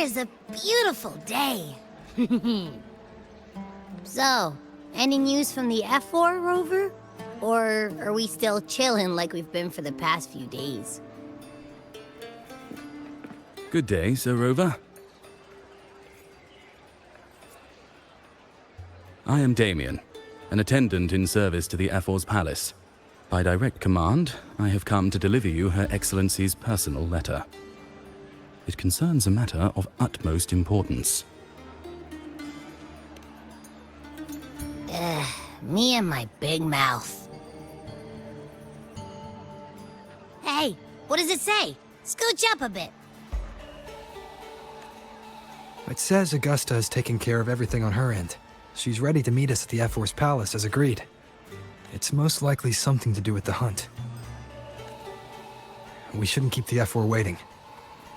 is a beautiful day. So, any news from the F4 rover? Or are we still chilling like we've been for the past few days? Good day, Sir Rover. I am Damien, an attendant in service to the F4's palace. By direct command, I have come to deliver you Her Excellency's personal letter. It concerns a matter of utmost importance. Me and my big mouth. Hey, what does it say? Scooch up a bit. It says Augusta has taken care of everything on her end. She's ready to meet us at the F4's palace as agreed. It's most likely something to do with the hunt. We shouldn't keep the F4 waiting.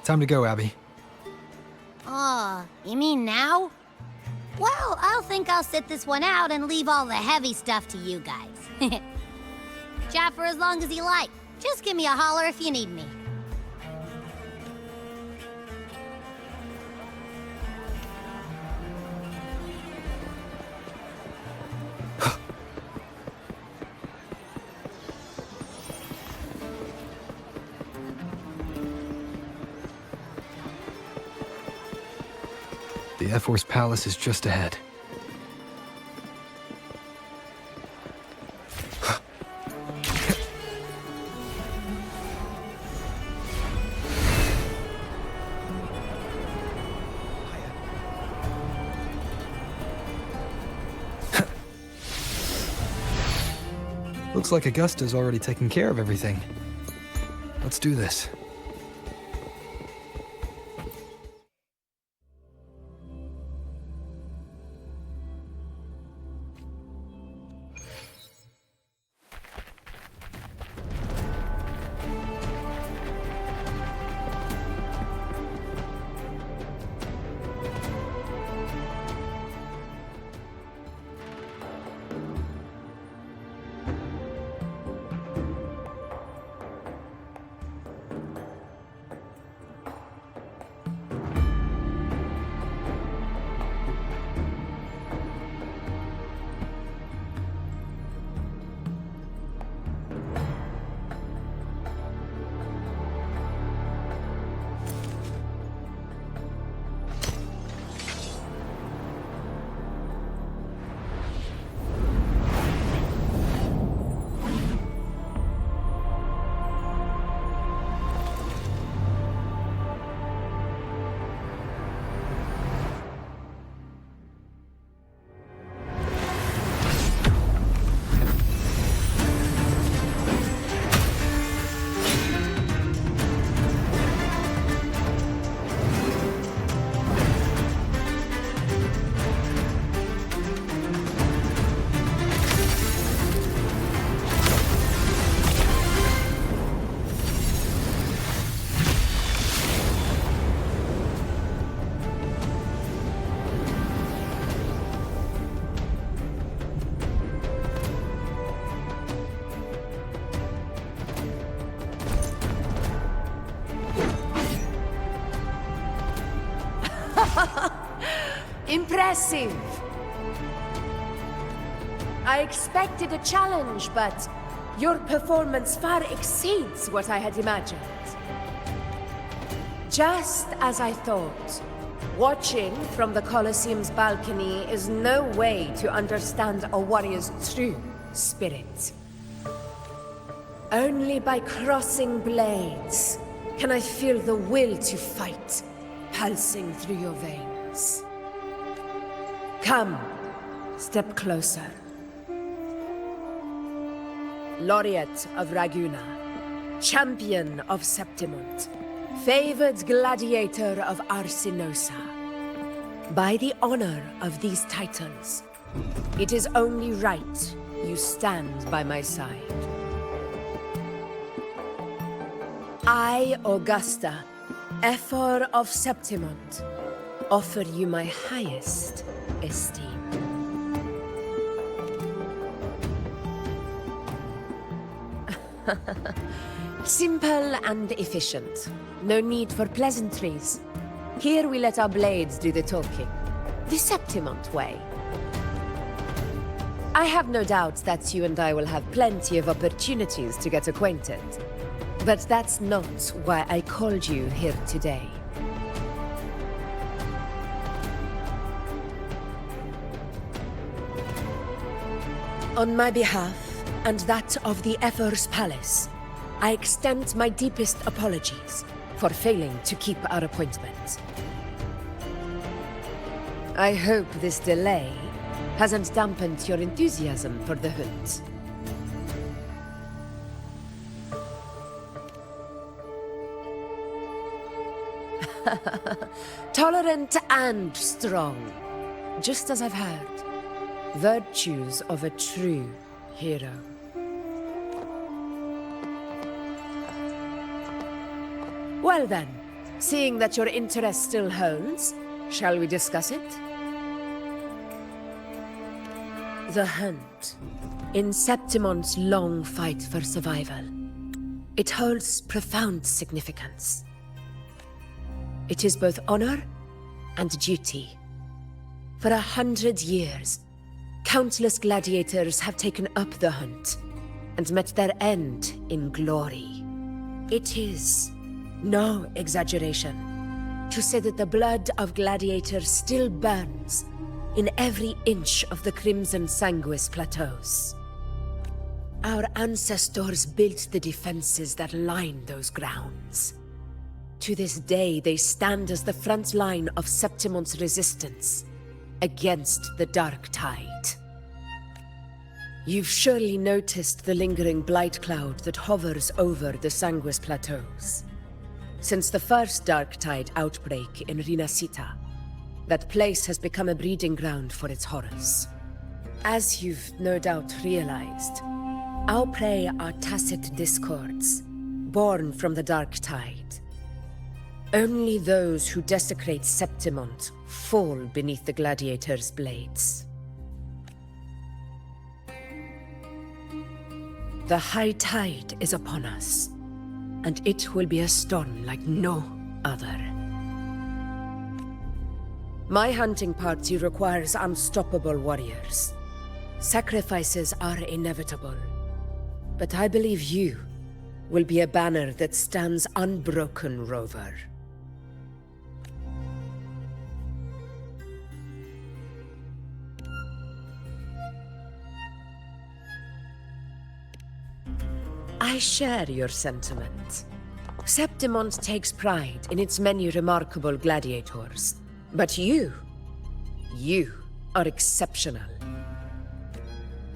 Time to go, Abby. Oh, you mean now? Well, I'll sit this one out and leave all the heavy stuff to you guys. Chat for as long as you like. Just give me a holler if you need me. The F4's palace is just ahead. Looks like Augusta's already taken care of everything. Let's do this. Impressive! I expected a challenge, but your performance far exceeds what I had imagined. Just as I thought, watching from the Colosseum's balcony is no way to understand a warrior's true spirit. Only by crossing blades can I feel the will to fight pulsing through your veins. Come, step closer. Laureate of Raguna, champion of Septimont, favored gladiator of Arsinosa. By the honor of these titles, it is only right you stand by my side. I, Augusta, Ephor of Septimont, offer you my highest esteem. Simple and efficient. No need for pleasantries. Here we let our blades do the talking. The Septimont way. I have no doubt that you and I will have plenty of opportunities to get acquainted. But that's not why I called you here today. On my behalf, and that of the Ephor's Palace, I extend my deepest apologies for failing to keep our appointment. I hope this delay hasn't dampened your enthusiasm for the hunt. Tolerant and strong, just as I've heard. Virtues of a true hero. Well then, seeing that your interest still holds, shall we discuss it? The hunt. In Septimont's long fight for survival, it holds profound significance. It is both honor and duty. For 100 years, countless gladiators have taken up the hunt and met their end in glory. It is no exaggeration to say that the blood of gladiators still burns in every inch of the Crimson Sanguis plateaus. Our ancestors built the defenses that line those grounds. To this day, they stand as the front line of Septimont's resistance against the Dark Tide. You've surely noticed the lingering blight cloud that hovers over the Sanguis plateaus. Since the first Dark Tide outbreak in Rinascita, that place has become a breeding ground for its horrors. As you've no doubt realized, our prey are tacit discords, born from the Dark Tide. Only those who desecrate Septimont fall beneath the gladiators' blades. The high tide is upon us, and it will be a storm like no other. My hunting party requires unstoppable warriors. Sacrifices are inevitable, but I believe you will be a banner that stands unbroken, Rover. I share your sentiment. Septimont takes pride in its many remarkable gladiators. But you are exceptional.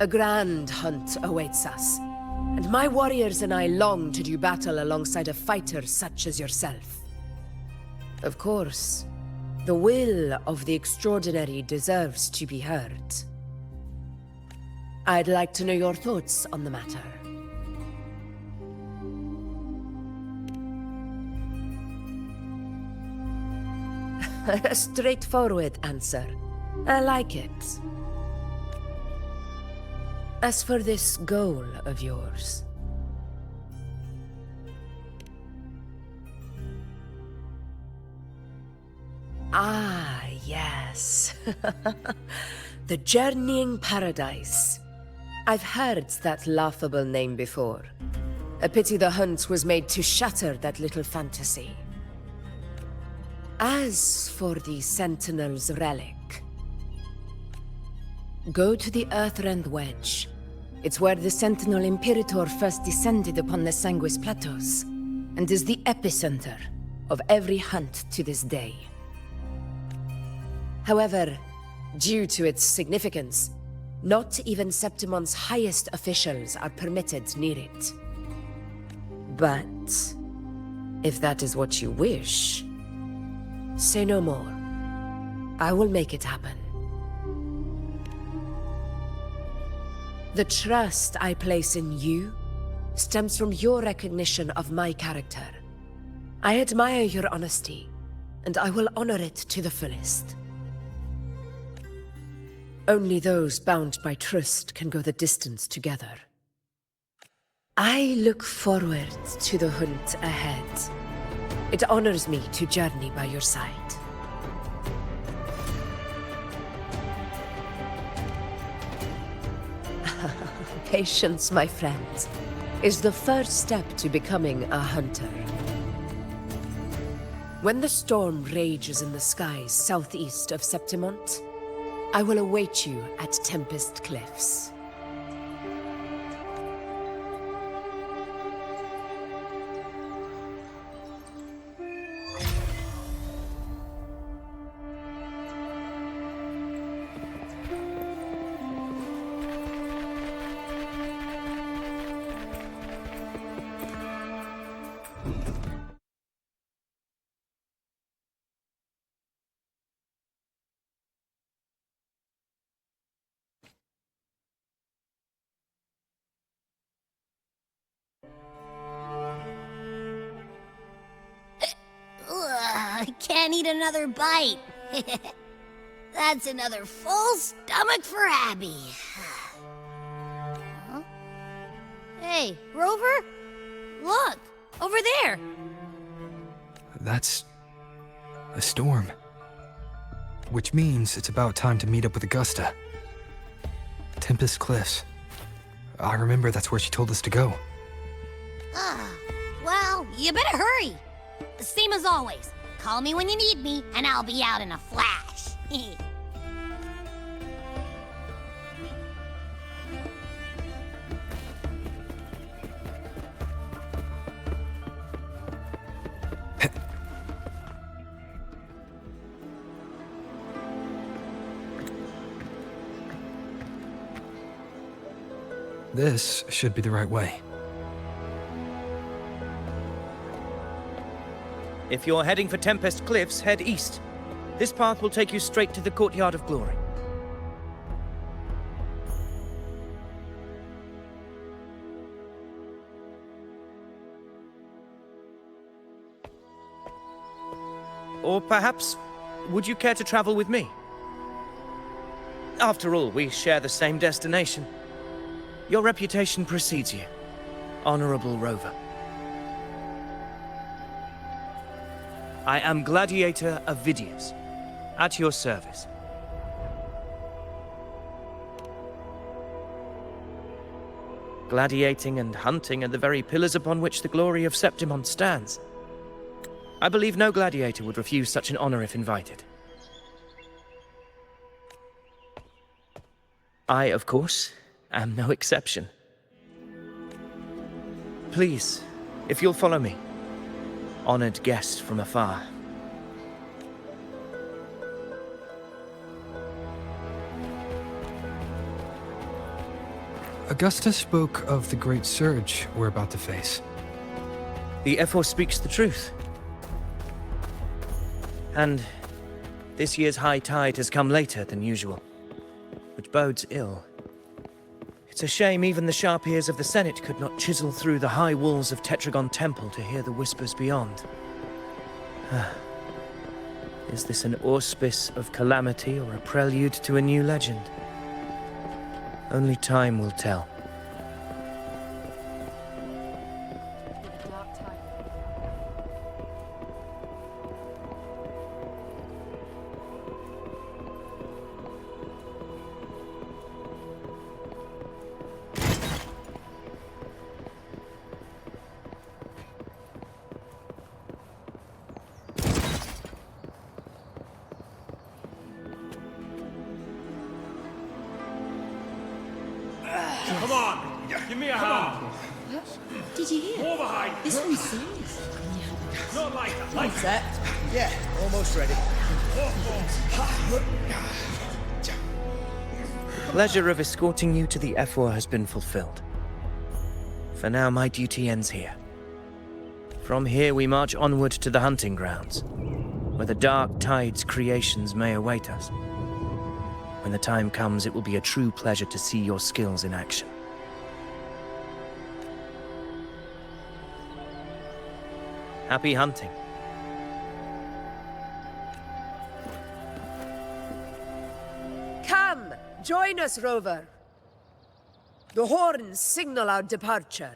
A grand hunt awaits us, and my warriors and I long to do battle alongside a fighter such as yourself. Of course, the will of the extraordinary deserves to be heard. I'd like to know your thoughts on the matter. A straightforward answer. I like it. As for this goal of yours... Ah, yes. The Journeying Paradise. I've heard that laughable name before. A pity the hunt was made to shatter that little fantasy. As for the Sentinel's relic, go to the Earthrend Wedge. It's where the Sentinel Imperator first descended upon the Sanguis Plateaus, and is the epicenter of every hunt to this day. However, due to its significance, not even Septimont's highest officials are permitted near it. But if that is what you wish, say no more. I will make it happen. The trust I place in you stems from your recognition of my character. I admire your honesty, and I will honor it to the fullest. Only those bound by trust can go the distance together. I look forward to the hunt ahead. It honors me to journey by your side. Patience, my friends, is the first step to becoming a hunter. When the storm rages in the skies southeast of Septimont, I will await you at Tempest Cliffs. Ugh, I can't eat another bite. That's another full stomach for Abby. Huh? Hey, Rover? Look, over there. That's a storm. Which means it's about time to meet up with Augusta. Tempest Cliffs. I remember that's where she told us to go. Well, you better hurry. Same as always. Call me when you need me, and I'll be out in a flash. This should be the right way. If you're heading for Tempest Cliffs, head east. This path will take you straight to the Courtyard of Glory. Or perhaps, would you care to travel with me? After all, we share the same destination. Your reputation precedes you, Honorable Rover. I am Gladiator Avidius, at your service. Gladiating and hunting are the very pillars upon which the glory of Septimont stands. I believe no gladiator would refuse such an honor if invited. I, of course, am no exception. Please, if you'll follow me. Honored guest from afar. Augusta spoke of the great surge we're about to face. The Ephor speaks the truth. And this year's high tide has come later than usual, which bodes ill. It's a shame even the sharp ears of the Senate could not chisel through the high walls of Tetragon Temple to hear the whispers beyond. Is this an auspice of calamity or a prelude to a new legend? Only time will tell. Come on, give me a hand. Did you hear? More behind. This one's serious. Not like that. Like Set. Yeah, almost ready. Pleasure of escorting you to the Ephor has been fulfilled. For now, my duty ends here. From here, we march onward to the hunting grounds, where the dark tide's creations may await us. When the time comes, it will be a true pleasure to see your skills in action. Happy hunting. Come, join us, Rover. The horns signal our departure.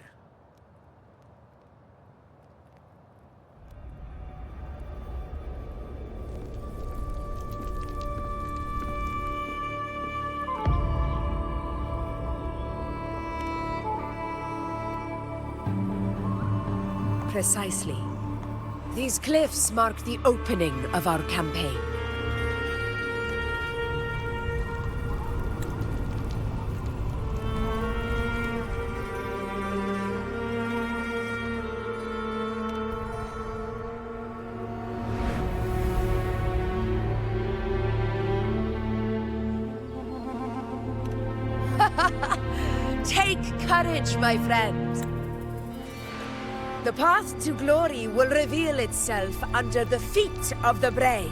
Precisely. These cliffs mark the opening of our campaign. Take courage, my friend. The path to glory will reveal itself under the feet of the brave.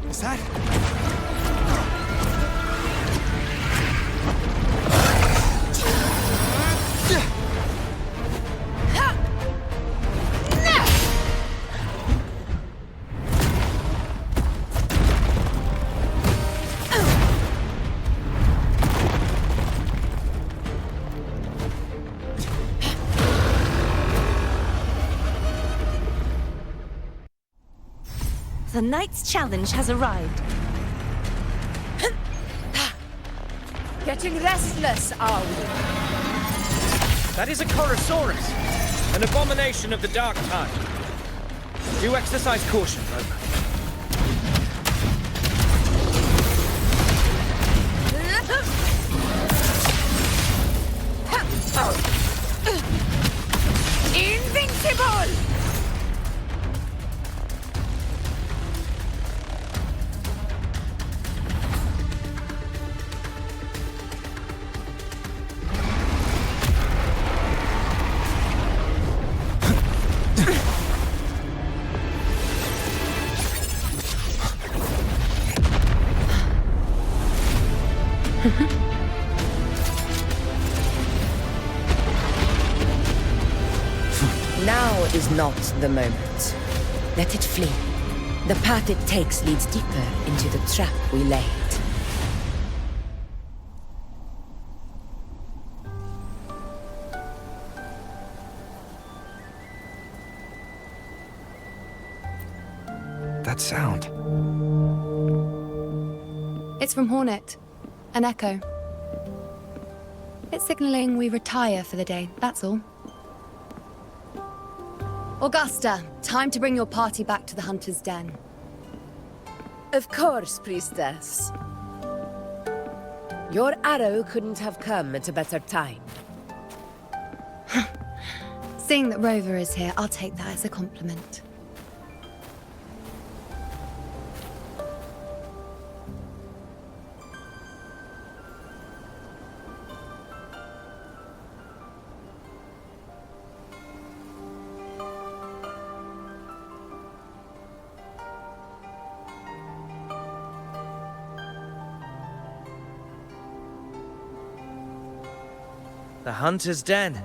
Is that? The knight's challenge has arrived. Getting restless, are we? That is a Chorosaurus, an abomination of the dark tide. Do exercise caution, Rover. Invincible! Now is not the moment. Let it flee. The path it takes leads deeper into the trap we laid. That sound. It's from Hornet. An echo. It's signaling we retire for the day, that's all. Augusta, time to bring your party back to the Hunter's Den. Of course, priestess. Your arrow couldn't have come at a better time. Seeing that Rover is here, I'll take that as a compliment. The Hunter's Den.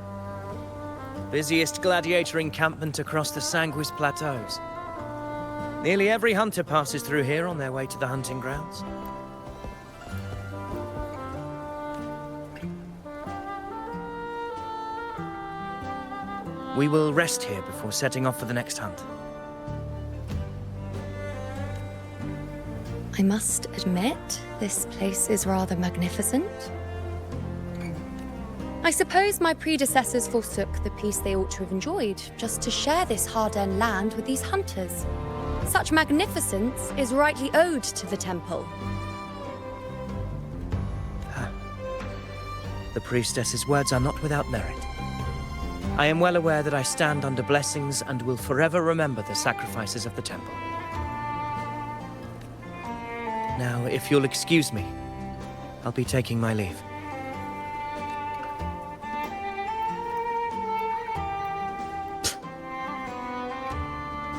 Busiest gladiator encampment across the Sanguis Plateaus. Nearly every hunter passes through here on their way to the hunting grounds. We will rest here before setting off for the next hunt. I must admit, this place is rather magnificent. I suppose my predecessors forsook the peace they ought to have enjoyed, just to share this hard-earned land with these hunters. Such magnificence is rightly owed to the temple. The priestess's words are not without merit. I am well aware that I stand under blessings and will forever remember the sacrifices of the temple. Now, if you'll excuse me, I'll be taking my leave.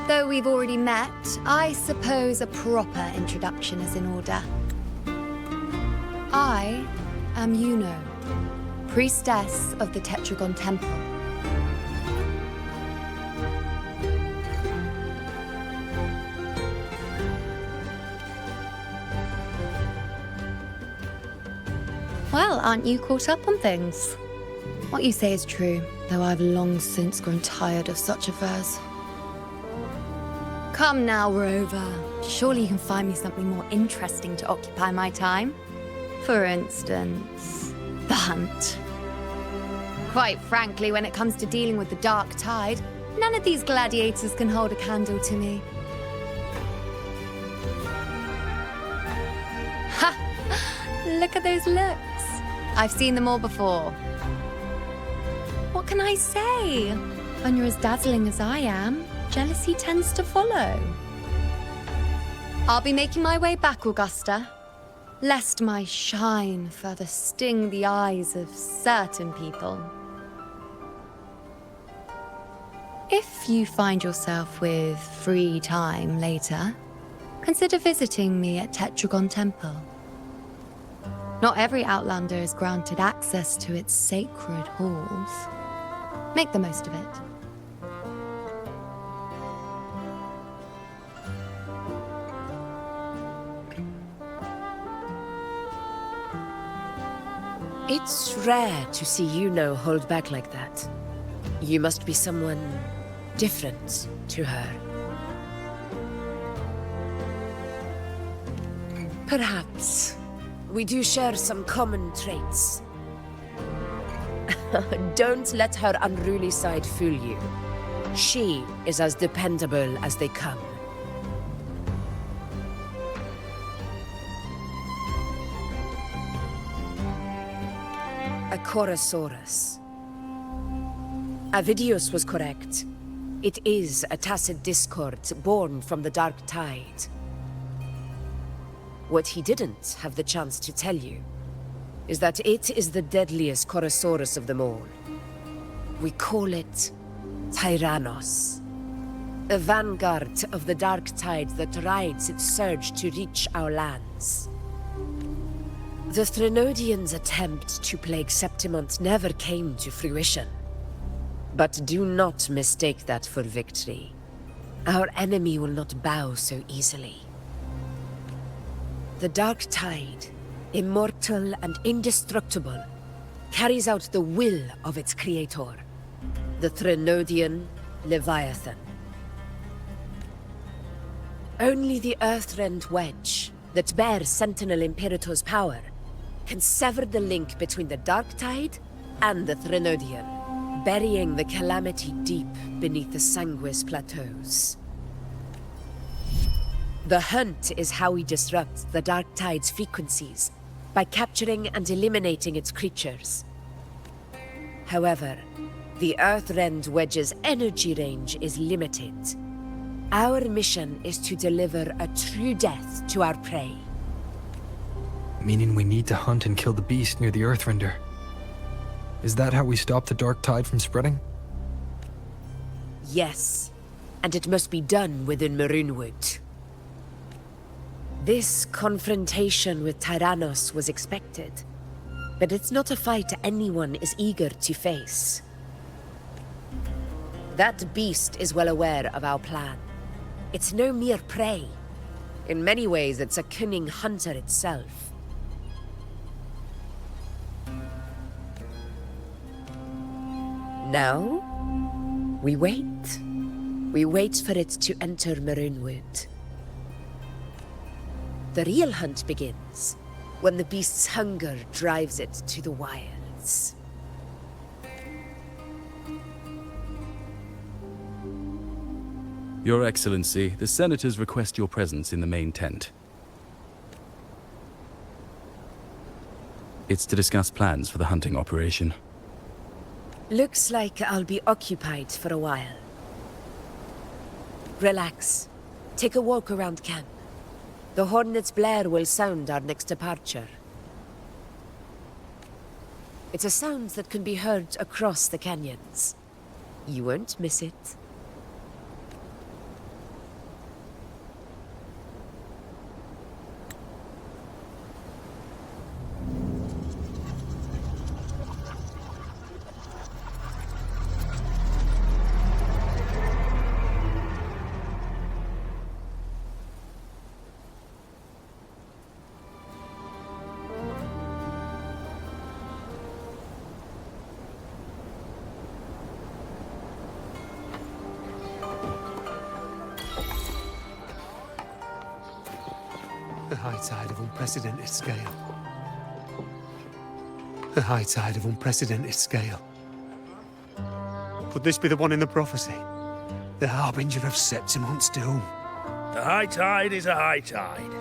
Though we've already met, I suppose a proper introduction is in order. I am Yuno, priestess of the Tetragon Temple. Well, aren't you caught up on things? What you say is true, though I've long since grown tired of such affairs. Come now, Rover. Surely you can find me something more interesting to occupy my time. For instance, the hunt. Quite frankly, when it comes to dealing with the dark tide, none of these gladiators can hold a candle to me. Ha! Look at those looks. I've seen them all before. What can I say? When you're as dazzling as I am, jealousy tends to follow. I'll be making my way back, Augusta, lest my shine further sting the eyes of certain people. If you find yourself with free time later, consider visiting me at Tetragon Temple. Not every Outlander is granted access to its sacred halls. Make the most of it. It's rare to see Yuno hold back like that. You must be someone different to her. Perhaps we do share some common traits. Don't let her unruly side fool you. She is as dependable as they come. A Chorosaurus. Avidius was correct. It is a tacit discord born from the dark tide. What he didn't have the chance to tell you is that it is the deadliest Chorosaurus of them all. We call it Tyrannos, a vanguard of the dark tide that rides its surge to reach our lands. The Threnodians' attempt to plague Septimont never came to fruition. But do not mistake that for victory. Our enemy will not bow so easily. The dark tide, immortal and indestructible, carries out the will of its creator, the Threnodian Leviathan. Only the Earthrend Wedge, that bears Sentinel Imperator's power, can sever the link between the dark tide and the Threnodian, burying the calamity deep beneath the Sanguis plateaus. The hunt is how we disrupt the dark tide's frequencies, by capturing and eliminating its creatures. However, the Earthrend Wedge's energy range is limited. Our mission is to deliver a true death to our prey. Meaning we need to hunt and kill the beast near the Earthrender. Is that how we stop the dark tide from spreading? Yes, and it must be done within Maroonwood. This confrontation with Tyrannos was expected, but it's not a fight anyone is eager to face. That beast is well aware of our plan. It's no mere prey. In many ways, it's a cunning hunter itself. Now, we wait. We wait for it to enter Maroonwood. The real hunt begins when the beast's hunger drives it to the wilds. Your Excellency, the Senators request your presence in the main tent. It's to discuss plans for the hunting operation. Looks like I'll be occupied for a while. Relax. Take a walk around camp. The Hornet's blare will sound our next departure. It's a sound that can be heard across the canyons. You won't miss it. A high tide of unprecedented scale. A high tide of unprecedented scale. Could this be the one in the prophecy? The harbinger of Septimonth's doom. A high tide is a high tide.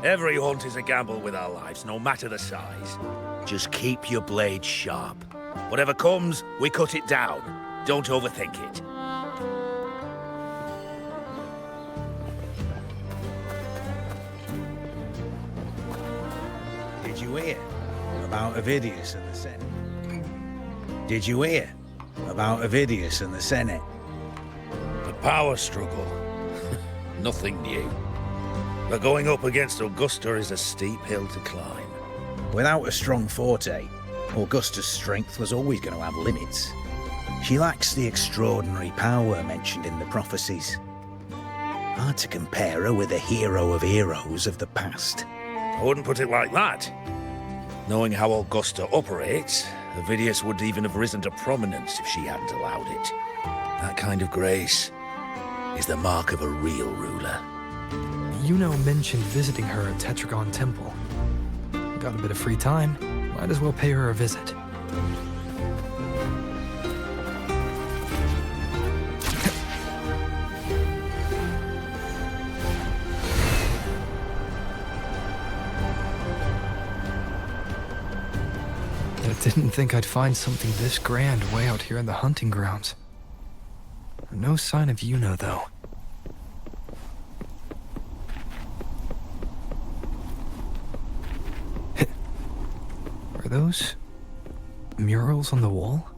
Every hunt is a gamble with our lives, no matter the size. Just keep your blade sharp. Whatever comes, we cut it down. Don't overthink it. Did you hear about Avidius and the Senate? Did you hear about Avidius and the Senate? The power struggle. Nothing new. But going up against Augusta is a steep hill to climb. Without a strong forte, Augusta's strength was always going to have limits. She lacks the extraordinary power mentioned in the prophecies. Hard to compare her with a hero of heroes of the past. I wouldn't put it like that. Knowing how Augusta operates, Avidius would even have risen to prominence if she hadn't allowed it. That kind of grace is the mark of a real ruler. Yuno mentioned visiting her at Tetragon Temple. Got a bit of free time, might as well pay her a visit. I didn't think I'd find something this grand way out here in the hunting grounds. No sign of Yuno, though. Are those murals on the wall?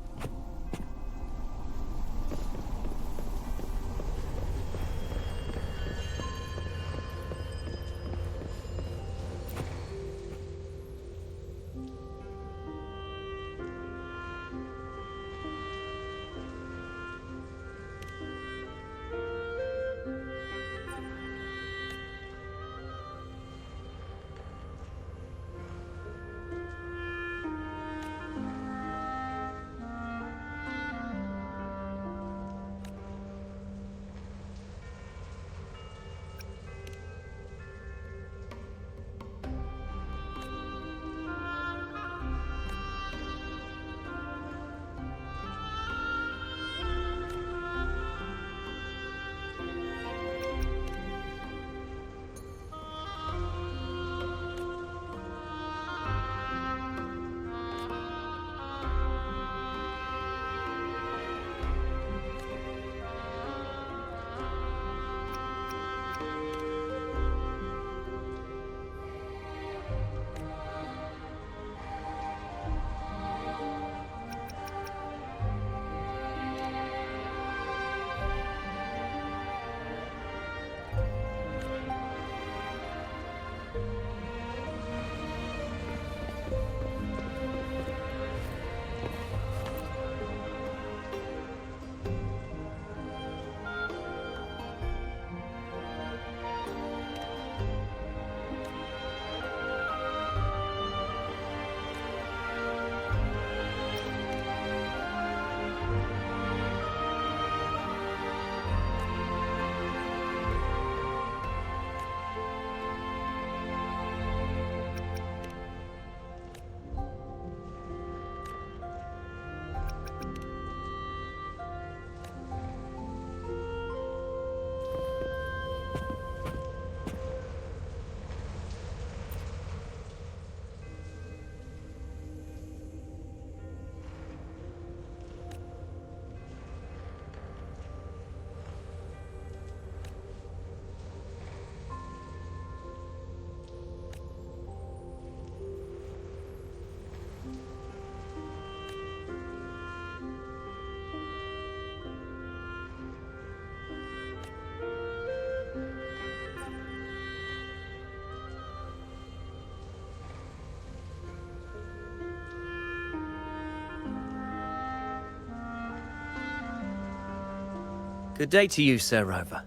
Good day to you, Sir Rover.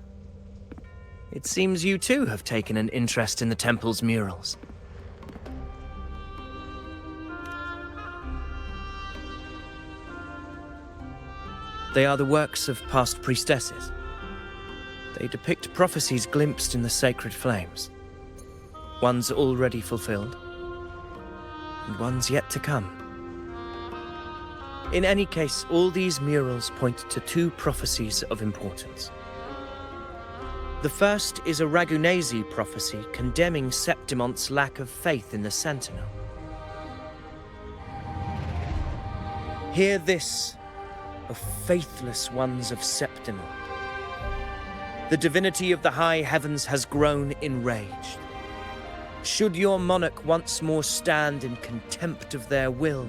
It seems you too have taken an interest in the temple's murals. They are the works of past priestesses. They depict prophecies glimpsed in the sacred flames. ones already fulfilled, and ones yet to come. In any case, all these murals point to two prophecies of importance. The first is a Ragunesi prophecy condemning Septimonte's lack of faith in the Sentinel. Hear this, O faithless ones of Septimont. The divinity of the high heavens has grown enraged. Should your monarch once more stand in contempt of their will,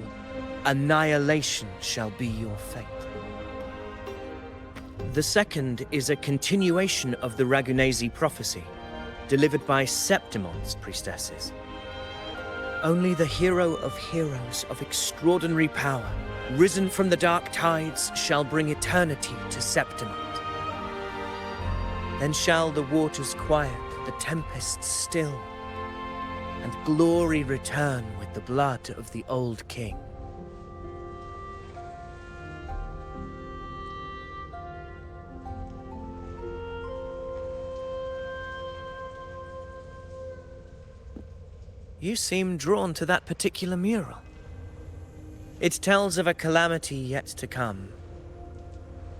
annihilation shall be your fate. The second is a continuation of the Ragunesi prophecy, delivered by Septimonte's priestesses. Only the hero of heroes of extraordinary power, risen from the dark tides, shall bring eternity to Septimont. Then shall the waters quiet, the tempests still, and glory return with the blood of the old king. You seem drawn to that particular mural. It tells of a calamity yet to come.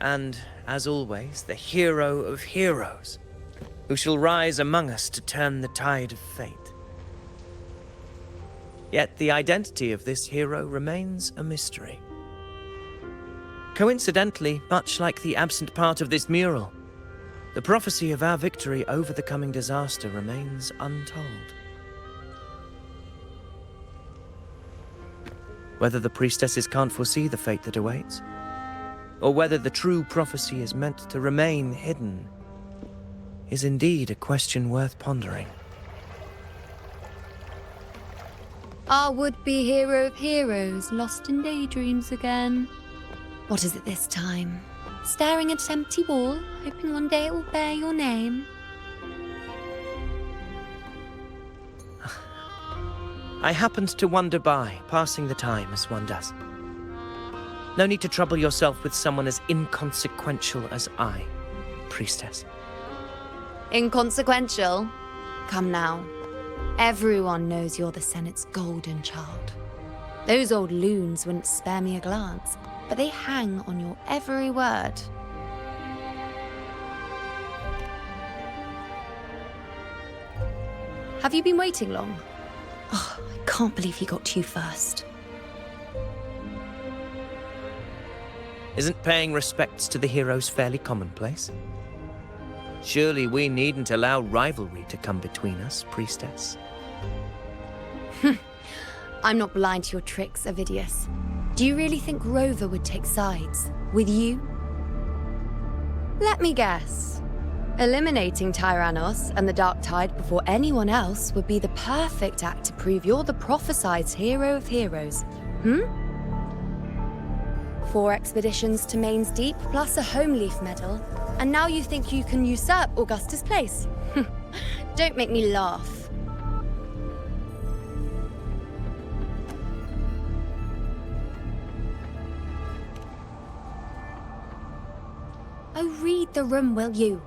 And, as always, the hero of heroes, who shall rise among us to turn the tide of fate. Yet the identity of this hero remains a mystery. Coincidentally, much like the absent part of this mural, the prophecy of our victory over the coming disaster remains untold. Whether the priestesses can't foresee the fate that awaits, or whether the true prophecy is meant to remain hidden, is indeed a question worth pondering. Our would-be hero of heroes, lost in daydreams again. What is it this time? Staring at an empty wall, hoping one day it will bear your name. I happened to wander by, passing the time as one does. No need to trouble yourself with someone as inconsequential as I, priestess. Inconsequential? Come now. Everyone knows you're the Senate's golden child. Those old loons wouldn't spare me a glance, but they hang on your every word. Have you been waiting long? Oh, I can't believe he got to you first. Isn't paying respects to the heroes fairly commonplace? Surely we needn't allow rivalry to come between us, priestess. I'm not blind to your tricks, Avidius. Do you really think Rover would take sides with you? Let me guess. Eliminating Tyrannos and the Dark Tide before anyone else would be the perfect act to prove you're the prophesied hero of heroes. 4 expeditions to Main's Deep, plus a Home Leaf medal, and now you think you can usurp Augusta's place? Don't make me laugh. Oh, read the room, will you?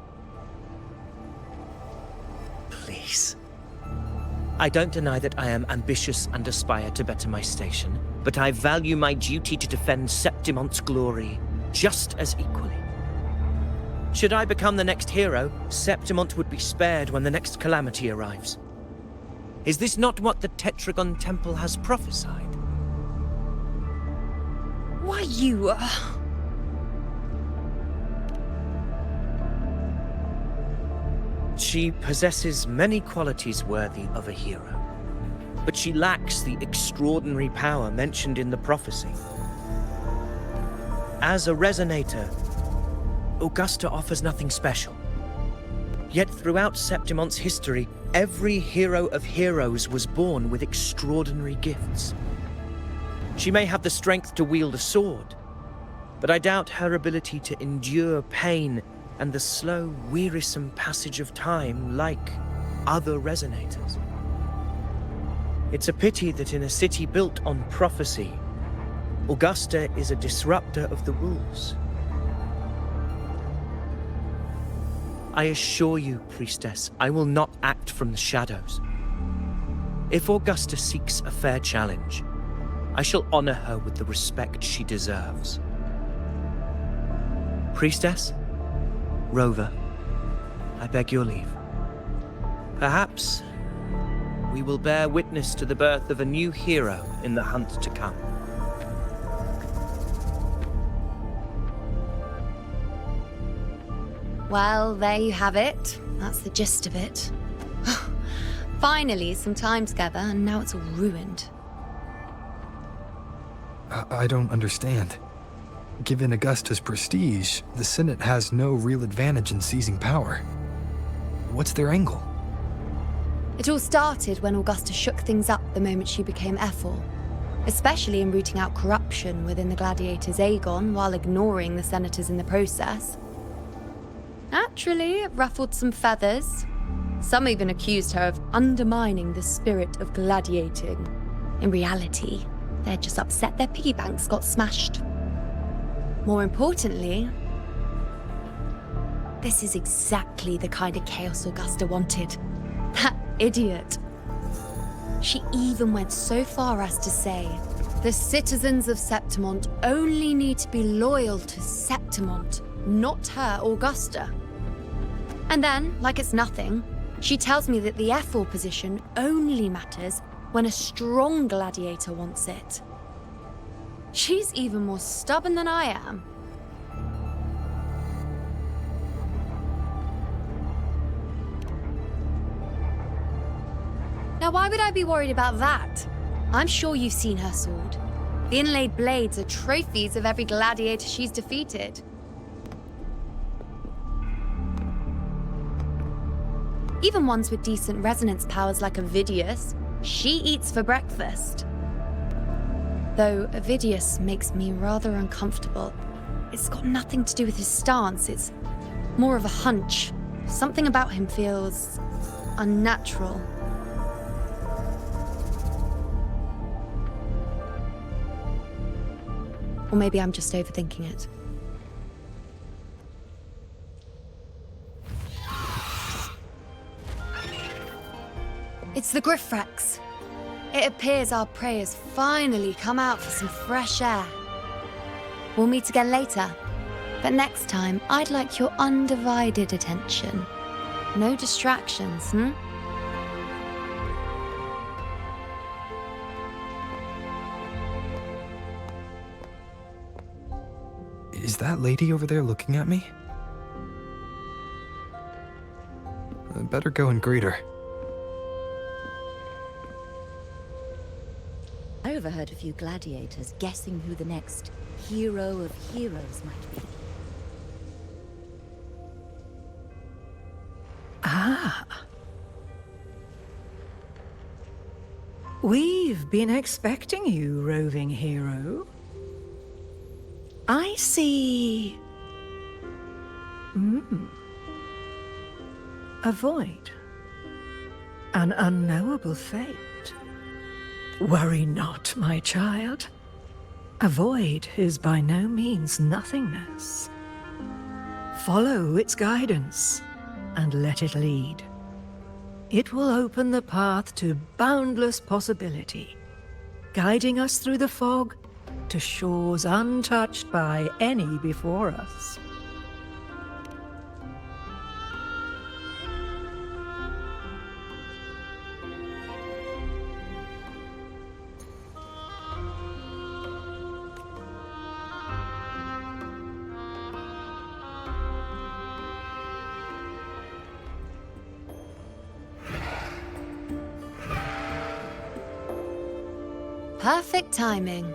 Please. I don't deny that I am ambitious and aspire to better my station, but I value my duty to defend Septimonte's glory just as equally. Should I become the next hero, Septimonte would be spared when the next calamity arrives. Is this not what the Tetragon Temple has prophesied? Why, you... She possesses many qualities worthy of a hero, but she lacks the extraordinary power mentioned in the prophecy. As a resonator, Augusta offers nothing special. Yet throughout Septimonte's history, every hero of heroes was born with extraordinary gifts. She may have the strength to wield a sword, but I doubt her ability to endure pain and the slow, wearisome passage of time like other resonators. It's a pity that in a city built on prophecy, Augusta is a disruptor of the rules. I assure you, priestess, I will not act from the shadows. If Augusta seeks a fair challenge, I shall honor her with the respect she deserves. Priestess, Rover, I beg your leave. Perhaps we will bear witness to the birth of a new hero in the hunt to come. Well, there you have it. That's the gist of it. Finally, some time together, and now it's all ruined. I don't understand. Given Augusta's prestige, the Senate has no real advantage in seizing power. What's their angle? It all started when Augusta shook things up the moment she became Ephor, especially in rooting out corruption within the gladiators' Aegon while ignoring the senators in the process. Naturally, it ruffled some feathers. Some even accused her of undermining the spirit of gladiating. In reality, they're just upset their piggy banks got smashed. More importantly, this is exactly the kind of chaos Augusta wanted. That idiot. She even went so far as to say, the citizens of Septimont only need to be loyal to Septimont, not her, Augusta. And then, like it's nothing, she tells me that the Ephor position only matters when a strong gladiator wants it. She's even more stubborn than I am. Now, why would I be worried about that? I'm sure you've seen her sword. The inlaid blades are trophies of every gladiator she's defeated. Even ones with decent resonance powers like Avidius, she eats for breakfast. Though Avidius makes me rather uncomfortable. It's got nothing to do with his stance, it's more of a hunch. Something about him feels unnatural. Or maybe I'm just overthinking it. It's the Griffrex. It appears our prey has finally come out for some fresh air. We'll meet again later, but next time I'd like your undivided attention. No distractions, Is that lady over there looking at me? I better go and greet her. I overheard a few gladiators guessing who the next hero of heroes might be. Ah. We've been expecting you, roving hero. I see... A void. An unknowable fate. Worry not, my child. A void is by no means nothingness. Follow its guidance, and let it lead. It will open the path to boundless possibility, guiding us through the fog to shores untouched by any before us. Perfect timing.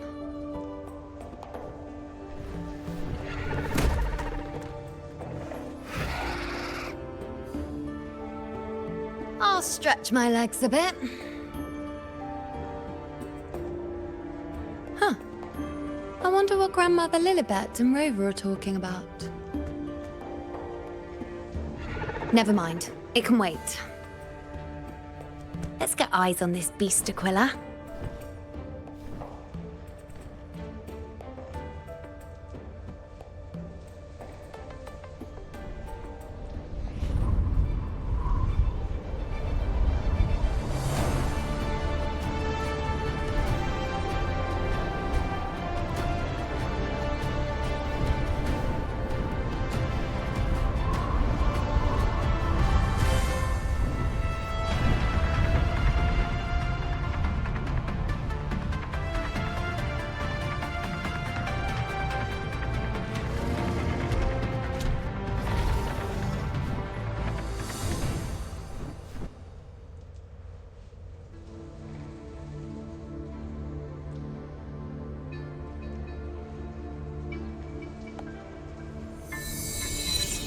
I'll stretch my legs a bit. Huh. I wonder what Grandmother Lilibet and Rover are talking about. Never mind. It can wait. Let's get eyes on this beast, Aquila.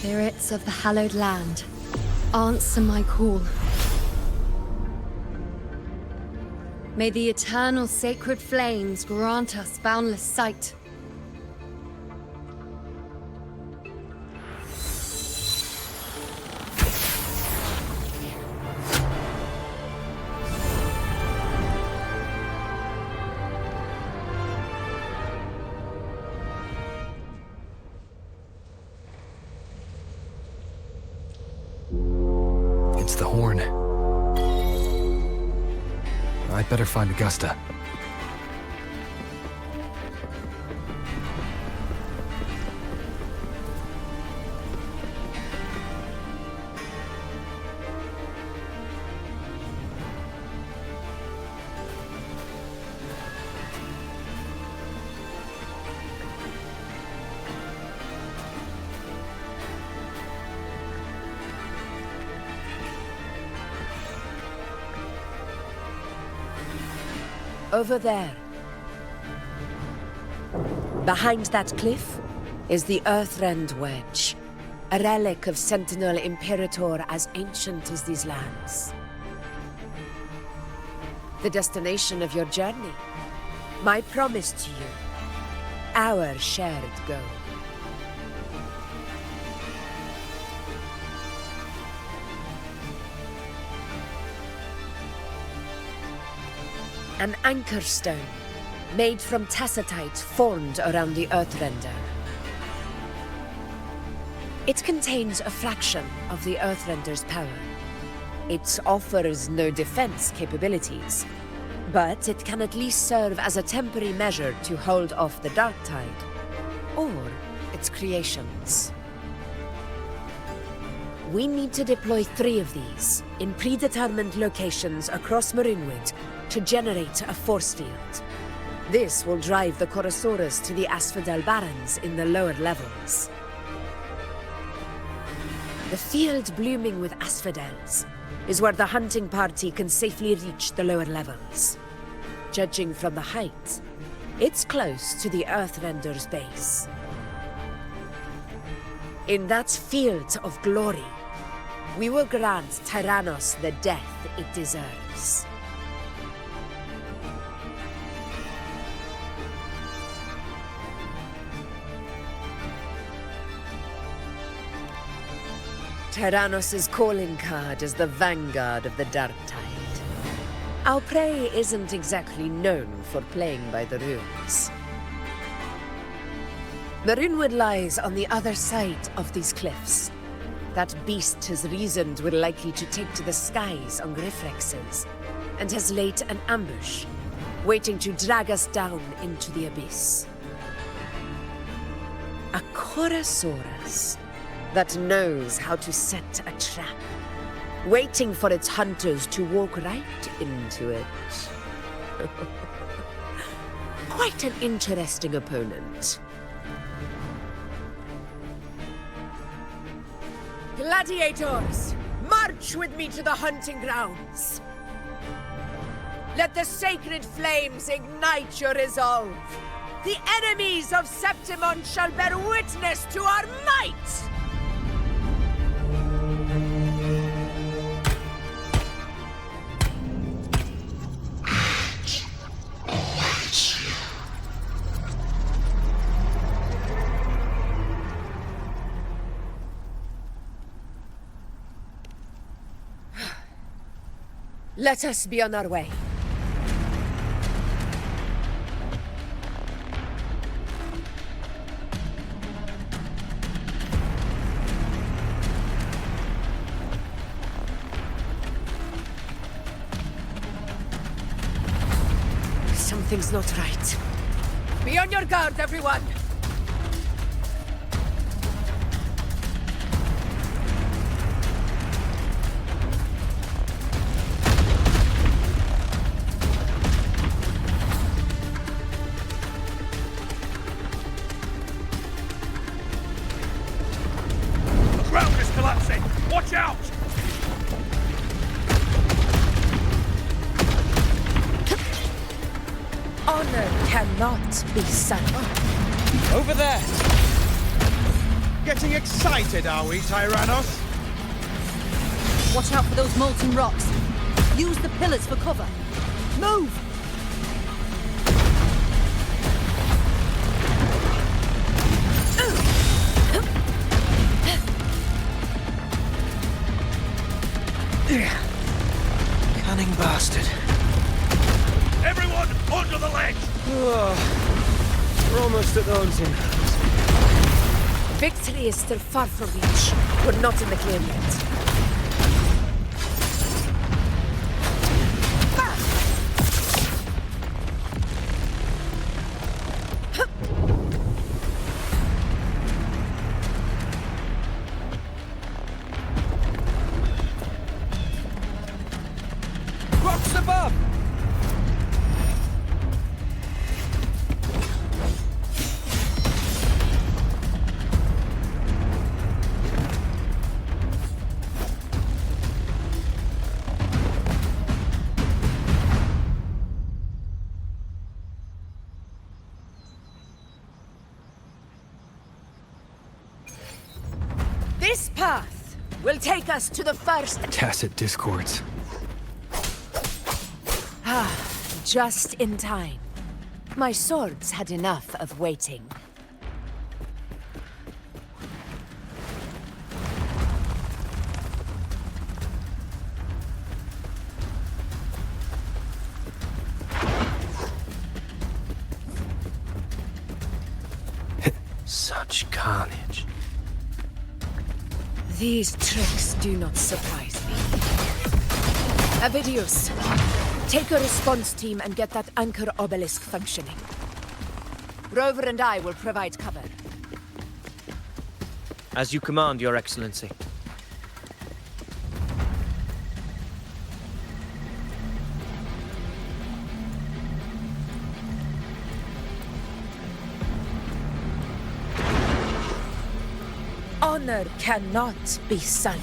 Spirits of the hallowed land, answer my call. May the eternal sacred flames grant us boundless sight. It's the horn. I'd better find Augusta. Over there. Behind that cliff is the Earthrend Wedge, a relic of Sentinel Imperator as ancient as these lands. The destination of your journey, my promise to you, our shared goal. An anchor stone, made from tacitite formed around the Earthrender. It contains a fraction of the Earthrender's power. It offers no defense capabilities, but it can at least serve as a temporary measure to hold off the dark tide, or its creations. We need to deploy 3 of these in predetermined locations across Marinwood to generate a force field. This will drive the Chorosaurus to the Asphodel Barrens in the lower levels. The field blooming with asphodels is where the hunting party can safely reach the lower levels. Judging from the height, it's close to the Earthrender's base. In that field of glory, we will grant Tyrannos the death it deserves. Tyrannos' calling card is the vanguard of the Dark Tide. Our prey isn't exactly known for playing by the rules. Marinwood lies on the other side of these cliffs. That beast has reasoned we're likely to take to the skies on Griffrexes, and has laid an ambush, waiting to drag us down into the abyss. A Chorosaurus that knows how to set a trap, waiting for its hunters to walk right into it. Quite an interesting opponent. Gladiators, march with me to the hunting grounds. Let the sacred flames ignite your resolve. The enemies of Septimon shall bear witness to our might! Let us be on our way. Something's not right. Be on your guard, everyone! Watch out! Honor cannot be sudden. Over there! Getting excited, are we, Tyrannos? Watch out for those molten rocks. Use the pillars for cover. Move! Cunning bastard. Everyone, onto the ledge! We're almost at the hunting. Victory is still far from reach. We're not in the clear yet. Rocks above! This path will take us to the first... Tacit discords. Just in time. My swords had enough of waiting. Such carnage. These tricks do not surprise me. Avidius, take a response team and get that anchor obelisk functioning. Rover and I will provide cover. As you command, Your Excellency. Honor cannot be sullied.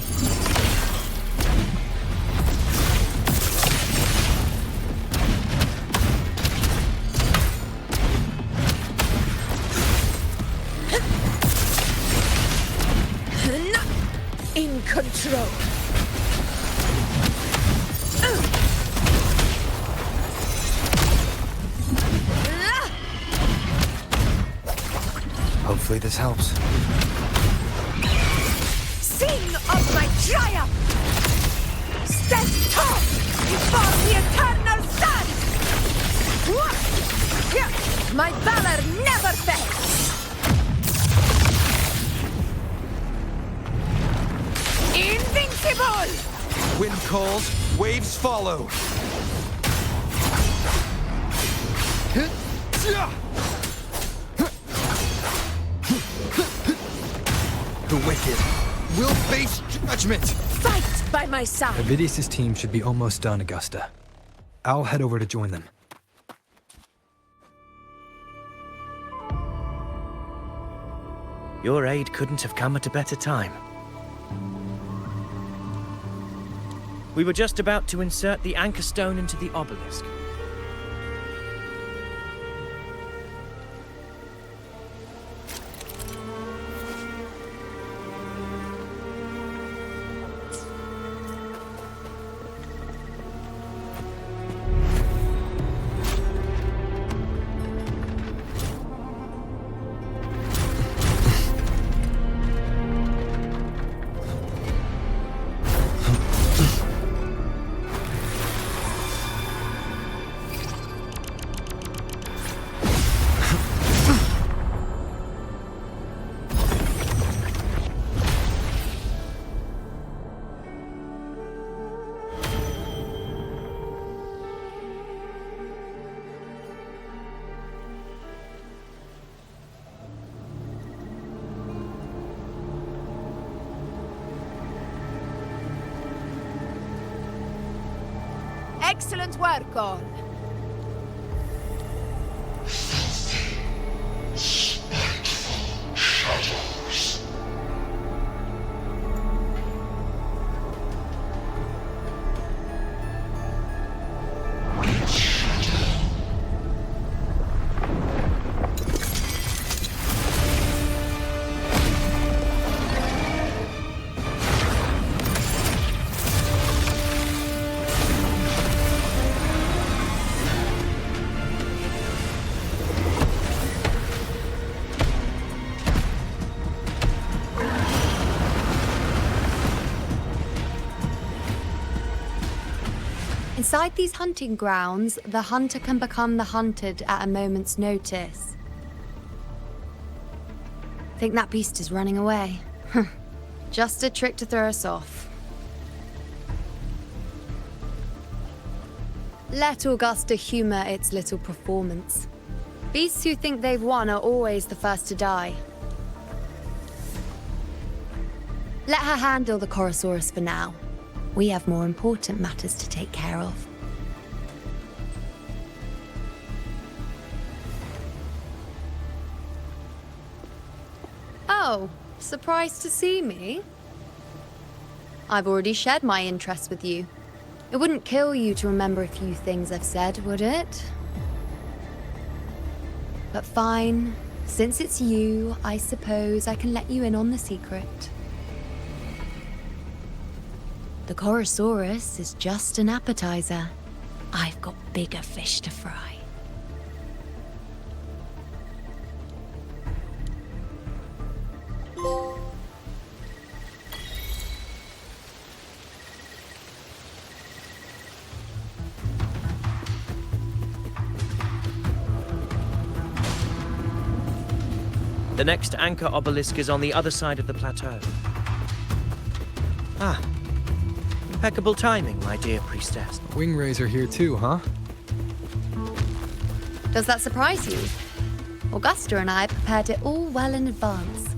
In control. Hopefully this helps. Sing of my triumph! Stand tall before the eternal sun! My valor never fails! Invincible! Wind calls, waves follow. The wicked will face judgment! Fight by my side! Avidius' team should be almost done, Augusta. I'll head over to join them. Your aid couldn't have come at a better time. We were just about to insert the anchor stone into the obelisk. Excellent work, all. Inside these hunting grounds, the hunter can become the hunted at a moment's notice. Think that beast is running away? Just a trick to throw us off. Let Augusta humor its little performance. Beasts who think they've won are always the first to die. Let her handle the Chorosaurus for now. We have more important matters to take care of. Oh, surprised to see me? I've already shared my interest with you. It wouldn't kill you to remember a few things I've said, would it? But fine. Since it's you, I suppose I can let you in on the secret. The Chorosaurus is just an appetizer. I've got bigger fish to fry. The next anchor obelisk is on the other side of the plateau. Ah. Impeccable timing, my dear priestess. Wing are here too, huh? Does that surprise you? Augusta and I prepared it all well in advance.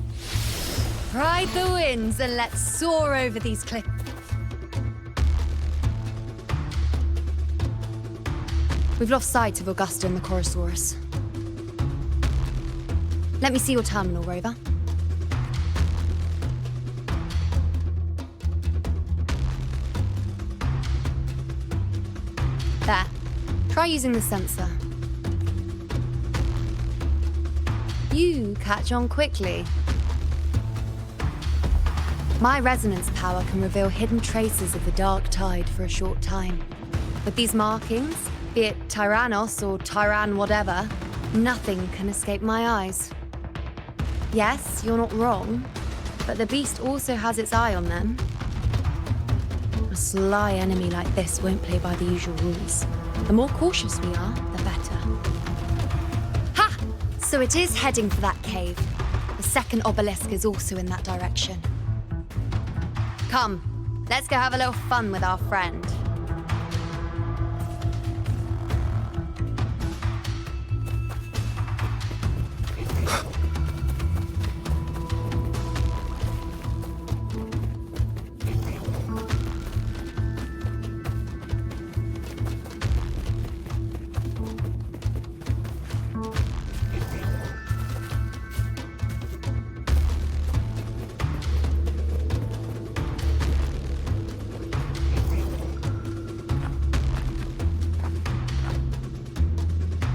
Ride the winds and let's soar over these cliffs. We've lost sight of Augusta and the Chorosaurus. Let me see your terminal, Rover. There. Try using the sensor. You catch on quickly. My resonance power can reveal hidden traces of the dark tide for a short time. With these markings, be it Tyrannos or Tyran whatever, nothing can escape my eyes. Yes, you're not wrong, but the beast also has its eye on them. A sly enemy like this won't play by the usual rules. The more cautious we are, the better. Ha! So it is heading for that cave. The second obelisk is also in that direction. Come, let's go have a little fun with our friend.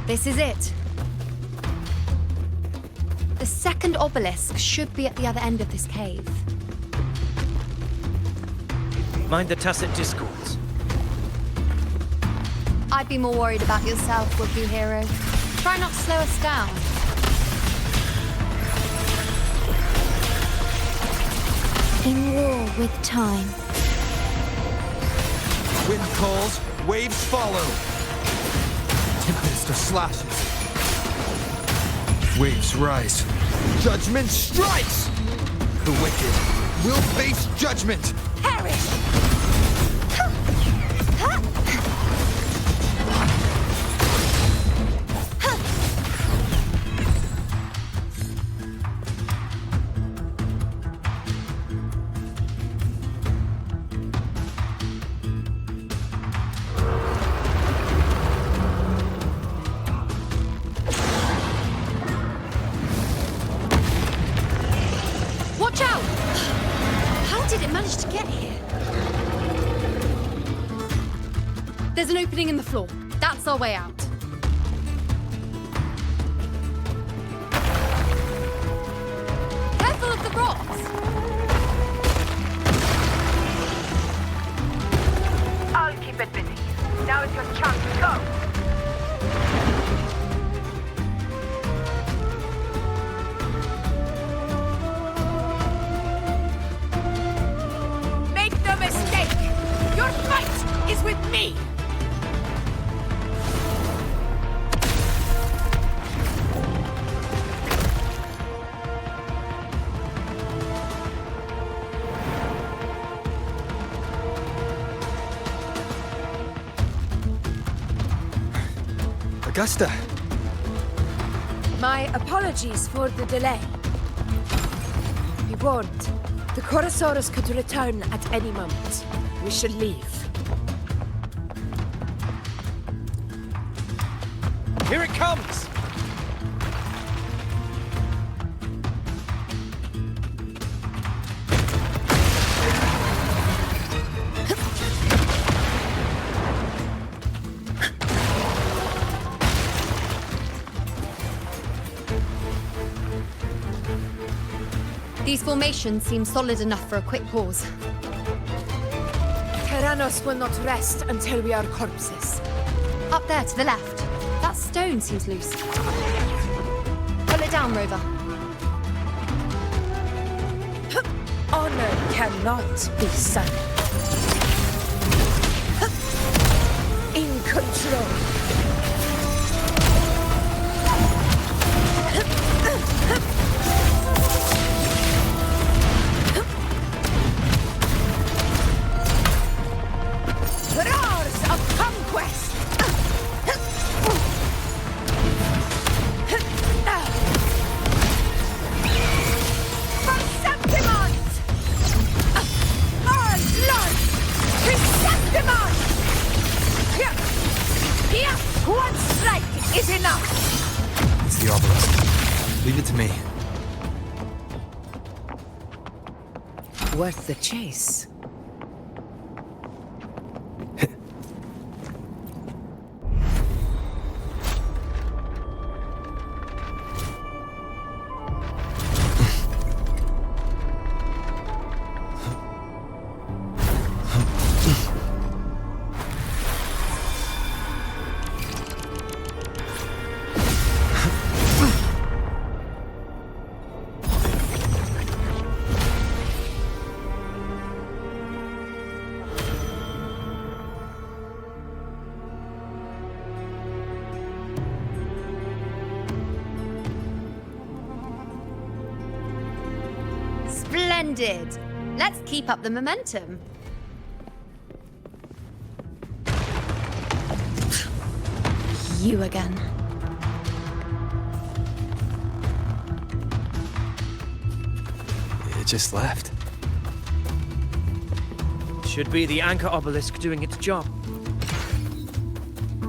This is it. The second obelisk should be at the other end of this cave. Mind the tacit discords. I'd be more worried about yourself, would-be hero. Try not to slow us down. In war with time. Wind calls, waves follow. Tempest of slashes. Waves rise. Judgment strikes! The wicked will face judgment! Perish! Watch out! How did it manage to get here? There's an opening in the floor. That's our way out. Careful of the rocks! I'll keep it busy. Now is your chance. Go! Make no mistake! Your fight is with me! Augusta! My apologies for the delay. Be warned, the Chorosaurus could return at any moment. We should leave. Here it comes! These formations seem solid enough for a quick pause. Tyrannos will not rest until we are corpses. Up there to the left. That stone seems loose. Pull it down, Rover. Honor cannot be sung. In control. Roars of conquest! For Septimont! All blood to Septimont! Here! One strike is enough! It's the obelisk. Leave it to me. Worth the chase. Splendid! Let's keep up the momentum. You again. It just left. Should be the anchor obelisk doing its job.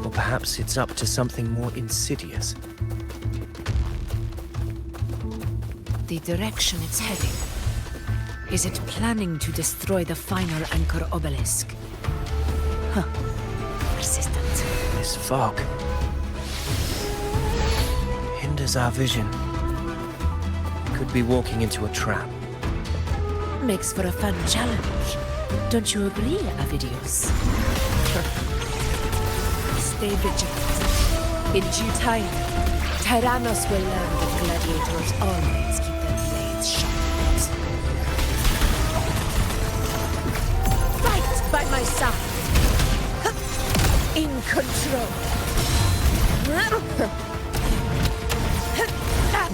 Or perhaps it's up to something more insidious. The direction it's heading. Is it planning to destroy the final anchor obelisk? Huh. Persistent. This fog hinders our vision. Could be walking into a trap. Makes for a fun challenge. Don't you agree, Avidius? Stay vigilant. In due time, Tyrannos will learn that gladiators always keep their blades sharp. Fight by my side. In control.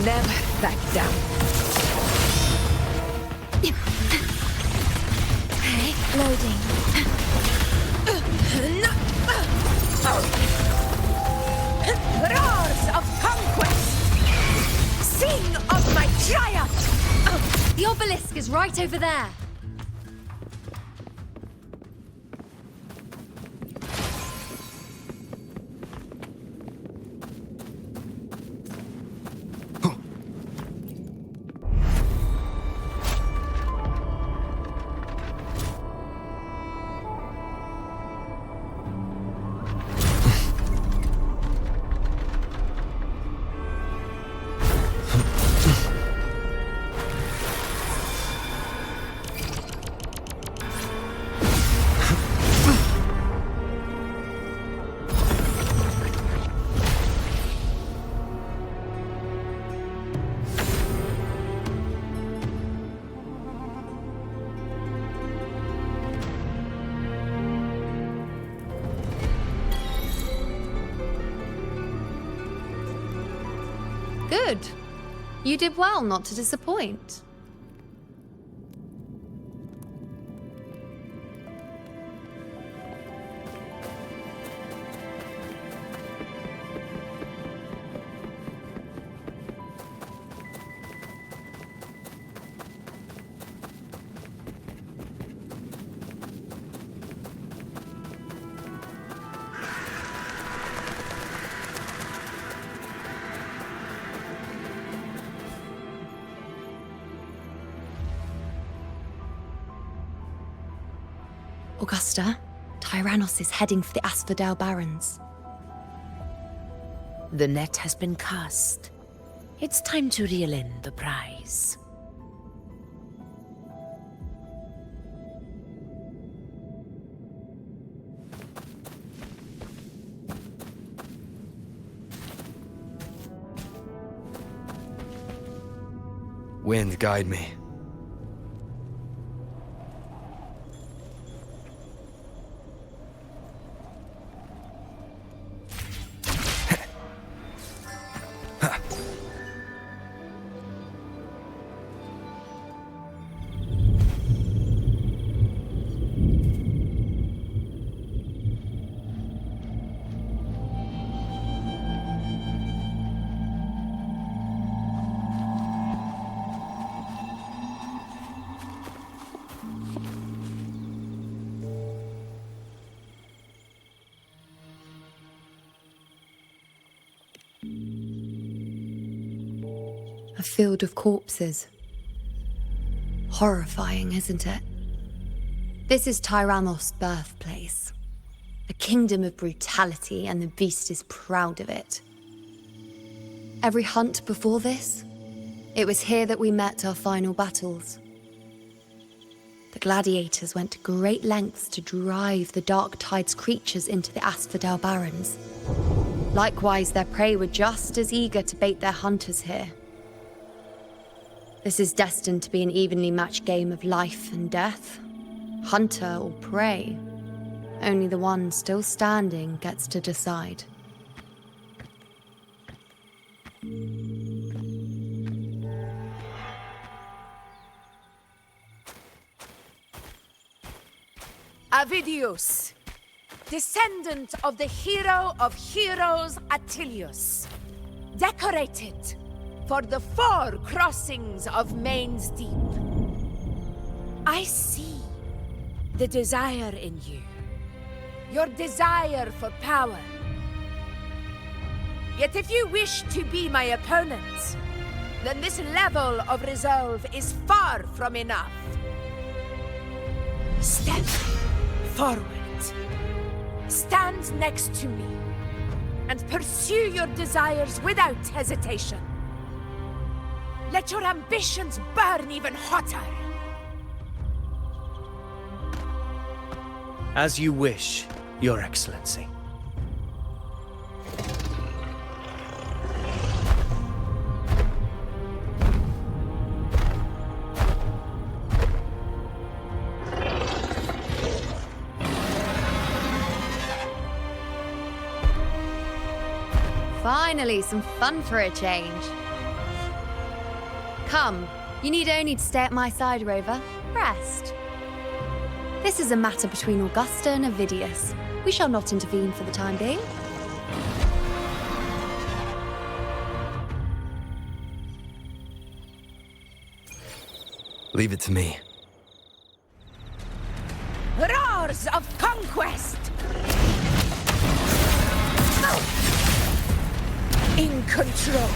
Never back down. Loading. Roars of conquest! Sing of my triumph! The obelisk is right over there. Good. You did well not to disappoint. Augusta, Tyrannos is heading for the Asphodel Barrens. The net has been cast. It's time to reel in the prize. Wind, guide me. A field of corpses. Horrifying, isn't it? This is Tyrannos' birthplace. A kingdom of brutality, and the beast is proud of it. Every hunt before this, it was here that we met our final battles. The gladiators went to great lengths to drive the Dark Tide's creatures into the Asphodel Barrens. Likewise, their prey were just as eager to bait their hunters here. This is destined to be an evenly matched game of life and death. Hunter or prey. Only the one still standing gets to decide. Avidius, descendant of the hero of heroes Attilius, decorated for the 4 crossings of Main's Deep. I see the desire in you, your desire for power. Yet if you wish to be my opponent, then this level of resolve is far from enough. Step forward. Stand next to me and pursue your desires without hesitation. Let your ambitions burn even hotter. As you wish, Your Excellency. Finally, some fun for a change. Come, you need only to stay at my side, Rover. Rest. This is a matter between Augusta and Avidius. We shall not intervene for the time being. Leave it to me. Roars of conquest! In control.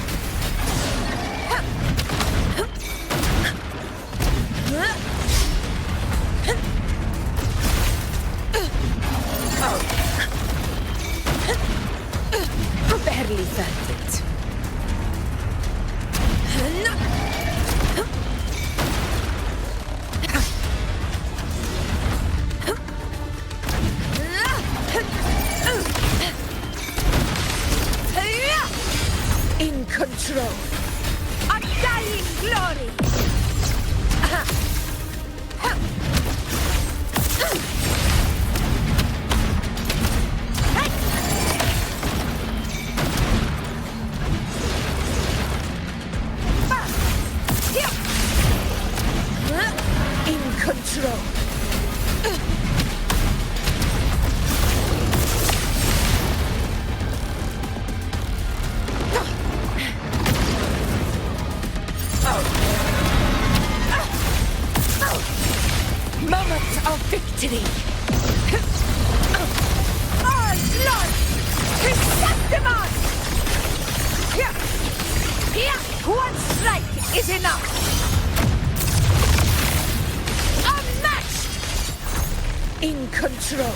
Barely felt it. In control. Undying glory. In control. Moment of victory. All blood to Septimon! One strike is enough. Unmatched! in control.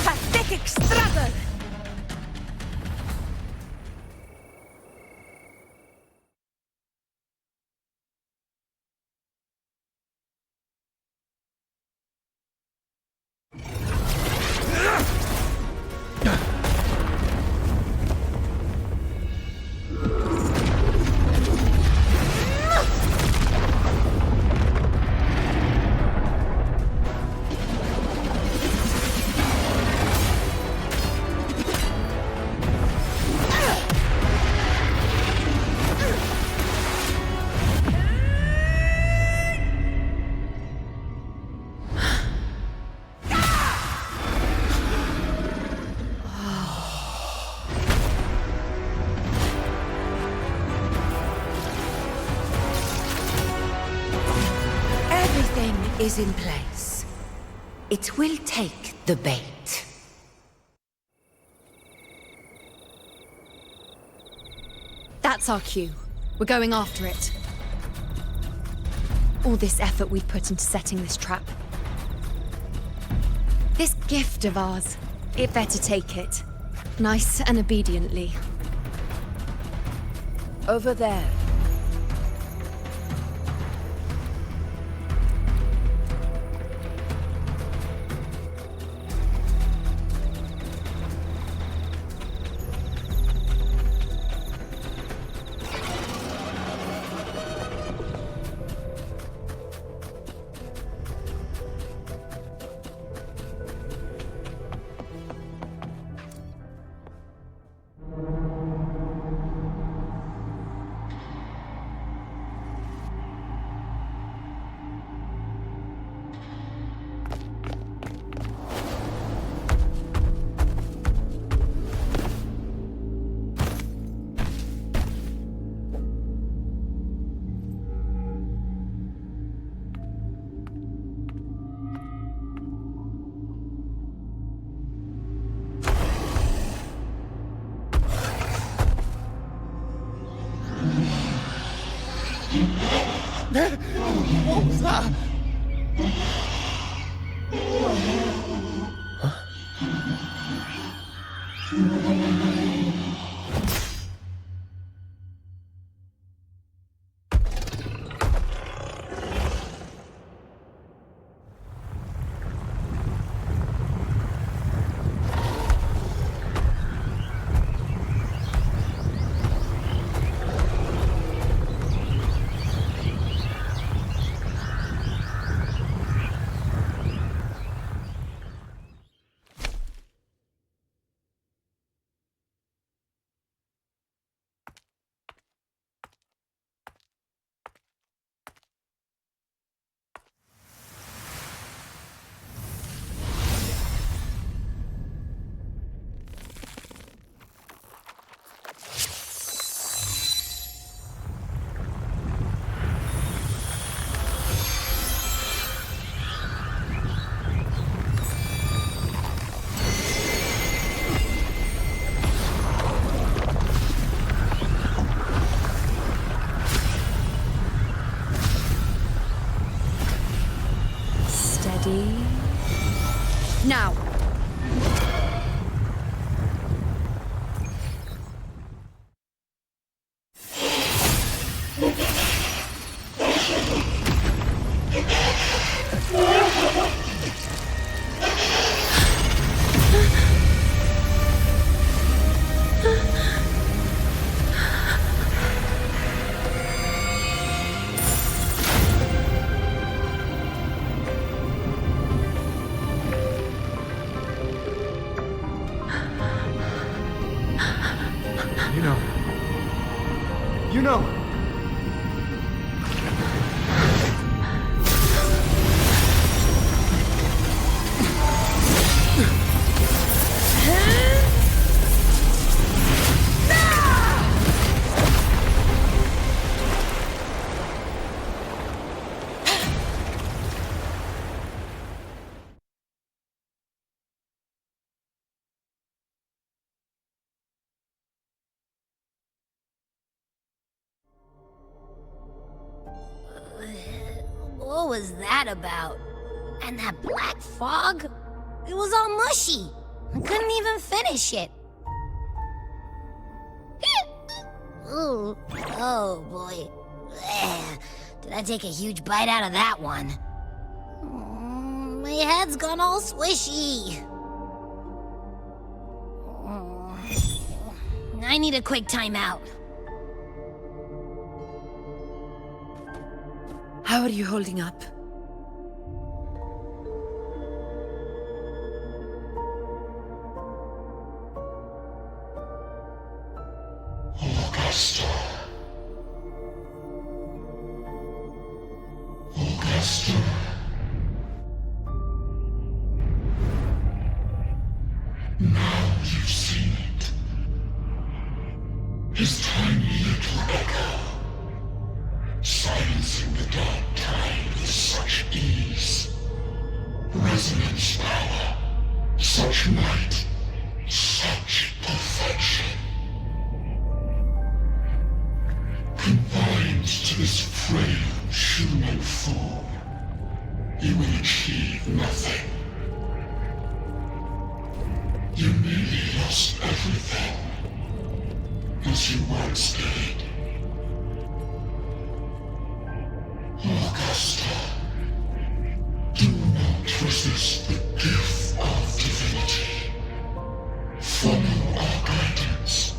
Pathetic struggle! Everything is in place. It will take the bait. That's our cue. We're going after it. All this effort we put into setting this trap. This gift of ours, it better take it. Nice and obediently. Over there. What was that? Now! You know. What was that about? And that black fog? It was all mushy. I couldn't even finish it. Ooh, oh boy. Ugh. Did I take a huge bite out of that one? My head's gone all swishy. I need a quick timeout. How are you holding up? Augusta. Augusta. Now you've seen it. His tiny little echo, silencing the dark tide with such ease. Resonance power, such might, such perfection. Confined to this frail human form, you will achieve nothing. You nearly lost everything, as you once did. Augusta, do not resist the gift of divinity. Follow our guidance.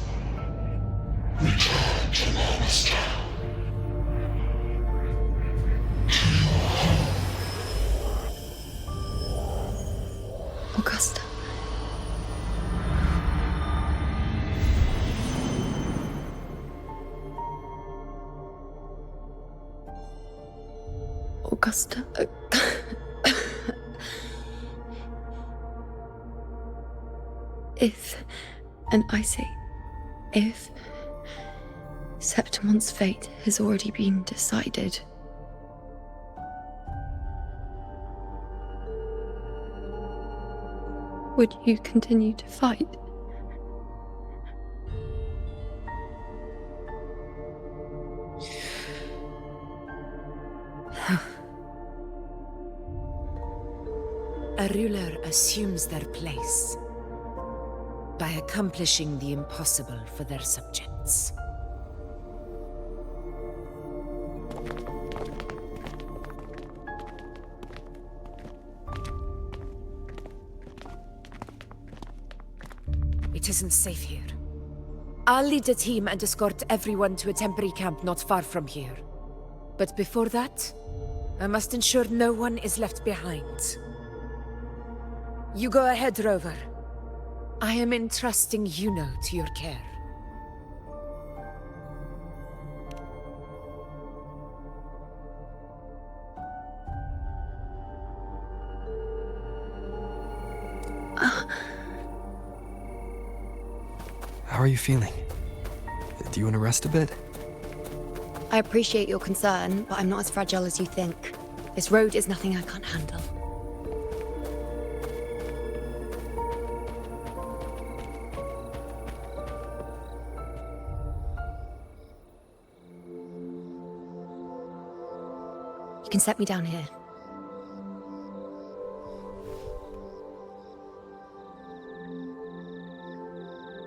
Return to Augusta. To your home. Augusta. Augusta. If, and I say, if Septimon's fate has already been decided, would you continue to fight? A ruler assumes their place by accomplishing the impossible for their subjects. It isn't safe here. I'll lead a team and escort everyone to a temporary camp not far from here. But before that, I must ensure no one is left behind. You go ahead, Rover. I am entrusting Yuno to your care. How are you feeling? Do you want to rest a bit? I appreciate your concern, but I'm not as fragile as you think. This road is nothing I can't handle. You can set me down here.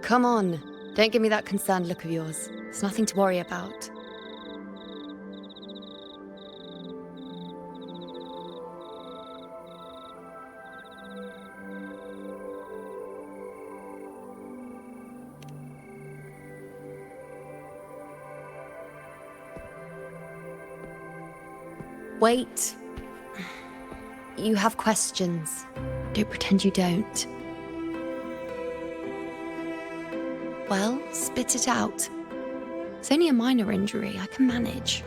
Come on. Don't give me that concerned look of yours. It's nothing to worry about. Wait. You have questions. Don't pretend you don't. Well, spit it out. It's only a minor injury. I can manage.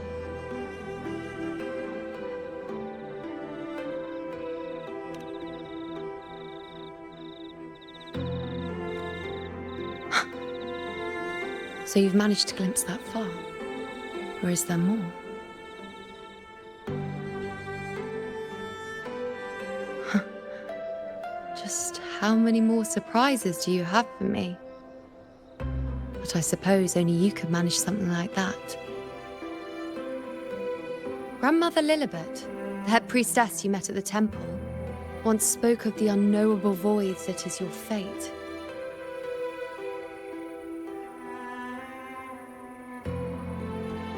So you've managed to glimpse that far? Or is there more? Just how many more surprises do you have for me? But I suppose only you could manage something like that. Grandmother Lilibet, The head priestess you met at the temple once spoke of the unknowable void that is your fate.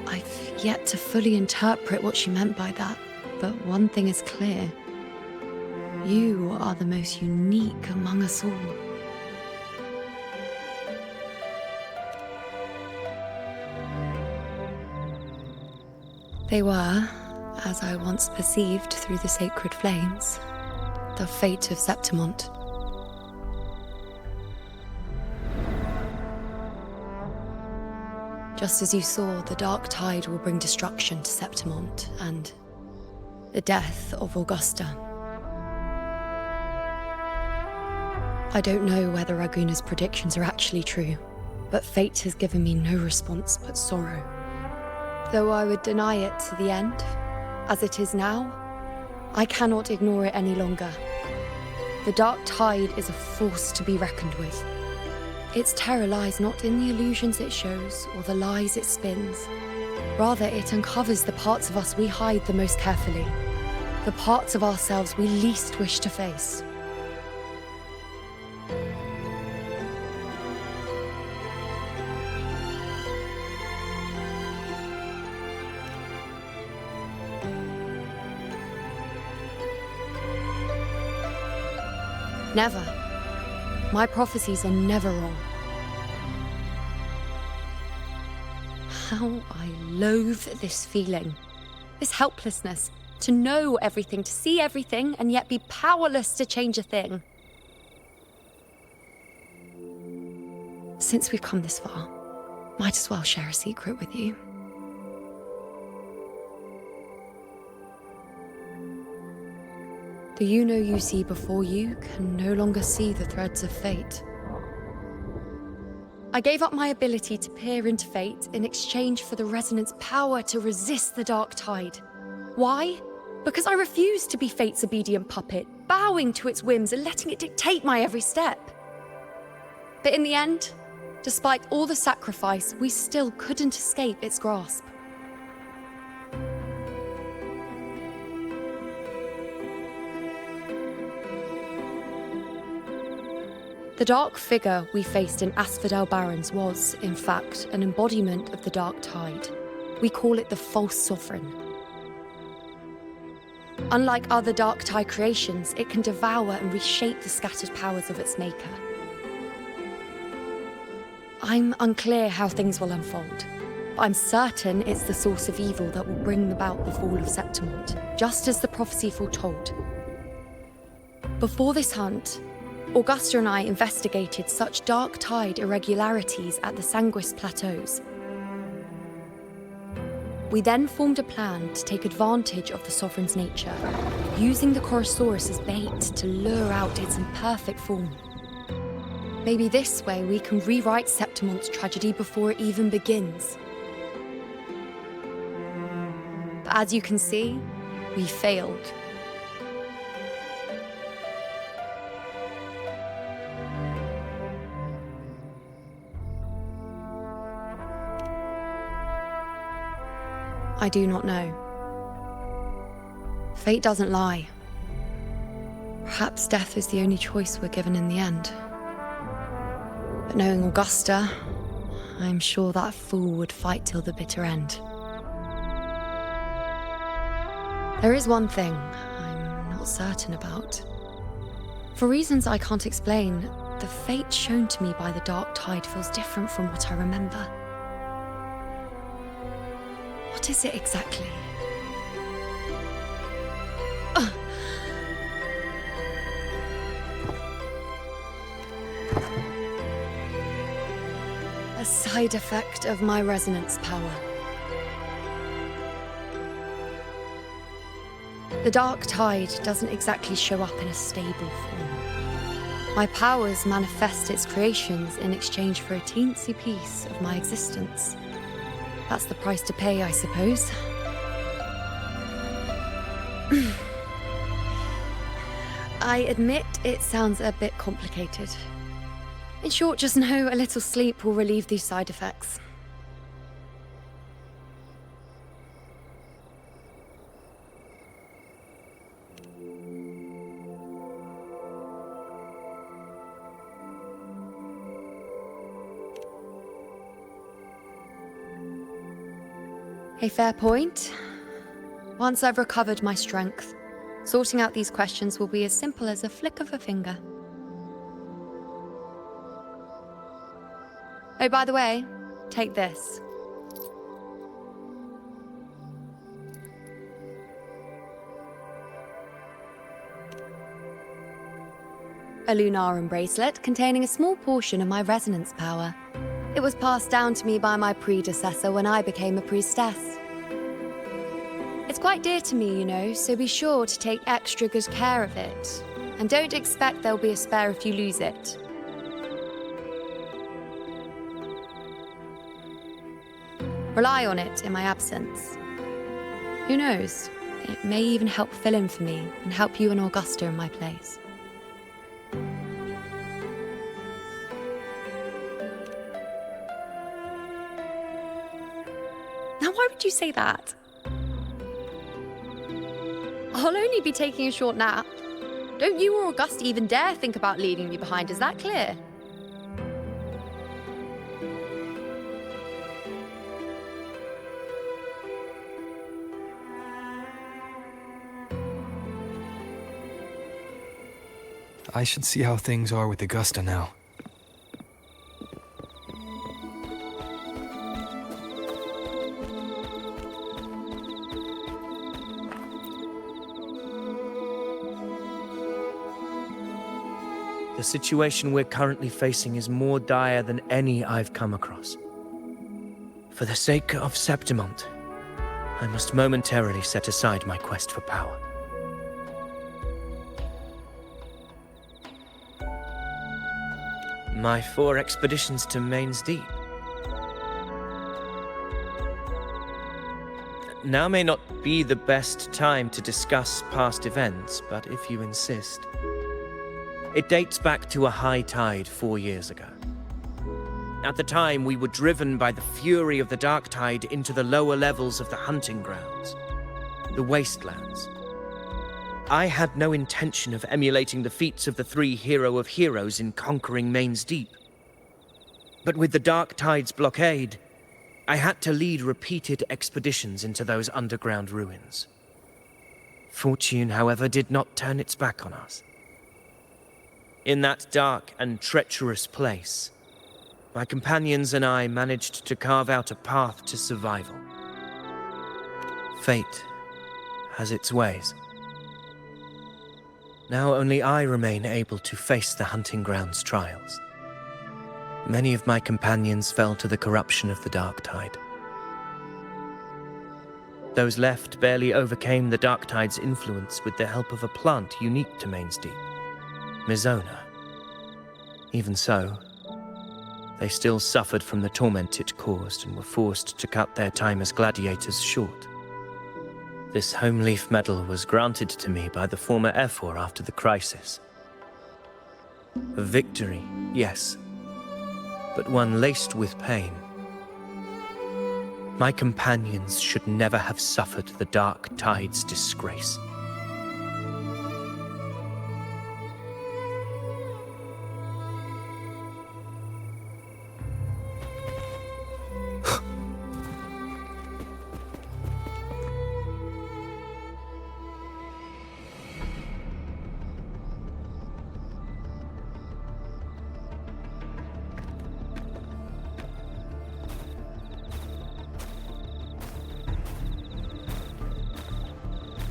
I've yet to fully interpret what she meant by that, but one thing is clear. You are the most unique among us all. They were, as I once perceived through the sacred flames, the fate of Septimont. Just as you saw, the dark tide will bring destruction to Septimont and the death of Augusta. I don't know whether Raguna's predictions are actually true, but fate has given me no response but sorrow. Though I would deny it to the end, as it is now, I cannot ignore it any longer. The dark tide is a force to be reckoned with. Its terror lies not in the illusions it shows or the lies it spins. Rather, it uncovers the parts of us we hide the most carefully, the parts of ourselves we least wish to face. Never. My prophecies are never wrong. How I loathe this feeling. This helplessness. To know everything, to see everything, and yet be powerless to change a thing. Since we've come this far, might as well share a secret with you. The iuno you see before you can no longer see the threads of fate. I gave up my ability to peer into fate in exchange for the resonance power to resist the dark tide. Why? Because I refused to be fate's obedient puppet, bowing to its whims and letting it dictate my every step. But in the end, despite all the sacrifice, we still couldn't escape its grasp. The dark figure we faced in Asphodel Barrens was, in fact, an embodiment of the dark tide. We call it the false sovereign. Unlike other dark tide creations, it can devour and reshape the scattered powers of its maker. I'm unclear how things will unfold, but I'm certain it's the source of evil that will bring about the fall of Septimont, just as the prophecy foretold. Before this hunt, Augusta and I investigated such dark tide irregularities at the Sanguis Plateaus. We then formed a plan to take advantage of the Sovereign's nature, using the Chorosaurus as bait to lure out its imperfect form. Maybe this way we can rewrite Septimont's tragedy before it even begins. But as you can see, we failed. I do not know. Fate doesn't lie. Perhaps death is the only choice we're given in the end. But knowing Augusta, I'm sure that fool would fight till the bitter end. There is one thing I'm not certain about. For reasons I can't explain, the fate shown to me by the dark tide feels different from what I remember. What is it exactly? A side effect of my resonance power. The dark tide doesn't exactly show up in a stable form. My powers manifest its creations in exchange for a teensy piece of my existence. That's the price to pay, I suppose. I admit it sounds a bit complicated. In short, just know a little sleep will relieve these side effects. A fair point. Once I've recovered my strength, sorting out these questions will be as simple as a flick of a finger. Oh, by the way, take this. A Lunarum bracelet containing a small portion of my resonance power. It was passed down to me by my predecessor when I became a priestess. It's quite dear to me, you know, so be sure to take extra good care of it. And don't expect there'll be a spare if you lose it. Rely on it in my absence. Who knows? It may even help fill in for me and help you and Augusta in my place. Now, why would you say that? I'll only be taking a short nap. Don't you or Augusta even dare think about leaving me behind, is that clear? I should see how things are with Augusta now. The situation we're currently facing is more dire than any I've come across. For the sake of Septimont, I must momentarily set aside my quest for power. My 4 expeditions to Main's Deep. Now may not be the best time to discuss past events, but if you insist. It dates back to a high tide 4 years ago. At the time, we were driven by the fury of the dark tide into the lower levels of the hunting grounds, the wastelands. I had no intention of emulating the feats of the 3 hero of heroes in conquering Main's Deep. But with the dark tide's blockade, I had to lead repeated expeditions into those underground ruins. Fortune, however, did not turn its back on us. In that dark and treacherous place, my companions and I managed to carve out a path to survival. Fate has its ways. Now only I remain able to face the hunting grounds' trials. Many of my companions fell to the corruption of the dark tide. Those left barely overcame the dark tide's influence with the help of a plant unique to Main's Deep, Mizona. Even so, they still suffered from the torment it caused and were forced to cut their time as gladiators short. This home leaf medal was granted to me by the former Ephor after the crisis. A victory, yes, but one laced with pain. My companions should never have suffered the dark tide's disgrace.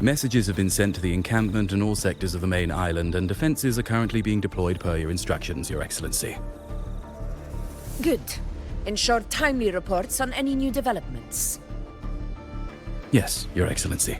Messages have been sent to the encampment and all sectors of the main island, and defenses are currently being deployed per your instructions, Your Excellency. Good. Ensure timely reports on any new developments. Yes, Your Excellency.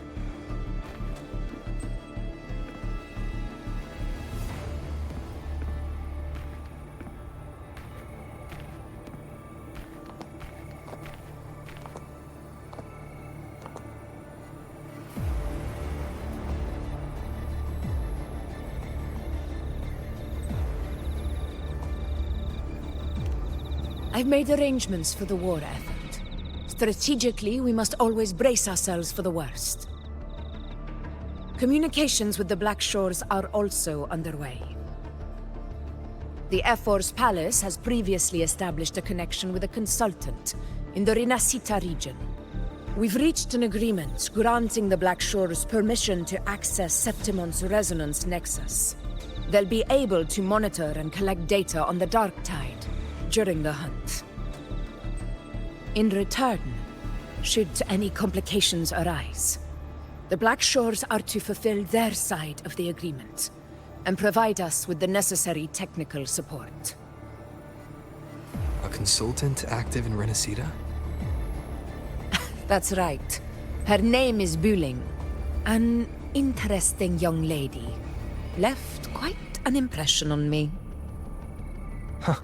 I've made arrangements for the war effort. Strategically, we must always brace ourselves for the worst. Communications with the Black Shores are also underway. The Ephor's palace has previously established a connection with a consultant in the Rinascita region. We've reached an agreement granting the Black Shores permission to access Septimon's resonance nexus. They'll be able to monitor and collect data on the Dark Tide during the hunt. In return, should any complications arise, the Black Shores are to fulfill their side of the agreement and provide us with the necessary technical support. A consultant active in Renacita? That's right. Her name is Buling. An interesting young lady. Left quite an impression on me. Huh.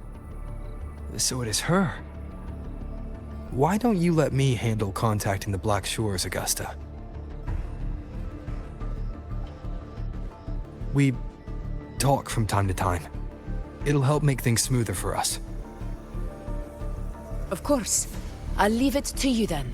So it is her. Why don't you let me handle contacting the Black Shores, Augusta? We talk from time to time. It'll help make things smoother for us. Of course. I'll leave it to you then.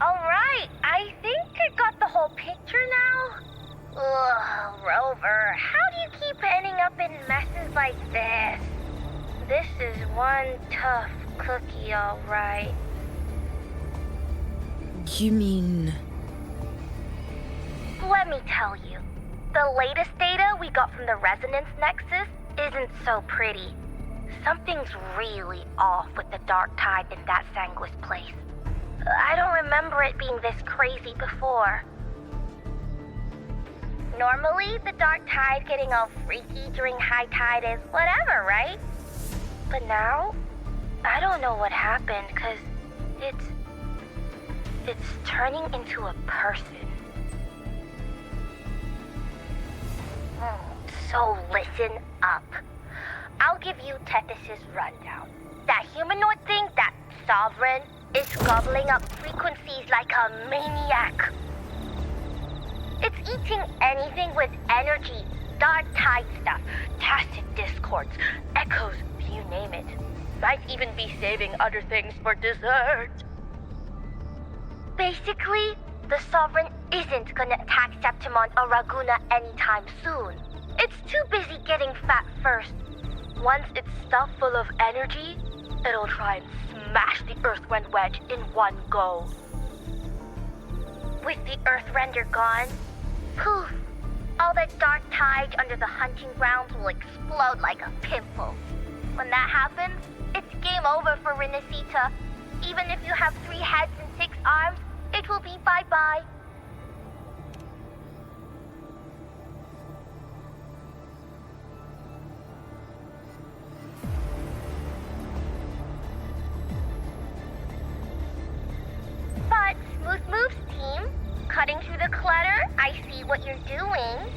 Alright, I think I got the whole picture now. Ugh, Rover, how do you keep ending up in messes like this? This is one tough cookie, alright. You mean... Let me tell you, the latest data we got from the Resonance Nexus isn't so pretty. Something's really off with the Dark Tide in that Sanguis place. I don't remember it being this crazy before. Normally, the Dark Tide getting all freaky during high tide is whatever, right? But now, I don't know what happened, cause it's turning into a person. So listen up. I'll give you Tethys' rundown. That humanoid thing, that Sovereign, is gobbling up frequencies like a maniac. It's eating anything with energy, Dark Tide stuff, tacit discords, echoes, you name it. Might even be saving other things for dessert. Basically, the Sovereign isn't gonna attack Septimon or Raguna anytime soon. It's too busy getting fat first. Once it's stuffed full of energy, it'll try and smash the Earthrend wedge in one go. With the Earthrender gone, poof, all the Dark Tide under the hunting grounds will explode like a pimple. When that happens, it's game over for Renacita. Even if you have 3 heads and 6 arms, it will be bye-bye. But, Smooth Moves team, cutting through the clutter, I see what you're doing.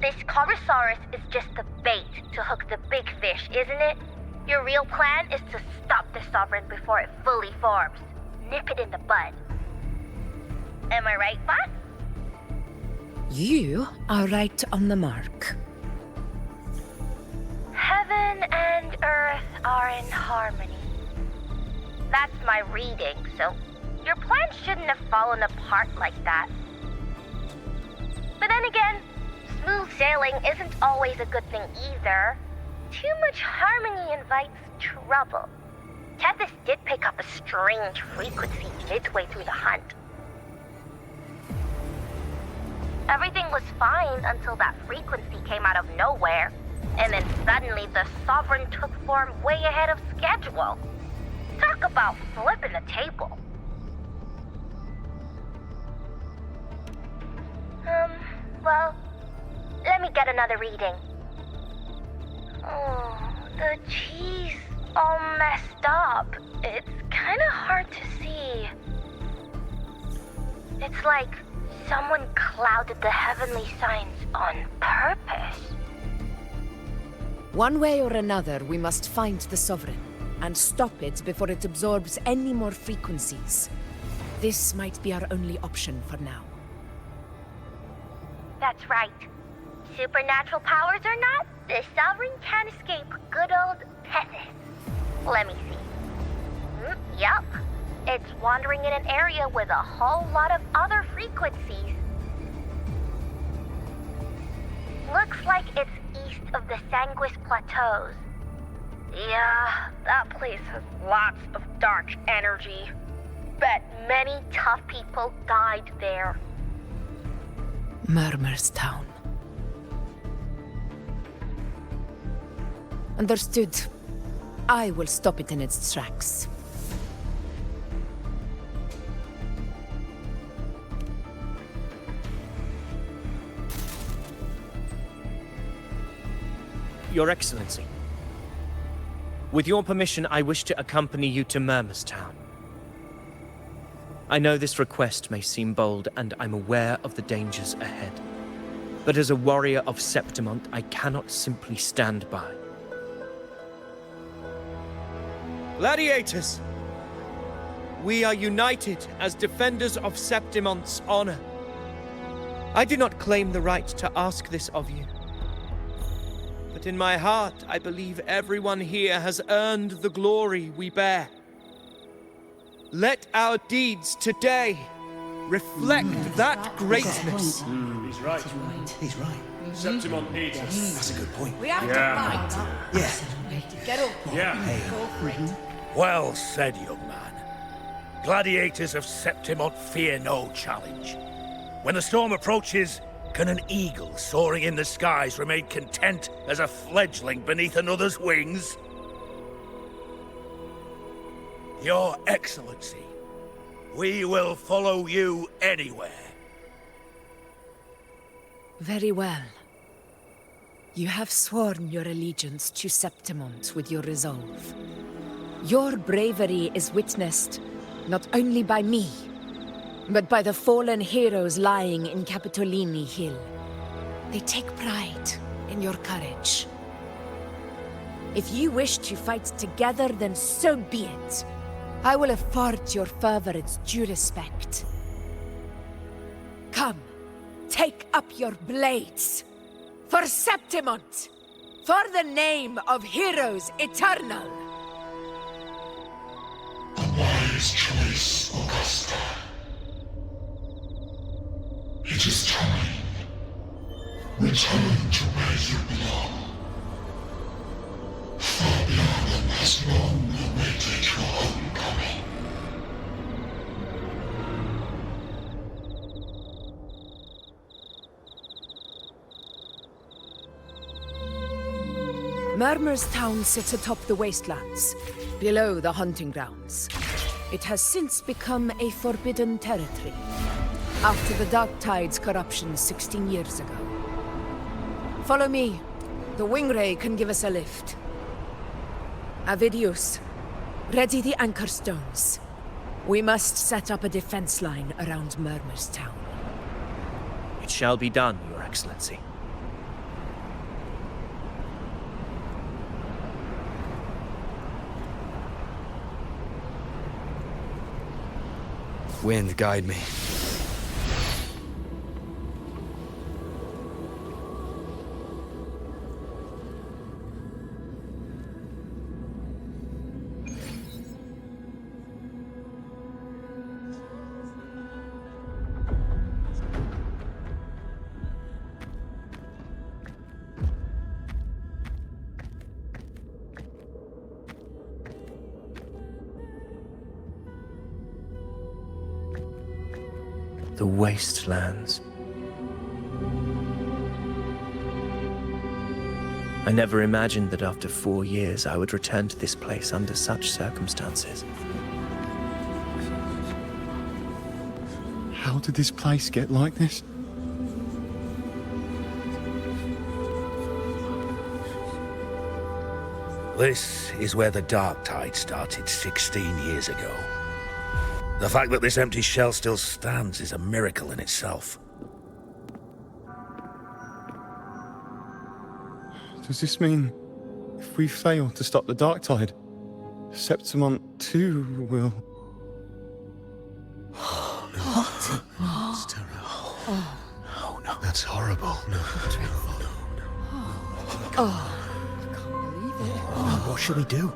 This Corosaurus is just the bait to hook the big fish, isn't it? Your real plan is to stop the Sovereign before it fully forms. Nip it in the bud. Am I right, boss? You are right on the mark. Heaven and Earth are in harmony. That's my reading, so your plan shouldn't have fallen apart like that. But then again, smooth sailing isn't always a good thing either. Too much harmony invites trouble. Tethys did pick up a strange frequency midway through the hunt. Everything was fine until that frequency came out of nowhere, and then suddenly the Sovereign took form way ahead of schedule. Talk about flipping the table. Well, let me get another reading. Oh, the cheese all messed up. It's kind of hard to see. It's like someone clouded the heavenly signs on purpose. One way or another, we must find the Sovereign and stop it before it absorbs any more frequencies. This might be our only option for now. That's right. Supernatural powers or not, the Sovereign can't escape good old Tethys. Let me see. Yup. It's wandering in an area with a whole lot of other frequencies. Looks like it's east of the Sanguis Plateaus. Yeah, that place has lots of dark energy. Bet many tough people died there. Murmur's Town. Understood. I will stop it in its tracks. Your Excellency, with your permission, I wish to accompany you to Murmur's Town. I know this request may seem bold, and I'm aware of the dangers ahead. But as a warrior of Septimont, I cannot simply stand by. Gladiators! We are united as defenders of Septimont's honor. I do not claim the right to ask this of you. But in my heart, I believe everyone here has earned the glory we bear. Let our deeds today reflect that greatness. He's right. He's right. Septimont needs us. That's a good point. We have to fight. Yeah. Get up. Yeah. Go for it. Well said, young man. Gladiators of Septimont fear no challenge. When the storm approaches, can an eagle soaring in the skies remain content as a fledgling beneath another's wings? Your Excellency, we will follow you anywhere. Very well. You have sworn your allegiance to Septimont with your resolve. Your bravery is witnessed not only by me, but by the fallen heroes lying in Capitolini Hill. They take pride in your courage. If you wish to fight together, then so be it. I will afford your fervor its due respect. Come, take up your blades. For Septimont! For the name of heroes eternal! A wise choice, Augusta. It is time. Return to where you belong. Fabiana has long awaited your homecoming. Murmur's Town sits atop the wastelands, below the hunting grounds. It has since become a forbidden territory, after the Dark Tide's corruption 16 years ago. Follow me. The Wingray can give us a lift. Avidius, ready the anchor stones. We must set up a defense line around Murmur's Town. It shall be done, Your Excellency. Wind, guide me. The wastelands. I never imagined that after 4 years I would return to this place under such circumstances. How did this place get like this? This is where the Dark Tide started 16 years ago. The fact that this empty shell still stands is a miracle in itself. Does this mean if we fail to stop the Dark Tide, Septimont too will... What? It's terrible. Oh, no. That's horrible. No. Oh. What should we do?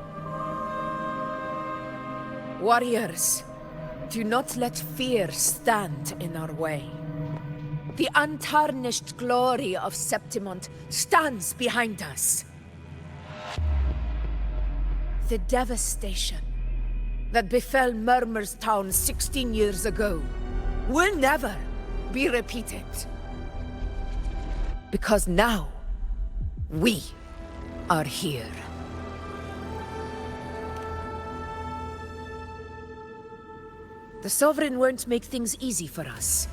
Warriors, do not let fear stand in our way. The untarnished glory of Septimont stands behind us. The devastation that befell Murmur's town 16 years ago will never be repeated. Because now, we are here. The Sovereign won't make things easy for us.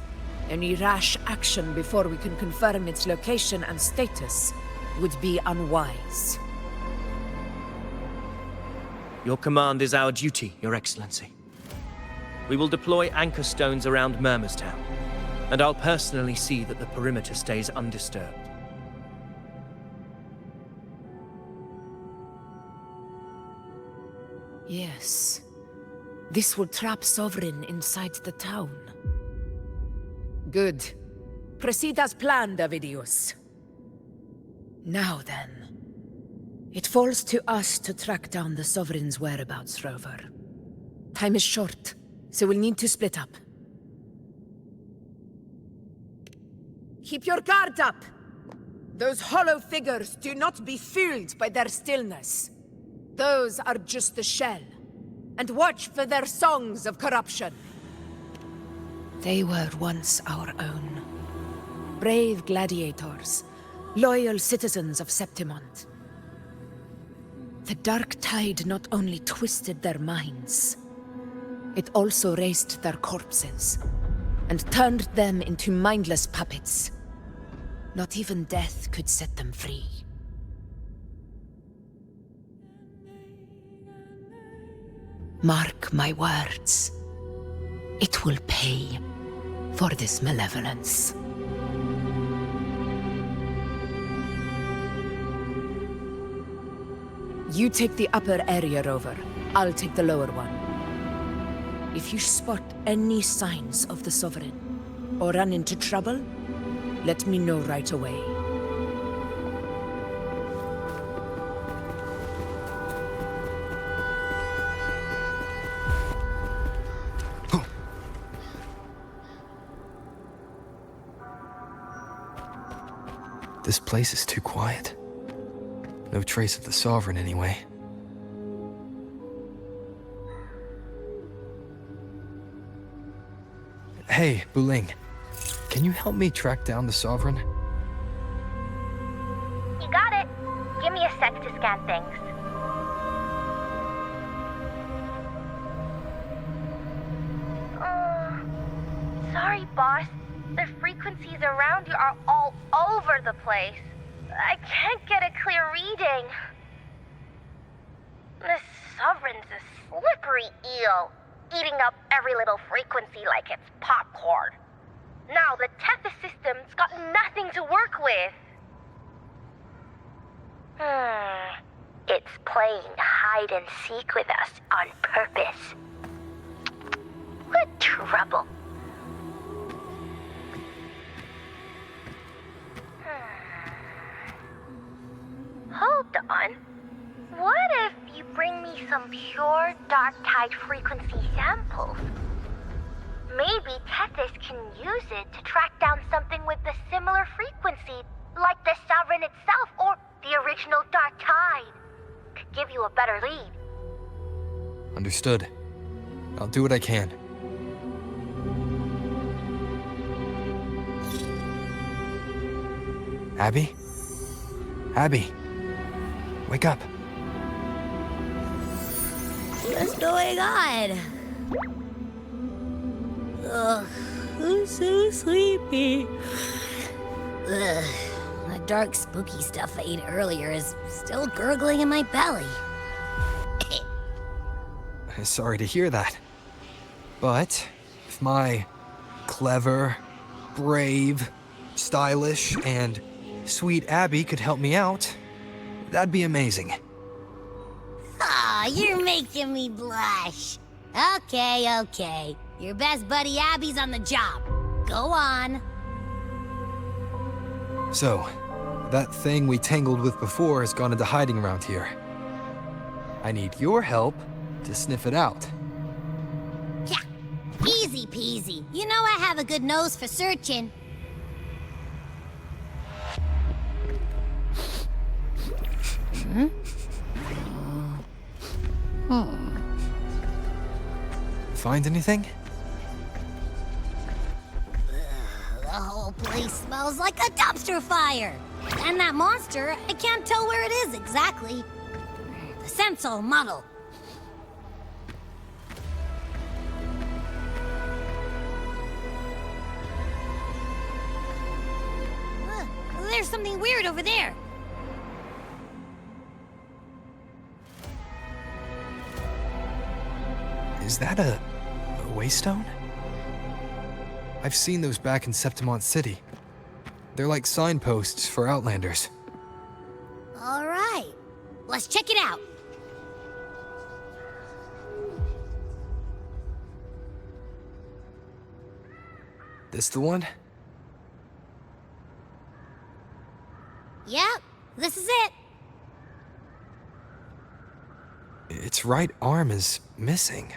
Any rash action before we can confirm its location and status would be unwise. Your command is our duty, Your Excellency. We will deploy anchor stones around Murmurstown, and I'll personally see that the perimeter stays undisturbed. Yes. This will trap Sovereign inside the town. Good. Proceed as planned, Avidius. Now then. It falls to us to track down the Sovereign's whereabouts, Rover. Time is short, so we'll need to split up. Keep your guard up! Those hollow figures do not be fooled by their stillness. Those are just the shell. And watch for their songs of corruption. They were once our own. Brave gladiators, loyal citizens of Septimont. The dark tide not only twisted their minds, it also raised their corpses and turned them into mindless puppets. Not even death could set them free. Mark my words. It will pay for this malevolence. You take the upper area, Rover. I'll take the lower one. If you spot any signs of the Sovereign, or run into trouble, let me know right away. This place is too quiet. No trace of the Sovereign anyway. Hey, Buling. Can you help me track down the Sovereign? You got it. Give me a sec to scan things. Sorry, boss. The frequencies around you are all over the place. I can't get a clear reading. This Sovereign's a slippery eel, eating up every little frequency like it's popcorn. Now the Tethys system's got nothing to work with. It's playing hide and seek with us on purpose. What trouble. Hold on. What if you bring me some pure dark tide frequency samples? Maybe Tethys can use it to track down something with a similar frequency, like the Sovereign itself or the original dark tide. Could give you a better lead. Understood. I'll do what I can. Abby? Abby? Wake up. What's going on? Ugh, I'm so sleepy. Ugh, the dark, spooky stuff I ate earlier is still gurgling in my belly. Sorry to hear that. But if my clever, brave, stylish, and sweet Abby could help me out, that'd be amazing. Aw, you're making me blush. Okay. Your best buddy Abby's on the job. Go on. So, that thing we tangled with before has gone into hiding around here. I need your help to sniff it out. Yeah, easy peasy. You know I have a good nose for searching. Find anything? The whole place smells like a dumpster fire. And that monster, I can't tell where it is exactly. The scent's all muddled. There's something weird over there. Is that a waystone? I've seen those back in Septimont City. They're like signposts for Outlanders. All right, let's check it out. This the one? Yep, this is it. Its right arm is missing.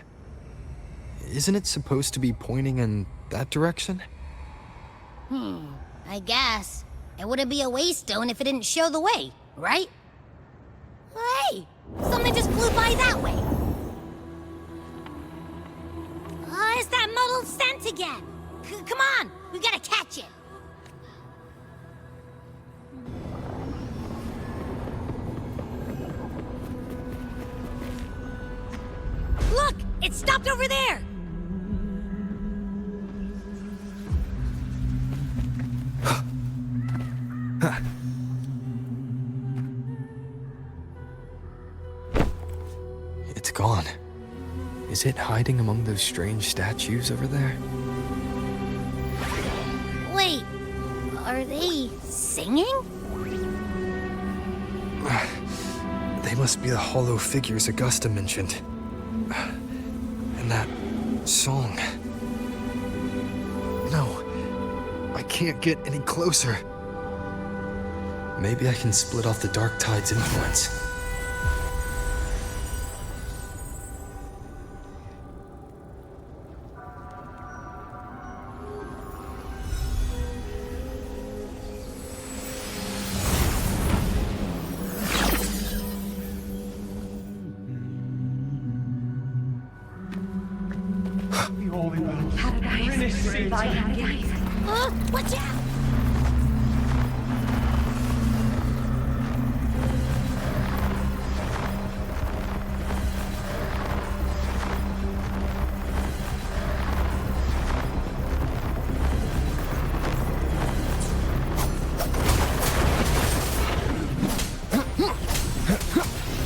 Isn't it supposed to be pointing in that direction? I guess. It wouldn't be a waystone if it didn't show the way, right? Hey, something just flew by that way. It's that muddled scent again. Come on, we gotta catch it. Look, it stopped over there. It's gone. Is it hiding among those strange statues over there? Wait, are they singing? They must be the hollow figures Augusta mentioned. And that song. No, I can't get any closer. Maybe I can split off the Dark Tide's influence. Watch out!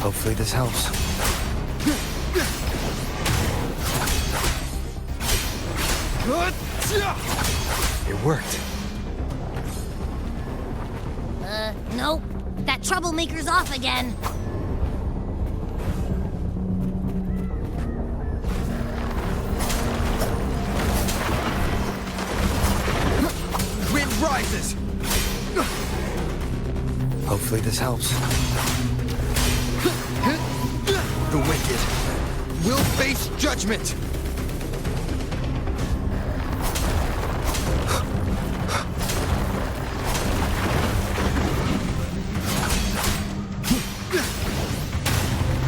Hopefully this helps. It worked. Nope. That troublemaker's off again. Wind rises! Hopefully this helps. The wicked will face judgment!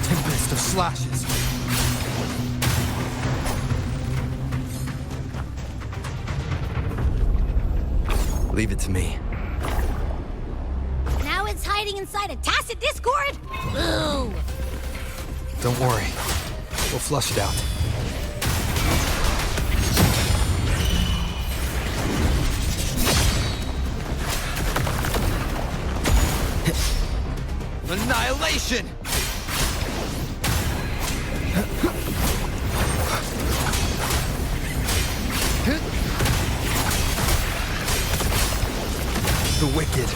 Tempest of slashes. Leave it to me. Now it's hiding inside a tacit discord? Ooh! Don't worry. We'll flush it out. Annihilation! The wicked.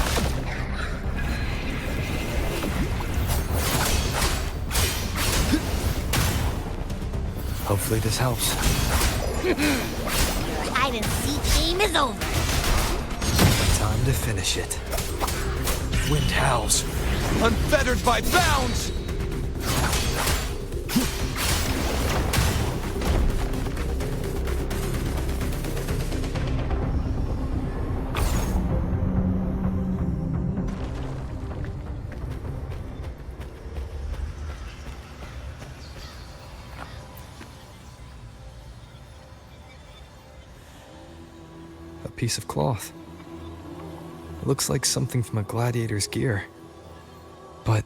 Hopefully this helps. Your hide and seek game is over. Time to finish it. Wind howls, unfettered by bounds! piece of cloth. It looks like something from a gladiator's gear. But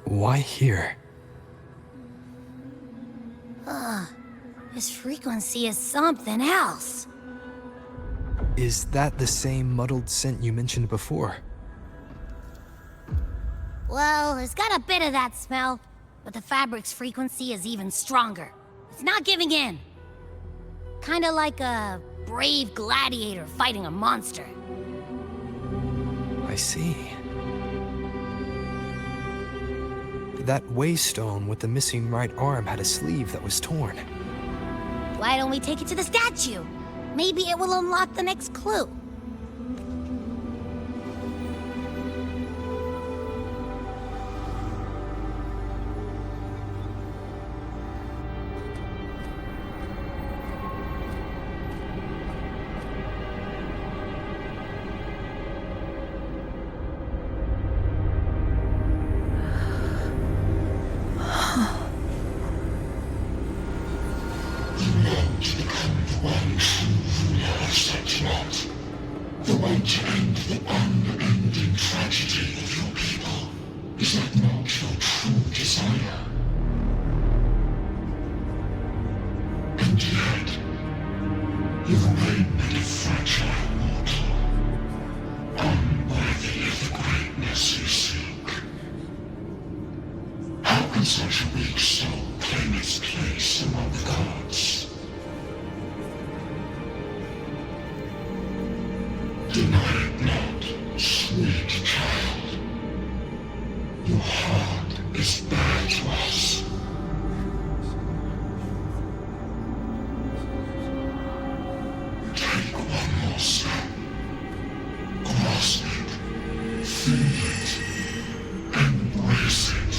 why here? This frequency is something else. Is that the same muddled scent you mentioned before? Well, it's got a bit of that smell, but the fabric's frequency is even stronger. It's not giving in. Kinda like a brave gladiator fighting a monster. I see. That waystone with the missing right arm had a sleeve that was torn. Why don't we take it to the statue? Maybe it will unlock the next clue. The way to end the unending tragedy of your people. Is that not your true desire? And yet, you remain but a fragile mortal, unworthy of the greatness you seek. How can such a weak soul claim its place among the gods? Deny it not, sweet child. Your heart is bare to us. Take one more step. Grasp it. Feel it. Embrace it.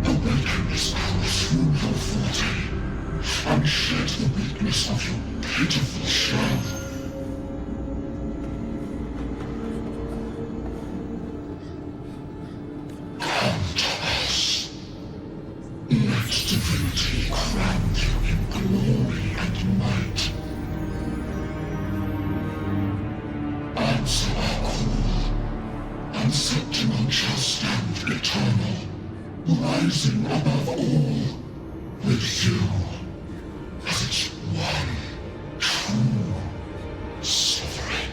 Awaken this cross through your forte, and shed the weakness of your pitiful shell. Divinity crowned you in glory and might. Answer our call, and Septimon shall stand eternal, rising above all, with you as its one true sovereign.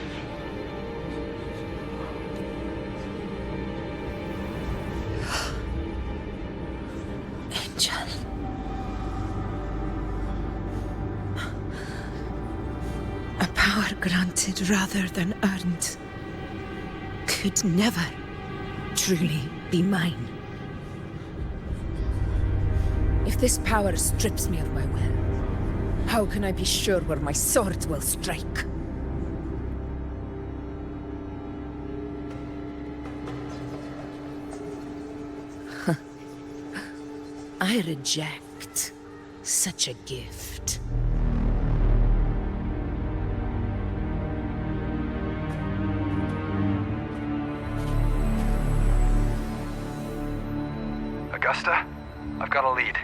Granted rather than earned, could never truly be mine. If this power strips me of my will, how can I be sure where my sword will strike? I reject such a gift. Augusta, I've got a lead.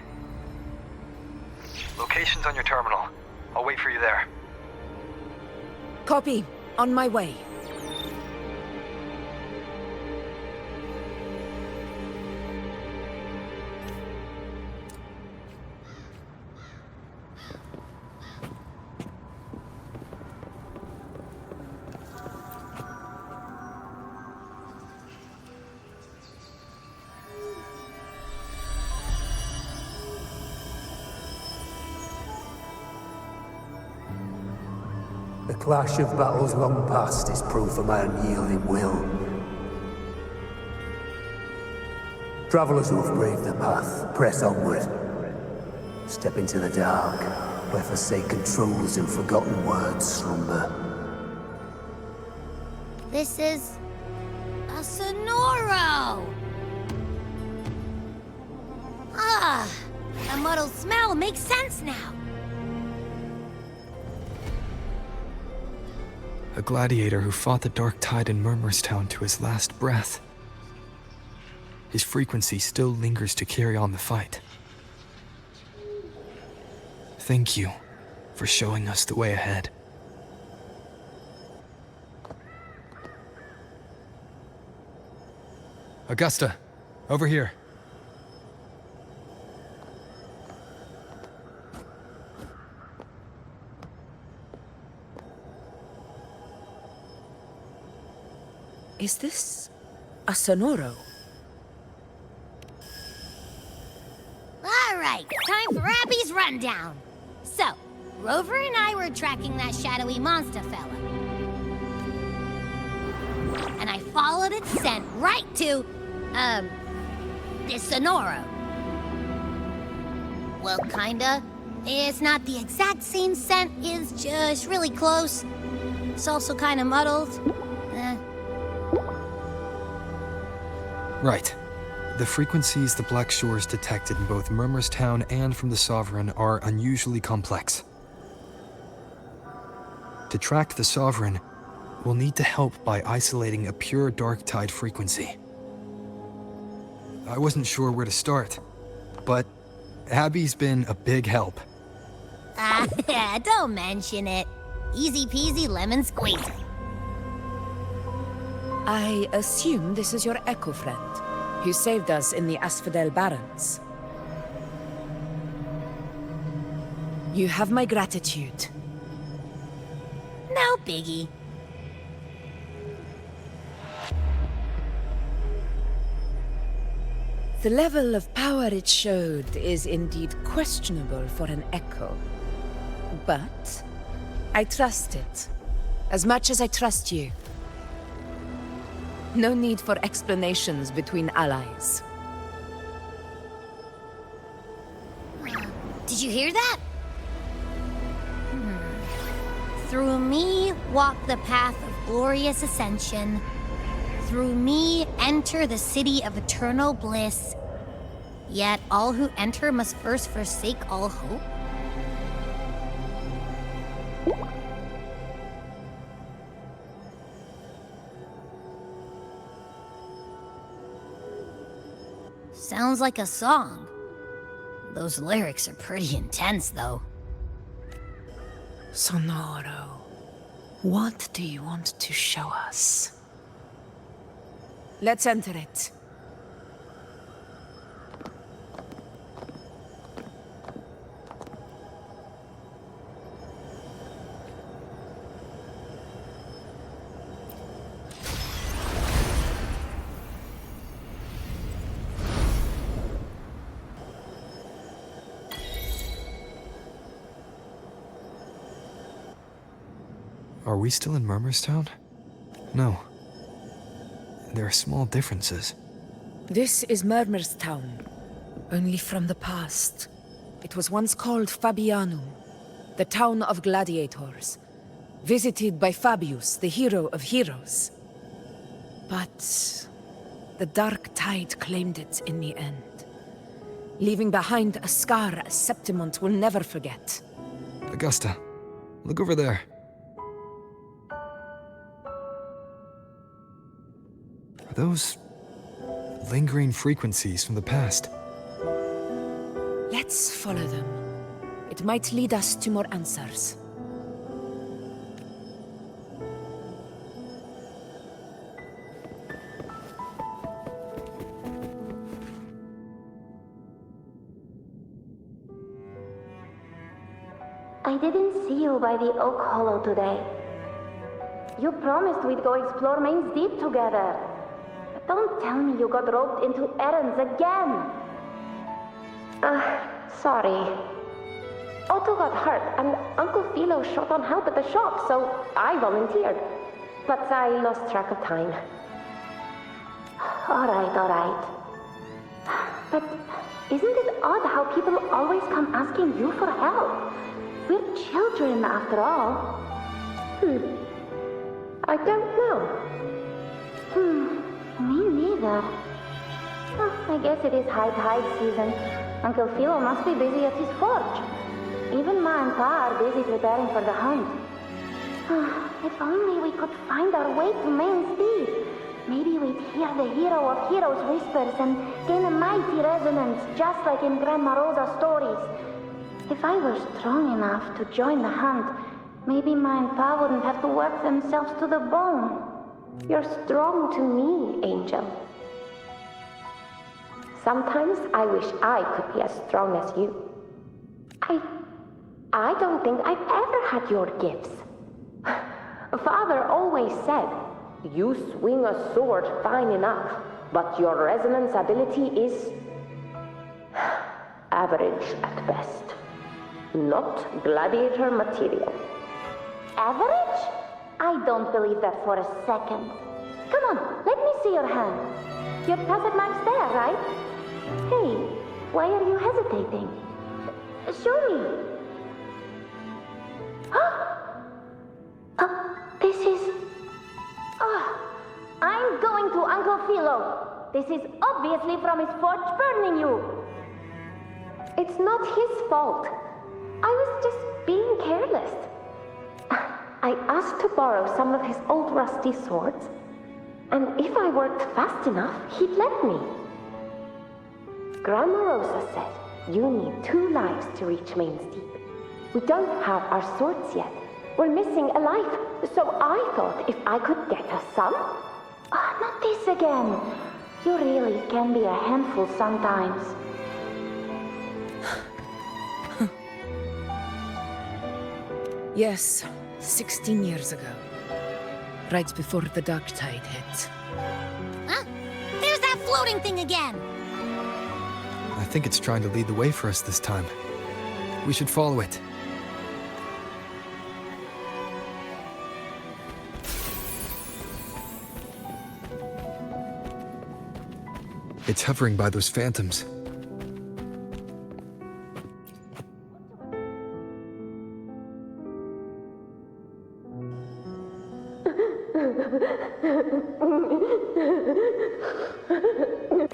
Location's on your terminal. I'll wait for you there. Copy. On my way. The clash of battles long past is proof of my unyielding will. Travelers who have braved the path, press onward. Step into the dark, where forsaken truths and forgotten words slumber. This is a Sonoro! Ah, the muddled smell makes sense now. A gladiator who fought the dark tide in Murmurstown to his last breath. His frequency still lingers to carry on the fight. Thank you for showing us the way ahead. Augusta, over here. Is this a Sonoro? All right, time for Abby's rundown. So, Rover and I were tracking that shadowy monster fella. And I followed its scent right to, this Sonoro. Well, kinda. It's not the exact same scent, it's just really close. It's also kinda muddled. Right. The frequencies the Black Shores detected in both Murmurstown and from the Sovereign are unusually complex. To track the Sovereign, we'll need to help by isolating a pure dark tide frequency. I wasn't sure where to start, but Abby's been a big help. Don't mention it. Easy peasy lemon squeezy. I assume this is your Echo friend, who saved us in the Asphodel Barrens. You have my gratitude. No biggie. The level of power it showed is indeed questionable for an Echo. But I trust it, as much as I trust you. No need for explanations between allies. Did you hear that? Through me walk the path of glorious ascension. Through me enter the city of eternal bliss. Yet all who enter must first forsake all hope. Sounds like a song. Those lyrics are pretty intense, though. Sonoro, what do you want to show us? Let's enter it. Are we still in Murmurstown? No. There are small differences. This is Murmurstown, only from the past. It was once called Fabianum, the town of gladiators, visited by Fabius, the hero of heroes. But the dark tide claimed it in the end, leaving behind a scar Septimont will never forget. Augusta, look over there. Are those lingering frequencies from the past? Let's follow them. It might lead us to more answers. I didn't see you by the Oak Hollow today. You promised we'd go explore Main's Deep together. But don't tell me you got roped into errands again. Sorry. Otto got hurt, and Uncle Philo short on help at the shop, so I volunteered. But I lost track of time. All right. But isn't it odd how people always come asking you for help? We're children, after all. I don't know. Me neither. I guess it is high tide season. Uncle Philo must be busy at his forge. Even Ma and Pa are busy preparing for the hunt. If only we could find our way to Main's Deep. Maybe we'd hear the hero of heroes whispers and gain a mighty resonance, just like in Grandma Rosa's stories. If I were strong enough to join the hunt, maybe Ma and Pa wouldn't have to work themselves to the bone. You're strong to me, Angel. Sometimes I wish I could be as strong as you. I don't think I've ever had your gifts. Father always said, you swing a sword fine enough, but your resonance ability is average at best. Not gladiator material. Average? I don't believe that for a second. Come on, let me see your hand. Your tacit mark's there, right? Hey, why are you hesitating? Show me. This is... I'm going to Uncle Philo. This is obviously from his forge burning you. It's not his fault. I was just being careless. I asked to borrow some of his old rusty swords, and if I worked fast enough, he'd let me. Grandma Rosa said you need 2 lives to reach Main's Deep. We don't have our swords yet. We're missing a life, so I thought if I could get us some... Not this again. You really can be a handful sometimes. Yes, 16 years ago. Right before the dark tide hit. Huh? There's that floating thing again! I think it's trying to lead the way for us this time. We should follow it. It's hovering by those phantoms.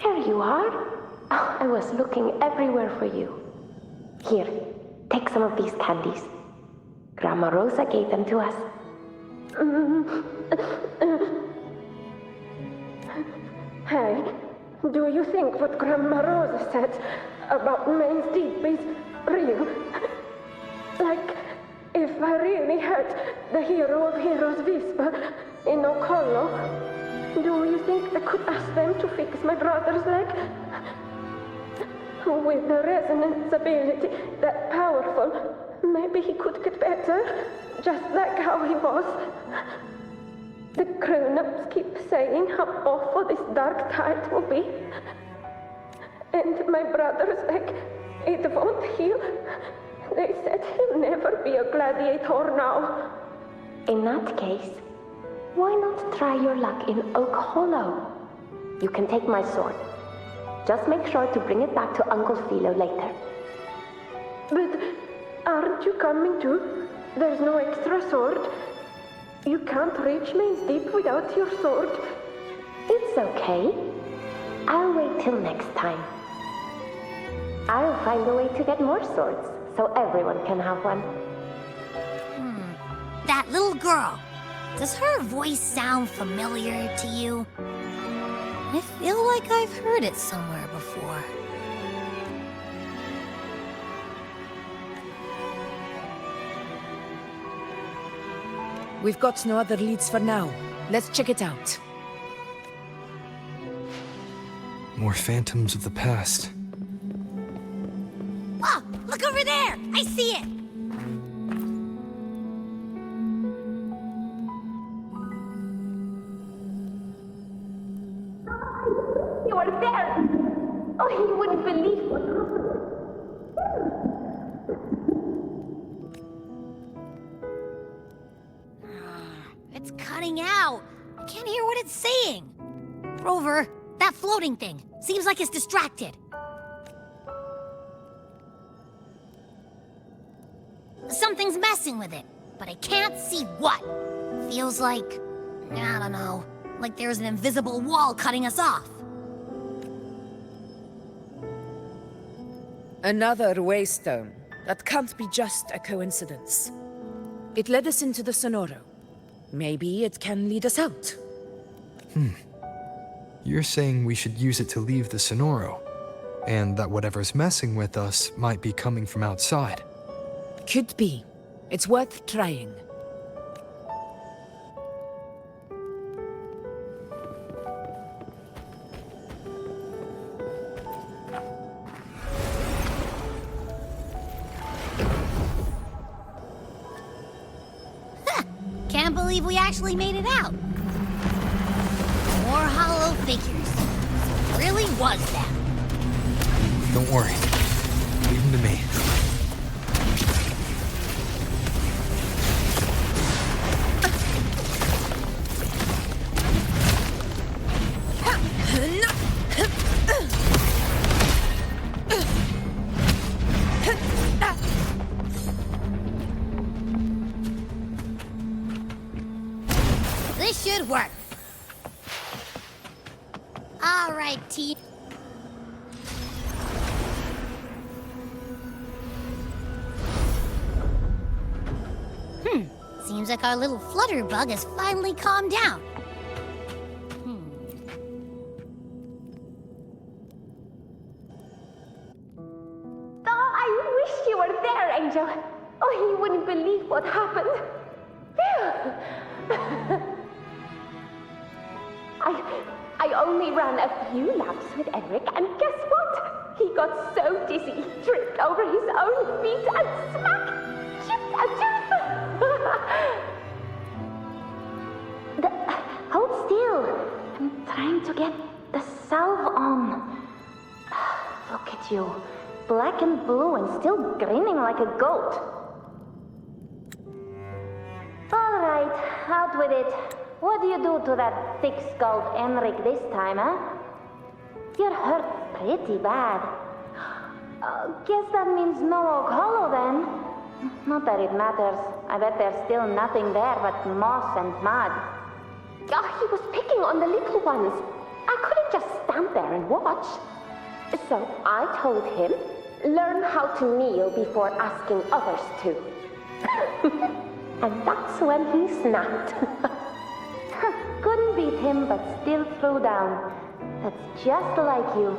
There you are. Oh, I was looking everywhere for you. Here, take some of these candies. Grandma Rosa gave them to us. Hey, do you think what Grandma Rosa said about Main's Deep is real? Like, if I really had the hero of heroes whisper in Okollo, do you think I could ask them to fix my brother's leg? With the resonance ability that powerful, maybe he could get better, just like how he was. The grown-ups keep saying how awful this dark tide will be. And my brother's leg, it won't heal. They said he'll never be a gladiator now. In that case, why not try your luck in Oak Hollow? You can take my sword. Just make sure to bring it back to Uncle Philo later. But aren't you coming too? There's no extra sword. You can't reach Main's Deep without your sword. It's okay. I'll wait till next time. I'll find a way to get more swords, so everyone can have one. That little girl. Does her voice sound familiar to you? I feel like I've heard it somewhere before. We've got no other leads for now. Let's check it out. More phantoms of the past. Oh, look over there! I see it! You are there! Oh, you wouldn't believe what happened. It's cutting out. I can't hear what it's saying. Rover, that floating thing. Seems like it's distracted. Something's messing with it, but I can't see what. Feels like, I don't know, like there's an invisible wall cutting us off. Another waystone. That can't be just a coincidence. It led us into the Sonoro. Maybe it can lead us out. You're saying we should use it to leave the Sonoro, and that whatever's messing with us might be coming from outside. Could be. It's worth trying. Can't believe we actually made it out. More hollow figures. It really was them. Don't worry. Leave them to me. This should work. All right, team. Seems like our little flutterbug has finally calmed down. Oh, I wish you were there, Angel. Oh, you wouldn't believe what happened. I only ran a few laps with Eric, and guess what? He got so dizzy, he tripped over his own feet and smack! Chipped a tooth! Hold still. I'm trying to get the salve on. Look at you. Black and blue and still grinning like a goat. All right, out with it. What do you do to that thick-skulled Enric this time, huh? You're hurt pretty bad. Guess that means no Oak Hollow, then. Not that it matters. I bet there's still nothing there but moss and mud. He was picking on the little ones. I couldn't just stand there and watch. So I told him, learn how to kneel before asking others to. And that's when he snapped. Couldn't beat him, but still threw down. That's just like you.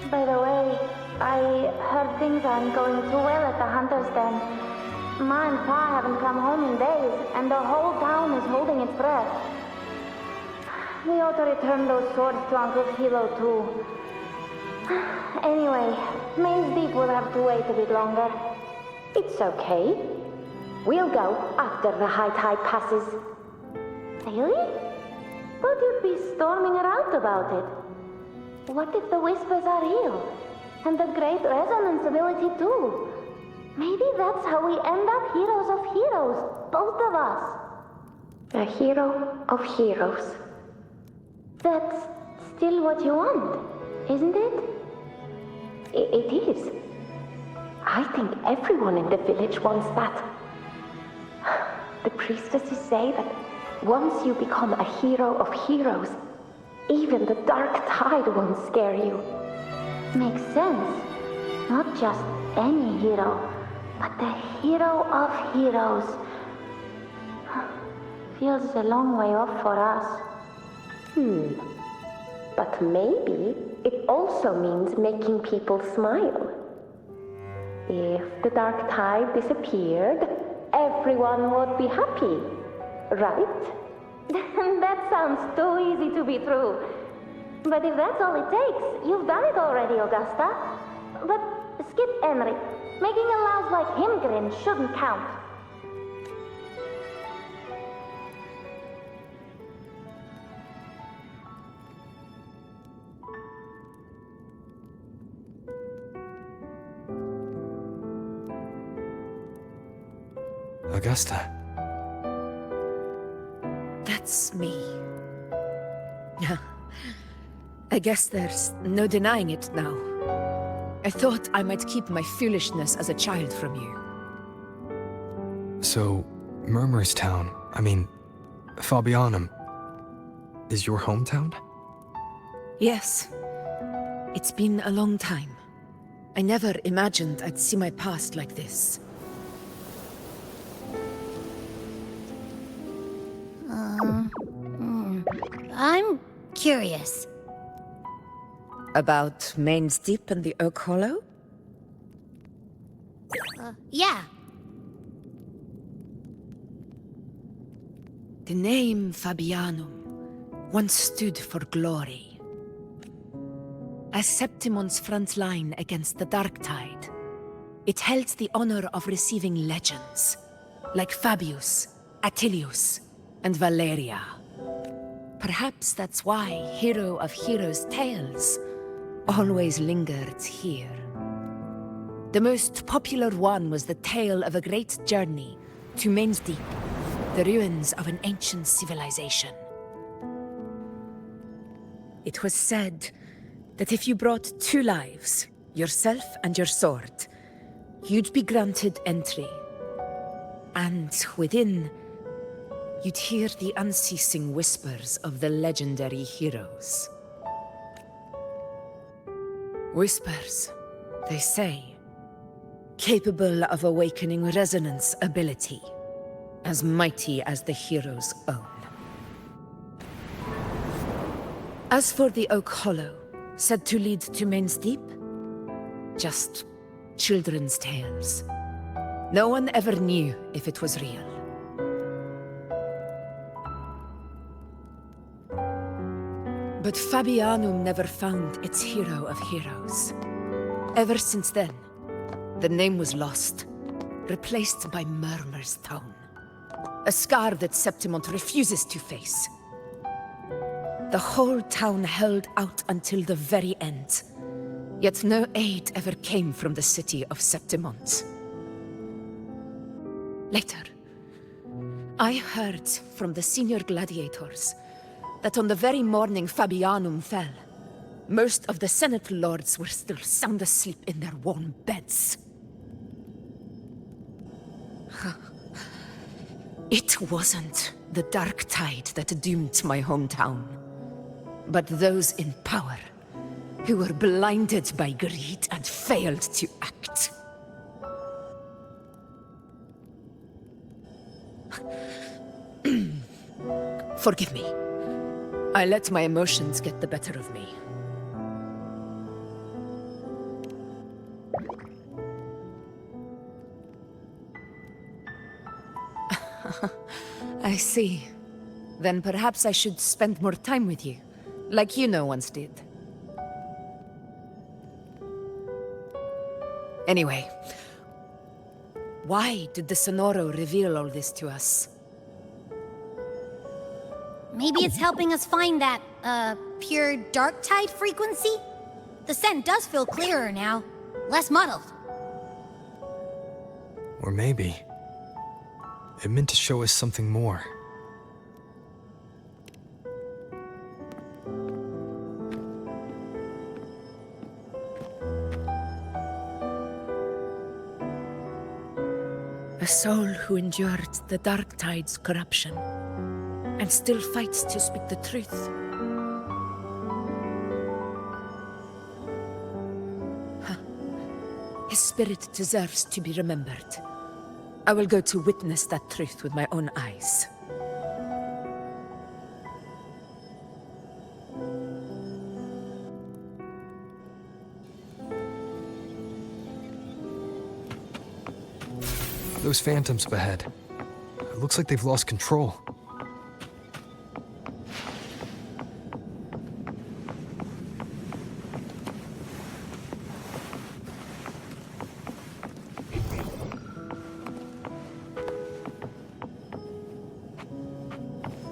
By the way, I heard things aren't going too well at the Hunter's Den. Ma and Pa haven't come home in days, and the whole town is holding its breath. We ought to return those swords to Uncle Philo, too. Anyway, Mains Deep will have to wait a bit longer. It's okay. We'll go after the high tide passes. Really? Thought you'd be storming around about it. What if the whispers are real? And the great resonance ability too? Maybe that's how we end up heroes of heroes, both of us. A hero of heroes. That's still what you want, isn't it? It is. I think everyone in the village wants that. The priestesses say that once you become a hero of heroes, even the dark tide won't scare you. Makes sense. Not just any hero, but the hero of heroes. Feels a long way off for us. But maybe it also means making people smile. If the dark tide disappeared, everyone would be happy, right? That sounds too easy to be true. But if that's all it takes, you've done it already, Augusta. But skip Enric. Making a louse like him grin shouldn't count. Augusta. That's me. I guess there's no denying it now. I thought I might keep my foolishness as a child from you. So, Murmurstown, Fabianum, is your hometown? Yes. It's been a long time. I never imagined I'd see my past like this. I'm curious. About Mains Deep and the Oak Hollow? Yeah. The name Fabianum once stood for glory. As Septimon's front line against the Dark Tide, it held the honor of receiving legends, like Fabius, Attilius, and Valeria. Perhaps that's why Hero of Heroes' tales always lingered here. The most popular one was the tale of a great journey to Main's Deep, the ruins of an ancient civilization. It was said that if you brought 2 lives, yourself and your sword, you'd be granted entry. And within, you'd hear the unceasing whispers of the legendary heroes. Whispers, they say, capable of awakening resonance ability, as mighty as the hero's own. As for the Oak Hollow, said to lead to Main's Deep, just children's tales. No one ever knew if it was real. But Fabianum never found its hero of heroes. Ever since then, the name was lost, replaced by Murmur's tone. A scar that Septimont refuses to face. The whole town held out until the very end, yet no aid ever came from the city of Septimont. Later, I heard from the senior gladiators that on the very morning Fabianum fell, most of the Senate lords were still sound asleep in their warm beds. It wasn't the dark tide that doomed my hometown, but those in power who were blinded by greed and failed to act. Forgive me. I let my emotions get the better of me. I see. Then perhaps I should spend more time with you, like Iuno once did. Anyway, why did the Sonoro reveal all this to us? Maybe it's helping us find that, pure dark tide frequency? The scent does feel clearer now, less muddled. Or maybe it meant to show us something more. A soul who endured the dark tide's corruption and still fights to speak the truth. His spirit deserves to be remembered. I will go to witness that truth with my own eyes. Those phantoms up ahead. It looks like they've lost control.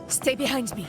Stay behind me.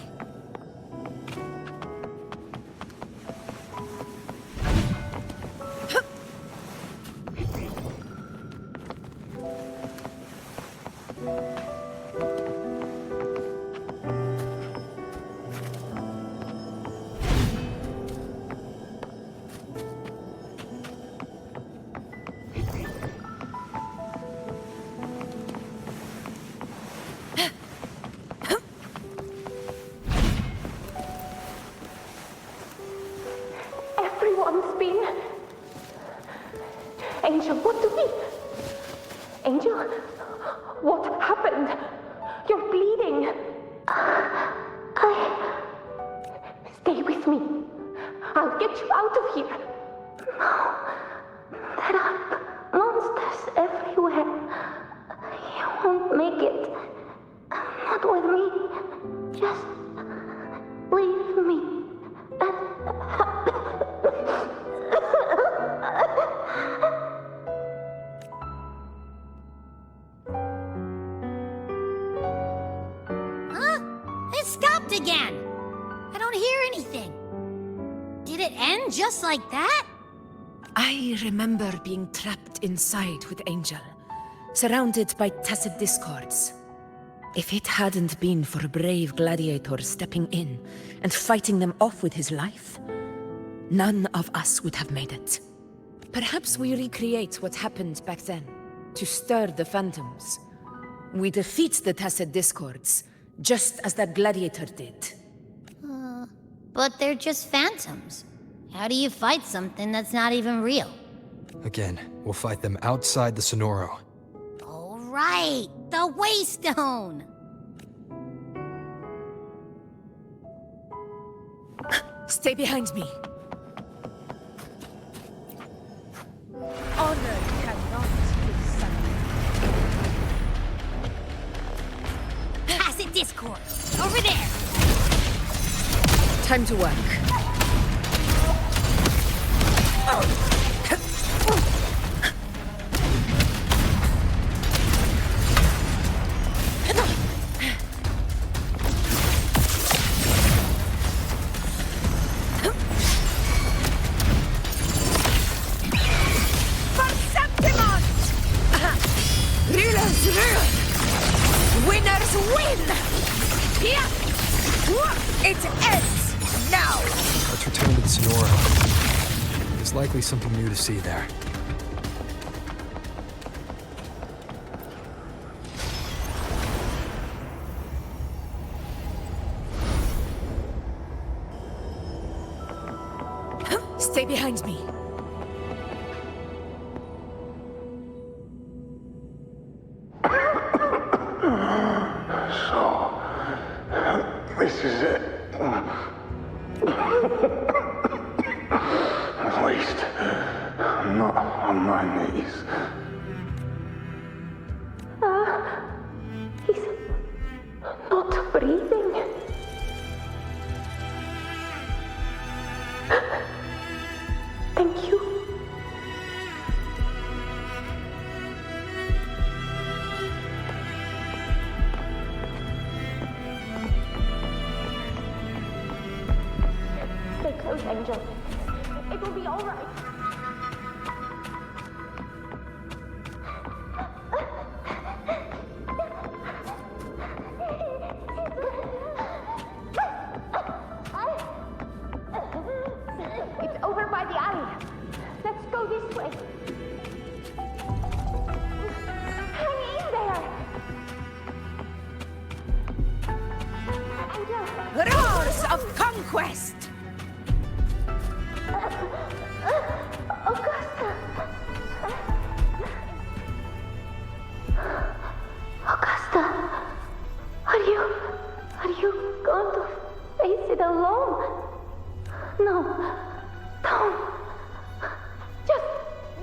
Everyone's been... Angel, what do we... Angel, what happened? You're bleeding. Stay with me. I'll get you out of here. No. There are monsters everywhere. You won't make it. Not with me. Just leave me. again! I don't hear anything. Did it end just like that? I remember being trapped inside with Angel, surrounded by tacit discords. If it hadn't been for a brave gladiator stepping in and fighting them off with his life, none of us would have made it. Perhaps we recreate what happened back then, to stir the phantoms. We defeat the tacit discords, just as that gladiator did. But they're just phantoms. How do you fight something that's not even real? Again, we'll fight them outside the Sonoro. Oh, right! The Waystone! Stay behind me. Honor cannot be sundered. Tacit discord! Over there! Time to work. Winners win! Yeah! It ends now! Let's return to the Sonoro. There's likely something new to see there. Stay behind me. This is it. At least, I'm not on my knees. He's not breathing. Thank you. Stay close, Angel. It will be all right. It's over by the alley. Let's go this way. Hang in there. Angel. Roars of conquest! Augusta! Augusta! Are you going to face it alone? No, don't. Just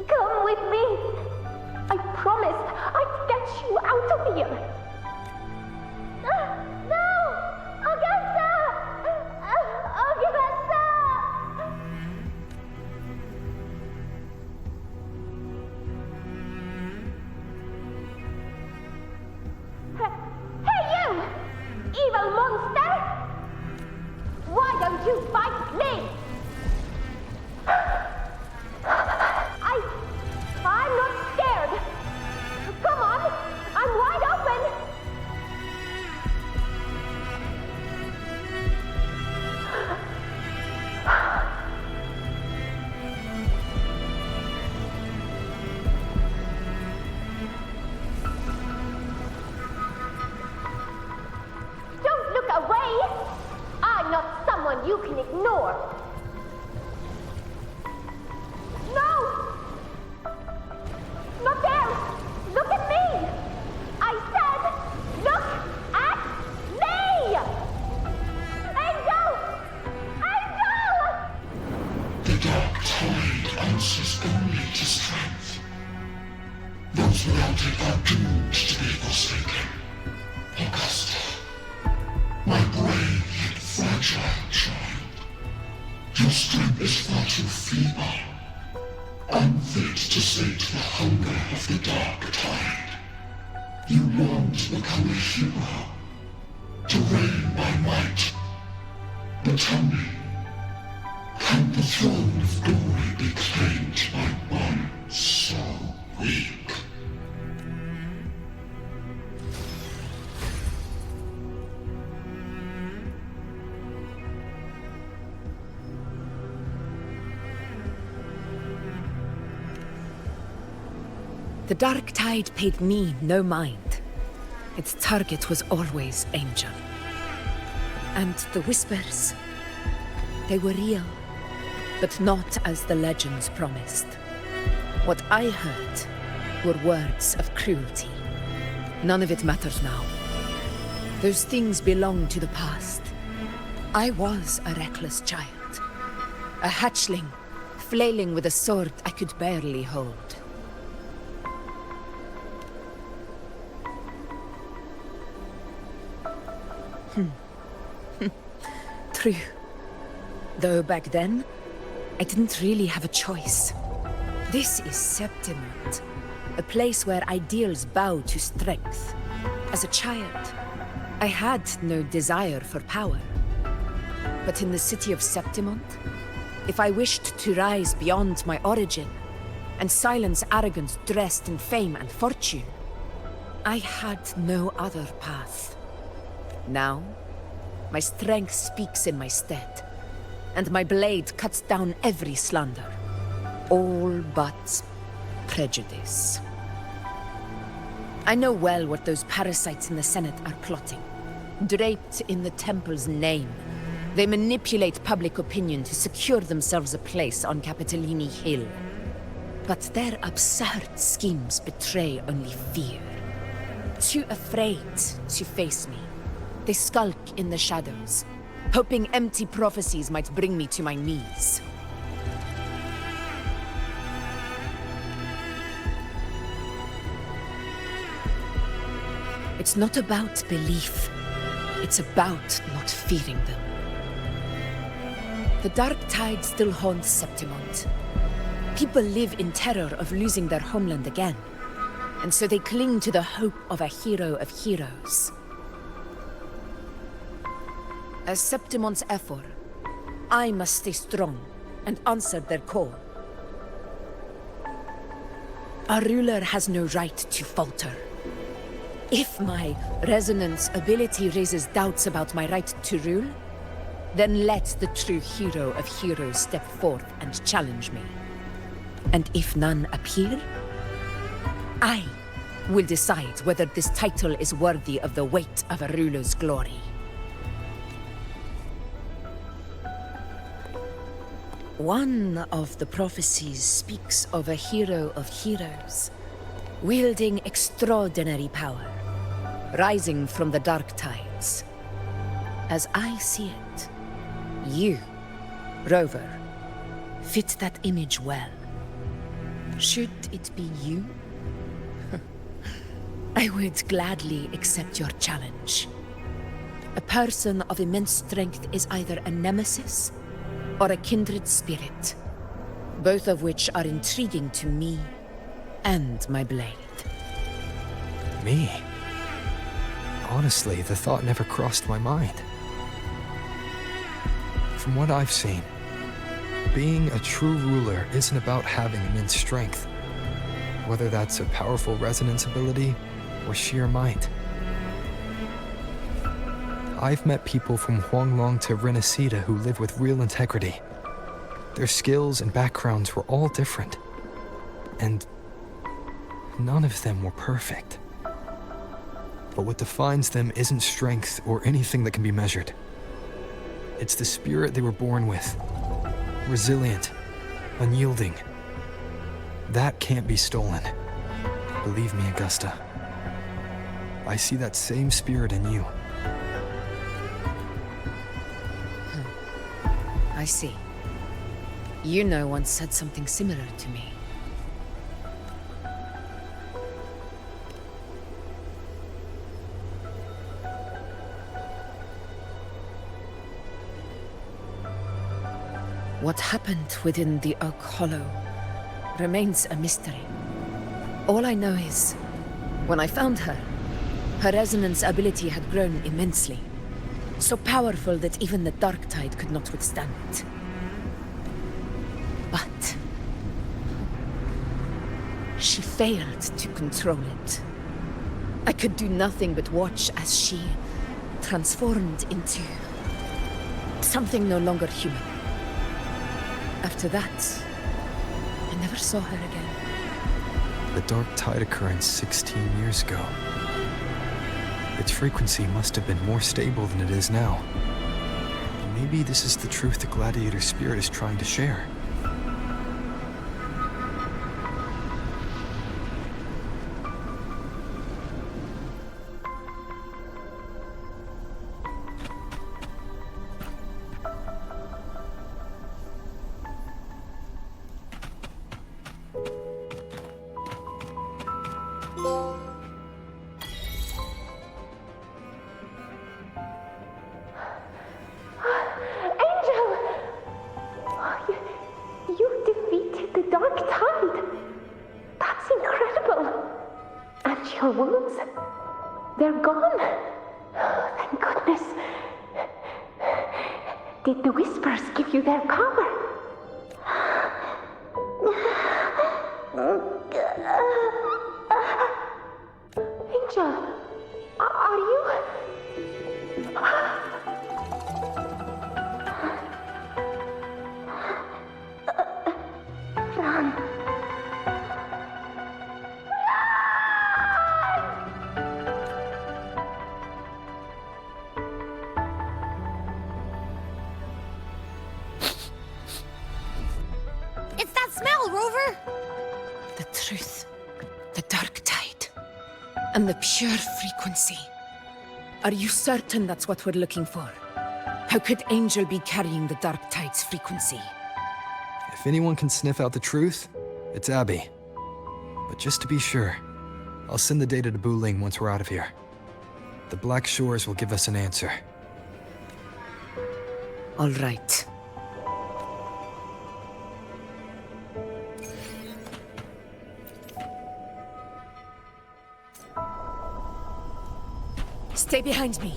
come with me. I promised I'd get you out of here. No! Augusta! Augusta! Hey, you! Evil monster! Why don't you fight me? I'm not scared. Come on, I'm wide open. Don't look away. I'm not someone you can ignore. No! Not there! Look at me! I said, look at me! Angel! Angel! The dark tide answers only to strength. Those without it are doomed to be forsaken. Augusta, my brave yet fragile child. Your strength is far too feeble. Unfit to sate the hunger of the dark tide. You long to become a hero, to reign by might But tell me, can the throne of glory be claimed by one so weak? The Dark Tide paid me no mind. Its target was always Angel. And the whispers, they were real, but not as the legends promised. What I heard were words of cruelty. None of it matters now. Those things belong to the past. I was a reckless child. A hatchling, flailing with a sword I could barely hold. True. Though back then, I didn't really have a choice. This is Septimont, a place where ideals bow to strength. As a child, I had no desire for power. But in the city of Septimont, if I wished to rise beyond my origin and silence arrogance dressed in fame and fortune, I had no other path. Now, my strength speaks in my stead, and my blade cuts down every slander. All but prejudice. I know well what those parasites in the Senate are plotting. Draped in the Temple's name, they manipulate public opinion to secure themselves a place on Capitolini Hill. But their absurd schemes betray only fear. Too afraid to face me, they skulk in the shadows, hoping empty prophecies might bring me to my knees. It's not about belief. It's about not fearing them. The Dark Tide still haunts Septimont. People live in terror of losing their homeland again, and so they cling to the hope of a hero of heroes. As Septimont's Ephor, I must stay strong and answer their call. A ruler has no right to falter. If my resonance ability raises doubts about my right to rule, then let the true hero of heroes step forth and challenge me. And if none appear, I will decide whether this title is worthy of the weight of a ruler's glory. One of the prophecies speaks of a hero of heroes, wielding extraordinary power, rising from the dark tides. As I see it, you, Rover, fit that image well. Should it be you? I would gladly accept your challenge. A person of immense strength is either a nemesis or a kindred spirit, both of which are intriguing to me and my blade. Me? Honestly, the thought never crossed my mind. From what I've seen, being a true ruler isn't about having immense strength, whether that's a powerful resonance ability or sheer might. I've met people from Huanglong to Renacida who live with real integrity. Their skills and backgrounds were all different, and none of them were perfect. But what defines them isn't strength or anything that can be measured. It's the spirit they were born with. Resilient, unyielding. That can't be stolen. Believe me, Augusta. I see that same spirit in you. I see. Iuno once said something similar to me. What happened within the Oak Hollow remains a mystery. All I know is, when I found her, her resonance ability had grown immensely. So powerful that even the dark tide could not withstand it. But she failed to control it. I could do nothing but watch as she transformed into something no longer human. After that, I never saw her again. The dark tide occurrence 16 years ago. Its frequency must have been more stable than it is now. Maybe this is the truth the gladiator spirit is trying to share. You defeated the Dark Tide! That's incredible! And your wounds? They're gone? Oh, thank goodness. Did the Whispers give you their power? Angel, are you... Run. It's that smell, Rover! The truth. The dark tide. And the pure frequency. Are you certain that's what we're looking for? How could Angel be carrying the dark tide's frequency? If anyone can sniff out the truth, it's Abby. But just to be sure, I'll send the data to Buling once we're out of here. The Black Shores will give us an answer. All right. Stay behind me.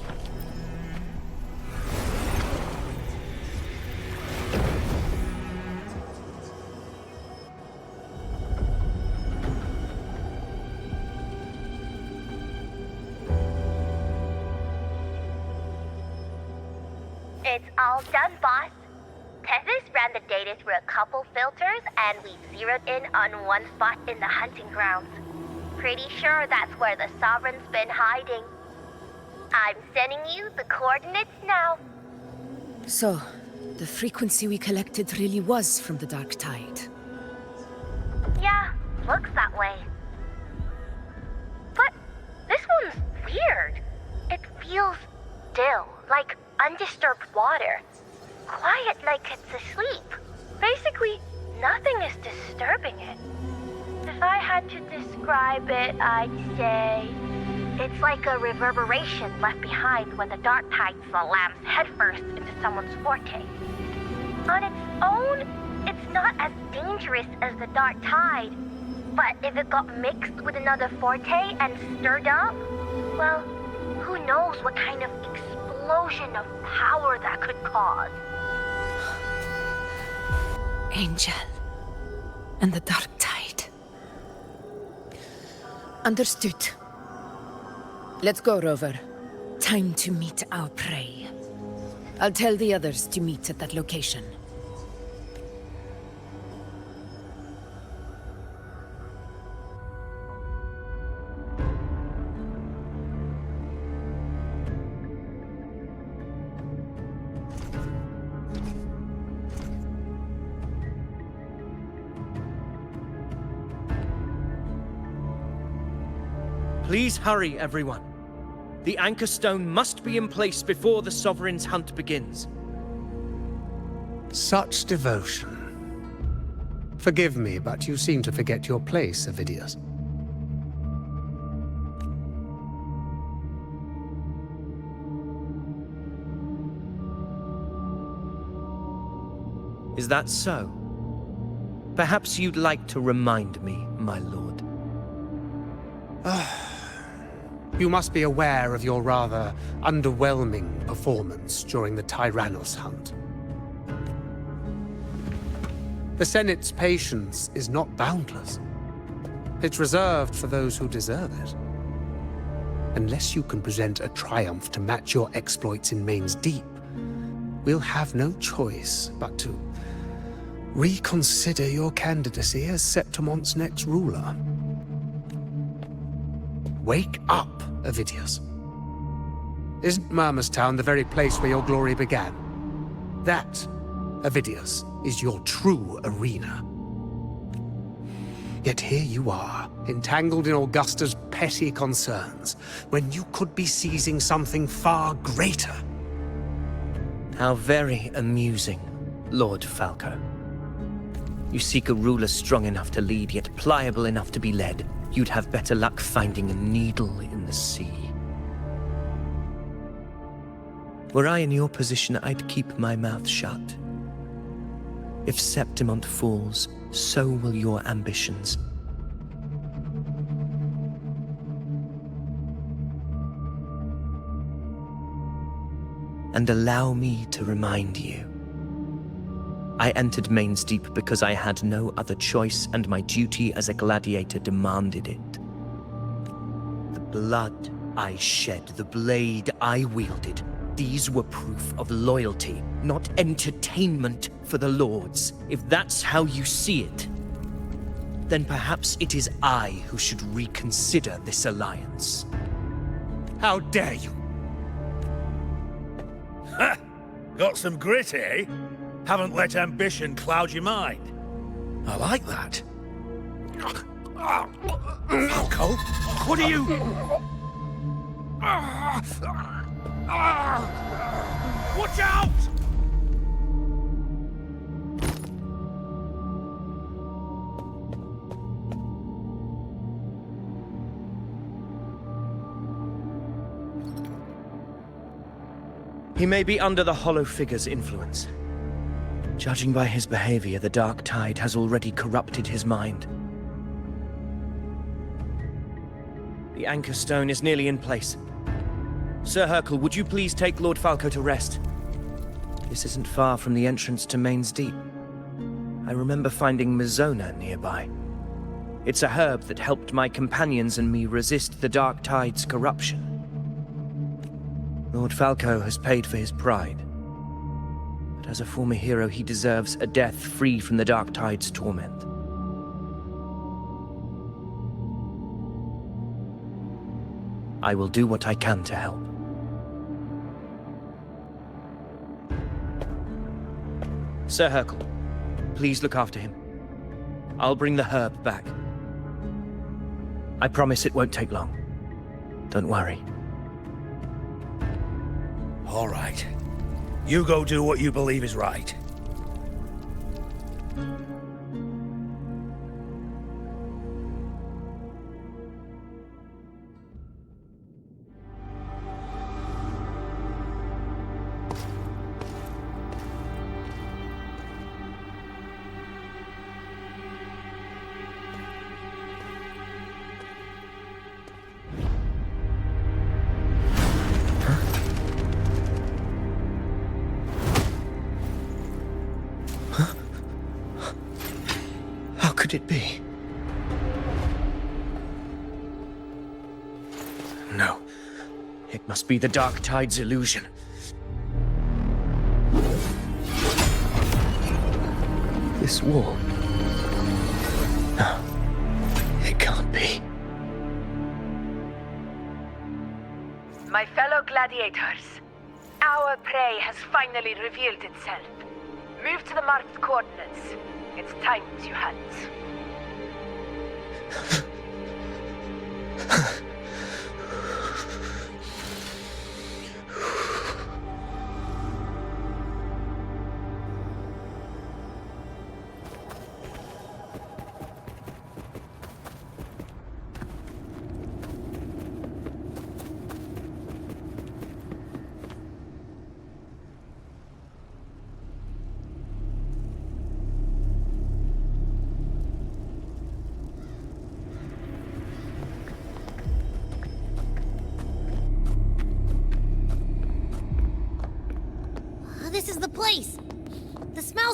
It's all done, boss. Tethys ran the data through a couple filters, and we zeroed in on one spot in the hunting grounds. Pretty sure that's where the Sovereign's been hiding. I'm sending you the coordinates now. So, the frequency we collected really was from the dark tide. Yeah, looks that way. But this one's weird. It feels still, like undisturbed water. Quiet like it's asleep. Basically, nothing is disturbing it. If I had to describe it, I'd say it's like a reverberation left behind when the dark tide slams headfirst into someone's forte. On its own, it's not as dangerous as the dark tide, but if it got mixed with another forte and stirred up, well, who knows what kind of explosion of power that could cause. Angel and the dark tide. Understood. Let's go, Rover. Time to meet our prey. I'll tell the others to meet at that location. Please hurry, everyone. The anchor stone must be in place before the Sovereign's hunt begins. Such devotion. Forgive me, but you seem to forget your place, Avidius. Is that so? Perhaps you'd like to remind me, my lord. You must be aware of your rather underwhelming performance during the Tyrannos hunt. The Senate's patience is not boundless. It's reserved for those who deserve it. Unless you can present a triumph to match your exploits in Main's Deep, we'll have no choice but to reconsider your candidacy as Septimon's next ruler. Wake up, Avidius. Isn't Murmustown the very place where your glory began? That, Avidius, is your true arena. Yet here you are, entangled in Augusta's petty concerns, when you could be seizing something far greater. How very amusing, Lord Falco. You seek a ruler strong enough to lead, yet pliable enough to be led. You'd have better luck finding a needle in the sea. Were I in your position, I'd keep my mouth shut. If Septimont falls, so will your ambitions. And allow me to remind you. I entered Main's Deep because I had no other choice, and my duty as a gladiator demanded it. The blood I shed, the blade I wielded, these were proof of loyalty, not entertainment for the Lords. If that's how you see it, then perhaps it is I who should reconsider this alliance. How dare you! Ha! Got some grit, eh? Haven't let ambition cloud your mind. I like that. Falco, what are you... Watch out! He may be under the Hollow Figure's influence. Judging by his behavior, the Dark Tide has already corrupted his mind. The Anchor Stone is nearly in place. Sir Hercule, would you please take Lord Falco to rest? This isn't far from the entrance to Main's Deep. I remember finding Mizona nearby. It's a herb that helped my companions and me resist the Dark Tide's corruption. Lord Falco has paid for his pride. But as a former hero, he deserves a death free from the Dark Tide's torment. I will do what I can to help. Sir Hercule, please look after him. I'll bring the herb back. I promise it won't take long. Don't worry. All right. You go do what you believe is right. Could it be? No. It must be the Dark Tide's illusion. This wall. No. It can't be. My fellow gladiators, our prey has finally revealed itself. Move to the marked coordinates. It's time to hunt.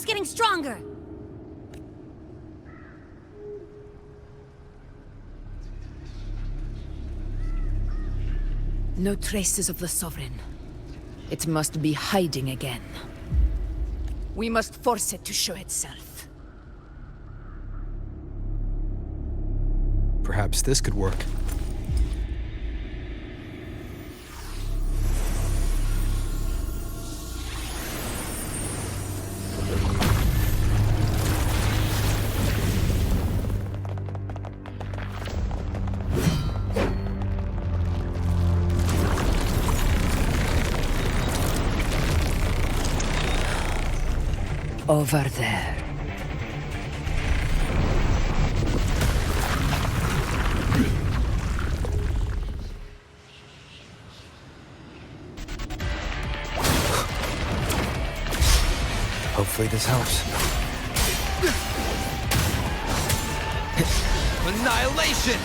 signal's getting stronger. No traces of the Sovereign. It must be hiding again. We must force it to show itself. Perhaps this could work. Over there. Hopefully this helps. Annihilation!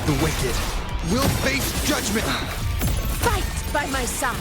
The wicked will face judgment! Fight by my side!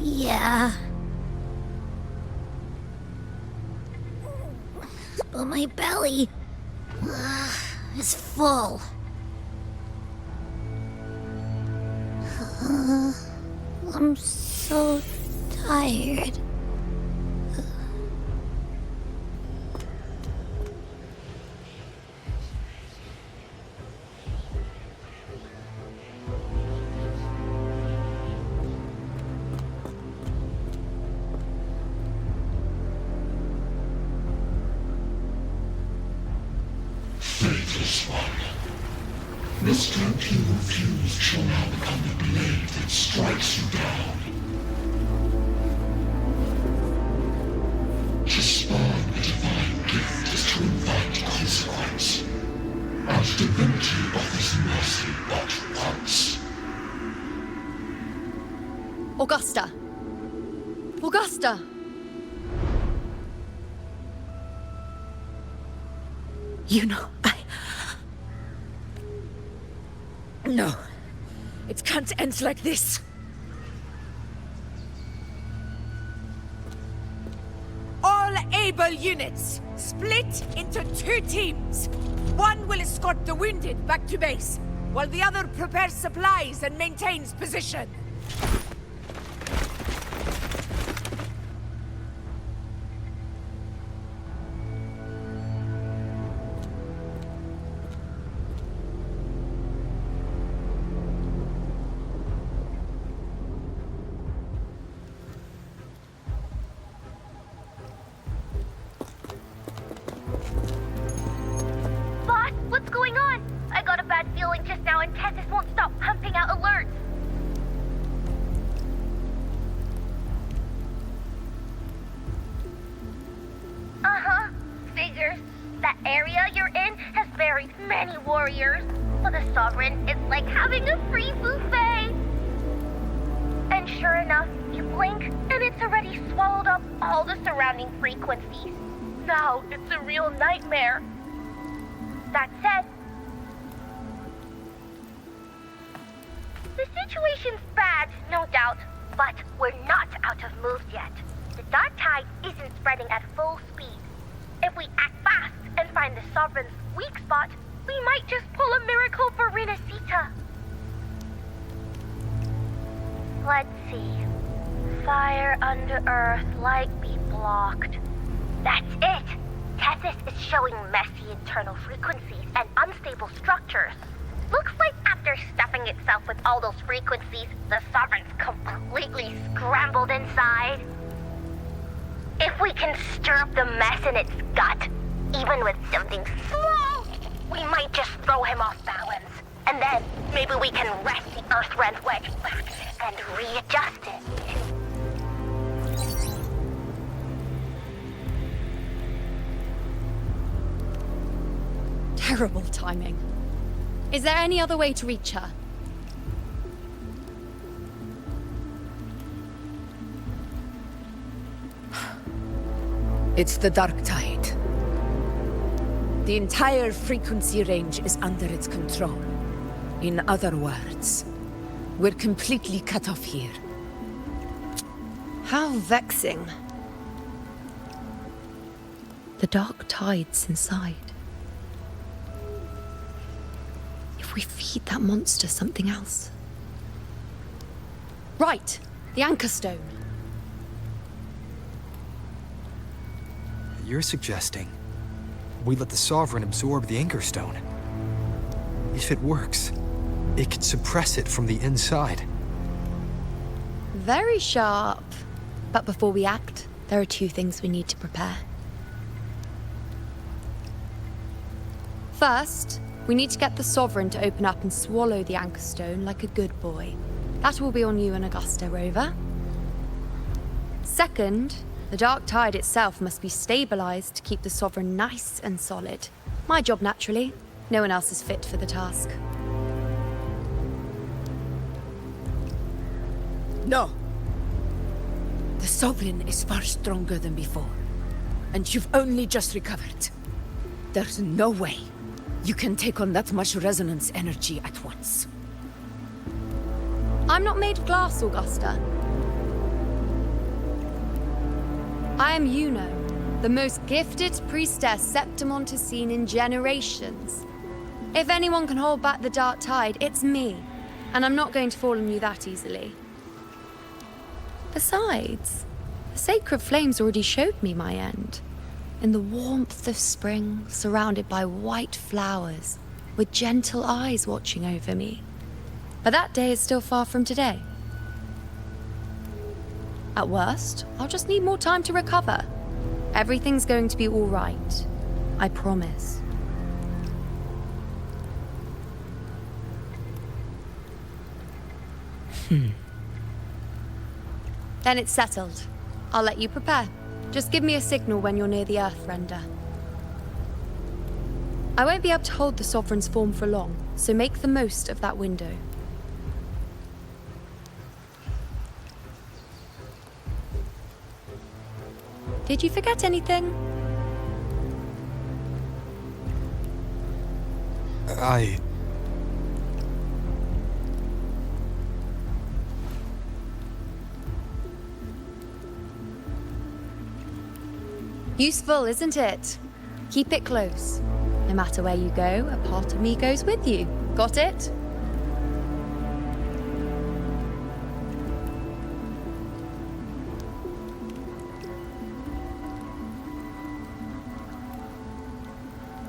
Yeah. But my belly is full. I'm so tired. Faithless one. The strength you refused shall now become the blade that strikes you down. To spurn a divine gift is to invite consequence. And divinity offers mercy but once. Augusta! Augusta! You know, No. It can't end like this. All able units, split into 2 teams. One will escort the wounded back to base, while the other prepares supplies and maintains position. very many warriors. For the Sovereign, it's like having a free buffet. And sure enough, you blink, and it's already swallowed up all the surrounding frequencies. Now it's a real nightmare. That said, the situation's bad, no doubt, but we're not out of moves yet. The dark tide isn't spreading at full speed. If we act fast and find the Sovereign's weak spot, we might just pull a miracle for Renacita. Let's see. Fire under earth, light be blocked. That's it! Tethys is showing messy internal frequencies and unstable structures. Looks like after stuffing itself with all those frequencies, the Sovereign's completely scrambled inside. If we can stir up the mess in its gut, even with something small, we might just throw him off balance. And then maybe we can wrest the Earthrend wedge back and readjust it. Terrible timing. Is there any other way to reach her? It's the dark tide. The entire frequency range is under its control. In other words, we're completely cut off here. How vexing. The dark tide's inside. If we feed that monster something else. Right, the Anchor Stone. You're suggesting we let the Sovereign absorb the Anchor Stone. If it works, it could suppress it from the inside. Very sharp. But before we act, there are two things we need to prepare. First, we need to get the Sovereign to open up and swallow the Anchor Stone like a good boy. That will be on you and Augusta, Rover. Second, the dark tide itself must be stabilized to keep the Sovereign nice and solid. My job, naturally. No one else is fit for the task. No. The Sovereign is far stronger than before. And you've only just recovered. There's no way you can take on that much resonance energy at once. I'm not made of glass, Augusta. I am Iuno, the most gifted priestess Septimont has seen in generations. If anyone can hold back the dark tide, it's me. And I'm not going to fall on you that easily. Besides, the sacred flames already showed me my end. In the warmth of spring, surrounded by white flowers, with gentle eyes watching over me. But that day is still far from today. At worst, I'll just need more time to recover. Everything's going to be all right. I promise. Then it's settled. I'll let you prepare. Just give me a signal when you're near the Earthrender. I won't be able to hold the Sovereign's form for long, so make the most of that window. Did you forget anything? Useful, isn't it? Keep it close. No matter where you go, a part of me goes with you. Got it?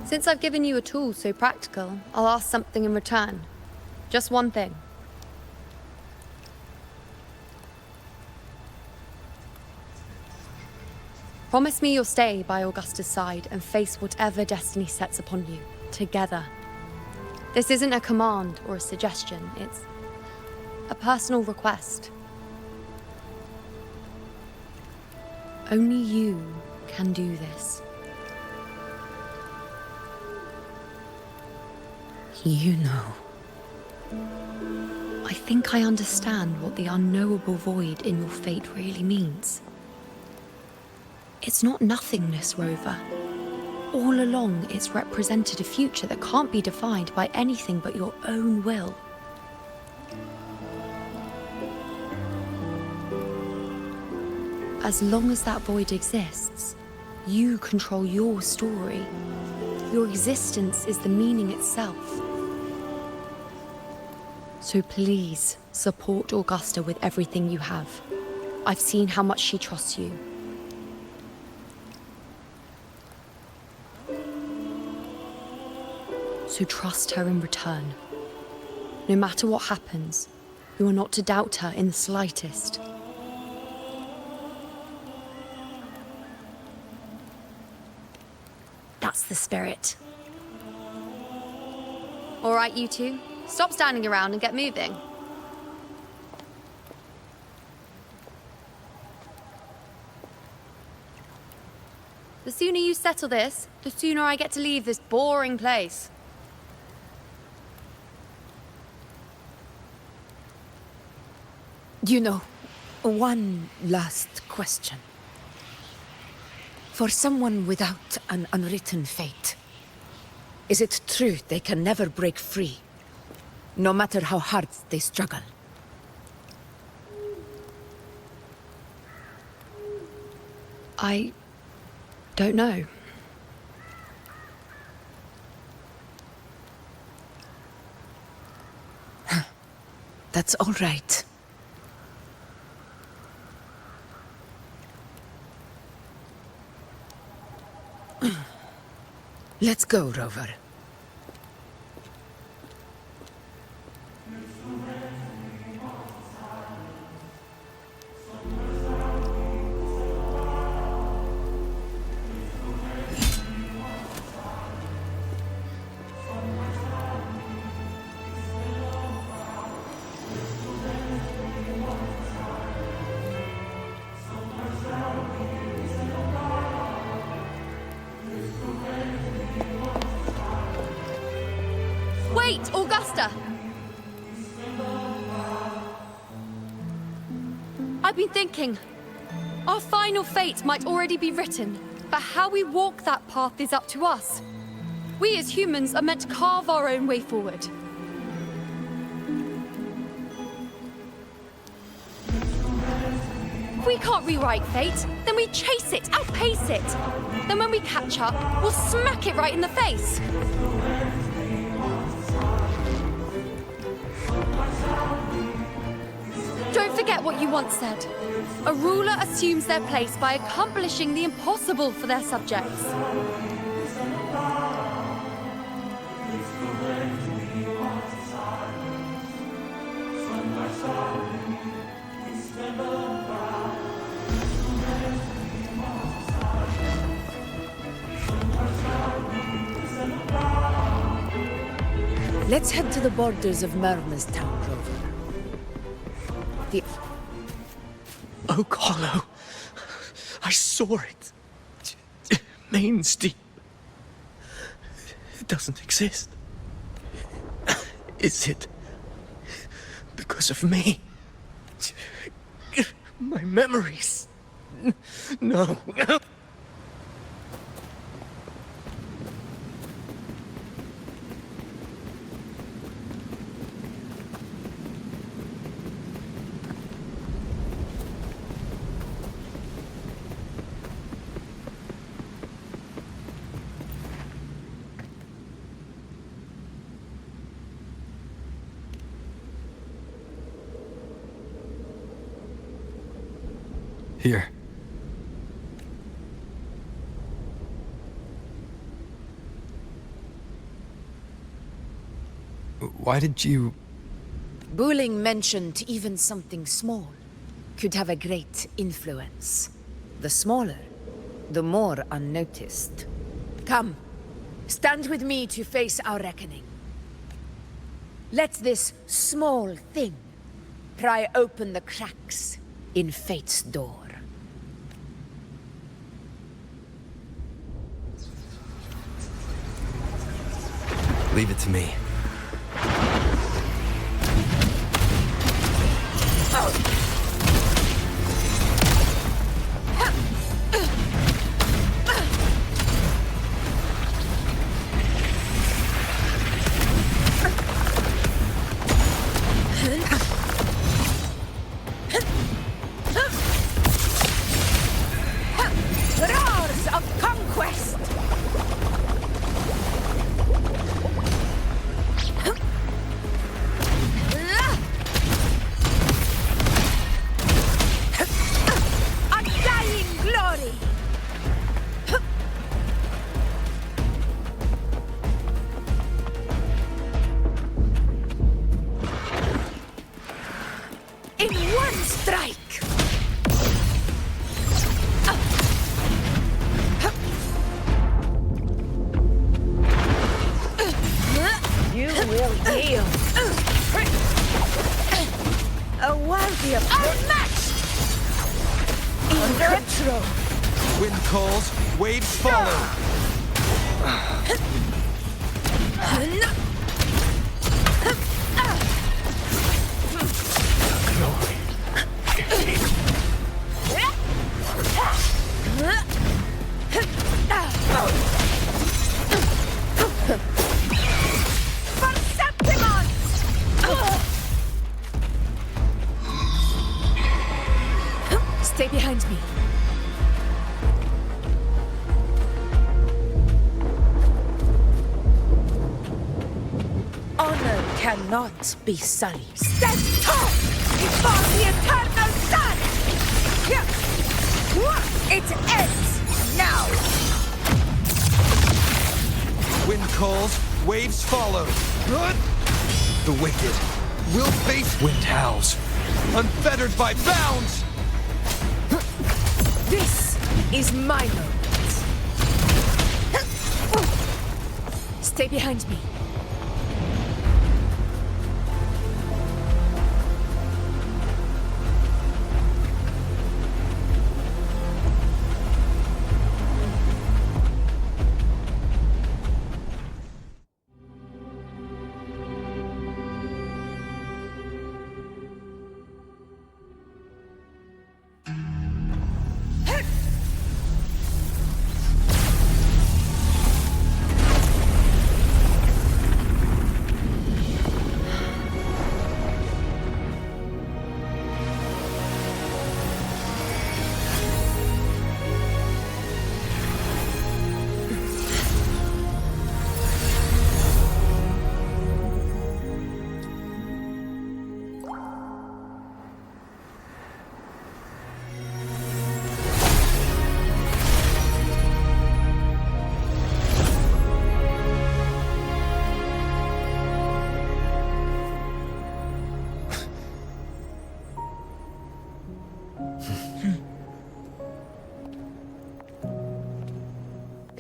Since I've given you a tool so practical, I'll ask something in return. Just one thing. Promise me you'll stay by Augusta's side and face whatever destiny sets upon you, together. This isn't a command or a suggestion, it's a personal request. Only you can do this. You know. I think I understand what the unknowable void in your fate really means. It's not nothingness, Rover. All along, it's represented a future that can't be defined by anything but your own will. As long as that void exists, you control your story. Your existence is the meaning itself. So please, support Augusta with everything you have. I've seen how much she trusts you. So trust her in return. No matter what happens, you are not to doubt her in the slightest. That's the spirit. All right, you two. Stop standing around and get moving. The sooner you settle this, the sooner I get to leave this boring place. You know, one last question. For someone without an unwritten fate, is it true they can never break free, no matter how hard they struggle? I don't know. That's all right. Let's go, Rover. Wait, Augusta! I've been thinking. Our final fate might already be written, but how we walk that path is up to us. We as humans are meant to carve our own way forward. If we can't rewrite fate, then we chase it, outpace it. Then when we catch up, we'll smack it right in the face. Don't forget what you once said. A ruler assumes their place by accomplishing the impossible for their subjects. Let's head to the borders of Merma's town, Rover. The Oak Hollow. I saw it. Main Steep. It doesn't exist. Is it because of me? My memories. No. Here. Why did you... Buling mentioned even something small could have a great influence. The smaller, the more unnoticed. Come, stand with me to face our reckoning. Let this small thing pry open the cracks in fate's door. Leave it to me. will yield. A worthy approach. In retro. Wind calls, waves follow. Stay behind me. Honor cannot be sullied. Stand tall before the eternal sun! It ends now! Wind calls, waves follow. The wicked will face wind howls, unfettered by bounds. This is my moment. Stay behind me.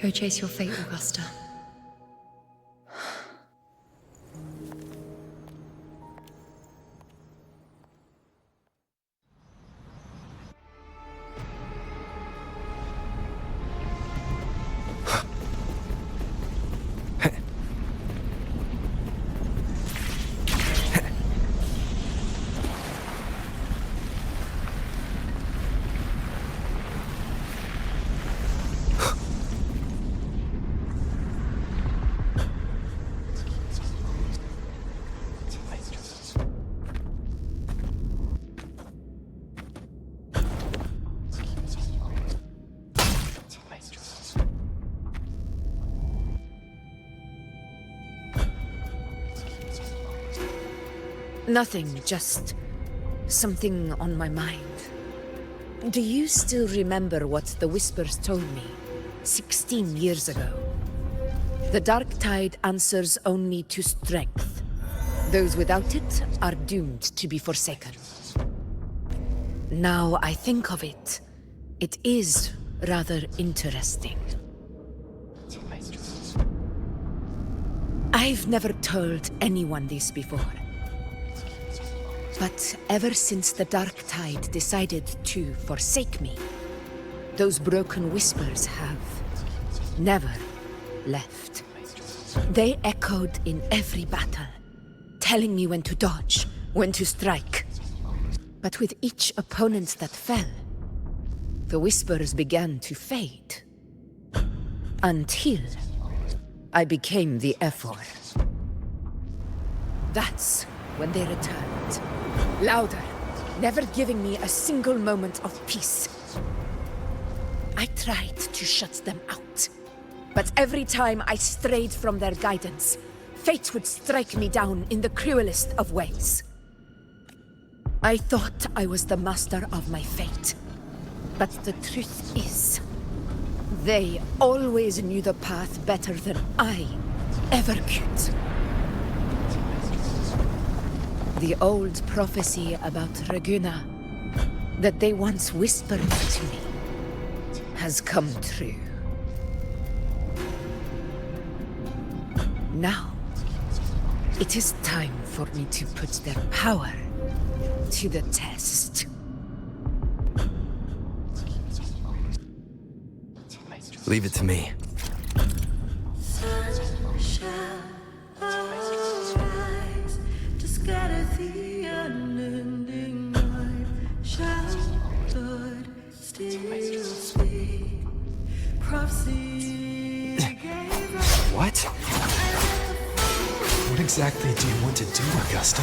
Go chase your fate, Augusta. Nothing, just something on my mind. Do you still remember what the Whispers told me 16 years ago? The dark tide answers only to strength. Those without it are doomed to be forsaken. Now I think of it, it is rather interesting. I've never told anyone this before. But ever since the Dark Tide decided to forsake me, those broken whispers have never left. They echoed in every battle, telling me when to dodge, when to strike. But with each opponent that fell, the whispers began to fade. Until I became the Ephor. That's when they returned. Louder, never giving me a single moment of peace. I tried to shut them out, but every time I strayed from their guidance, fate would strike me down in the cruelest of ways. I thought I was the master of my fate, but the truth is, they always knew the path better than I ever could. The old prophecy about Raguna, that they once whispered to me, has come true. Now, It is time for me to put their power to the test. Leave it to me. What? What exactly do you want to do, Augusta?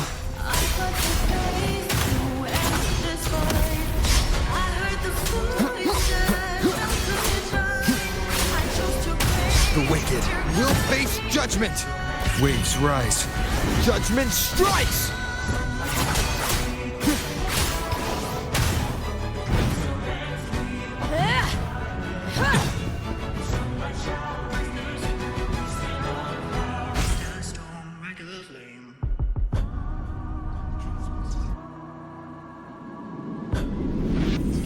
The wicked will face judgment! Waves rise. Judgment strikes!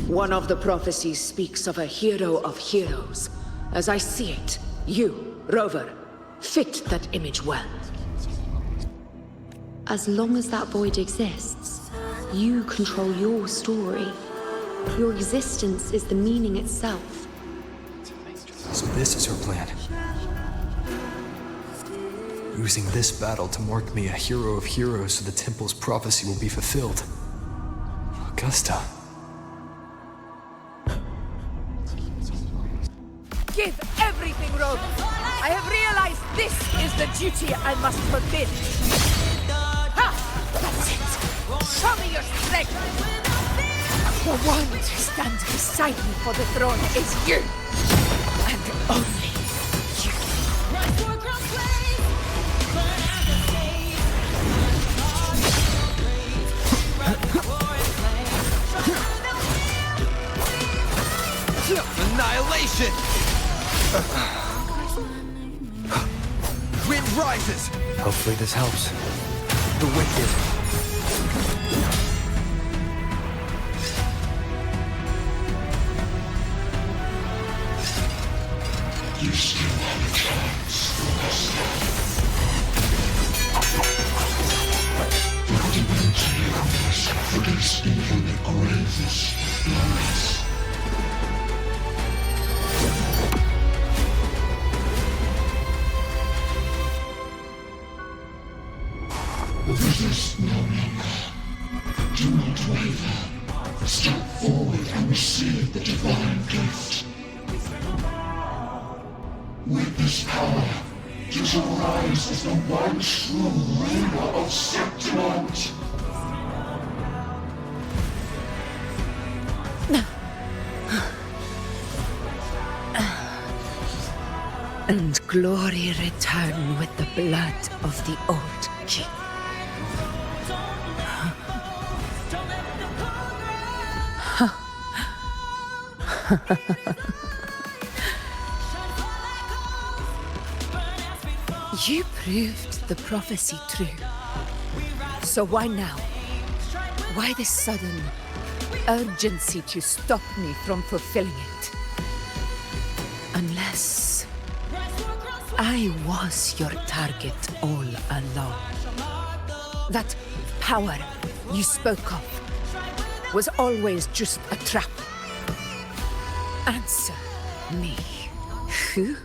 One of the prophecies speaks of a hero of heroes. As I see it, you, Rover, fit that image well. As long as that void exists, you control your story. Your existence is the meaning itself. So this is her plan. Using this battle to mark me a hero of heroes so the temple's prophecy will be fulfilled. Augusta. Give everything, Rover! I have realized this is the duty I must fulfill. Ha! That's it! Show me your strength! The one to stand beside me for the throne is you! And only you. Annihilation! Wind rises! Hopefully this helps. The wicked. You still have a chance, Augusta. The divinity of this forgets even the gravest lies. Resist no longer. Do not waver. Step forward and receive the divine gift. With this power, you shall rise as the one true ruler of Septimont. And glory return with the blood of the old king. You proved the prophecy true. So why now? Why this sudden urgency to stop me from fulfilling it? Unless I was your target all along. That power you spoke of was always just a trap. Answer me. Who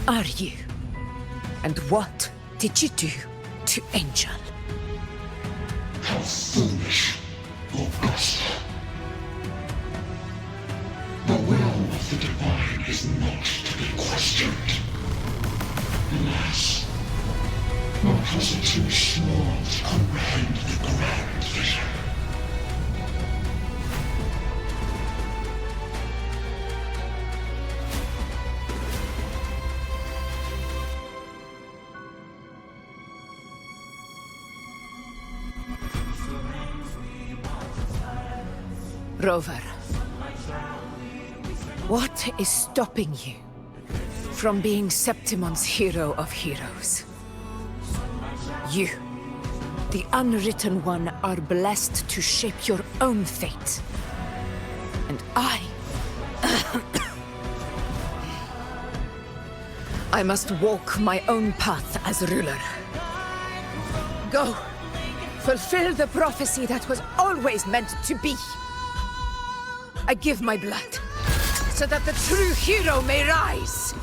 are you? And what did you do to Angel? How foolish, Augusta. The will of the divine is not to be questioned. Alas, one has it too small to comprehend the grand vision. Rover, what is stopping you from being Septimon's hero of heroes? You, the unwritten one, are blessed to shape your own fate. And I must walk my own path as ruler. Go. Fulfill the prophecy that was always meant to be. I give my blood, so that the true hero may rise.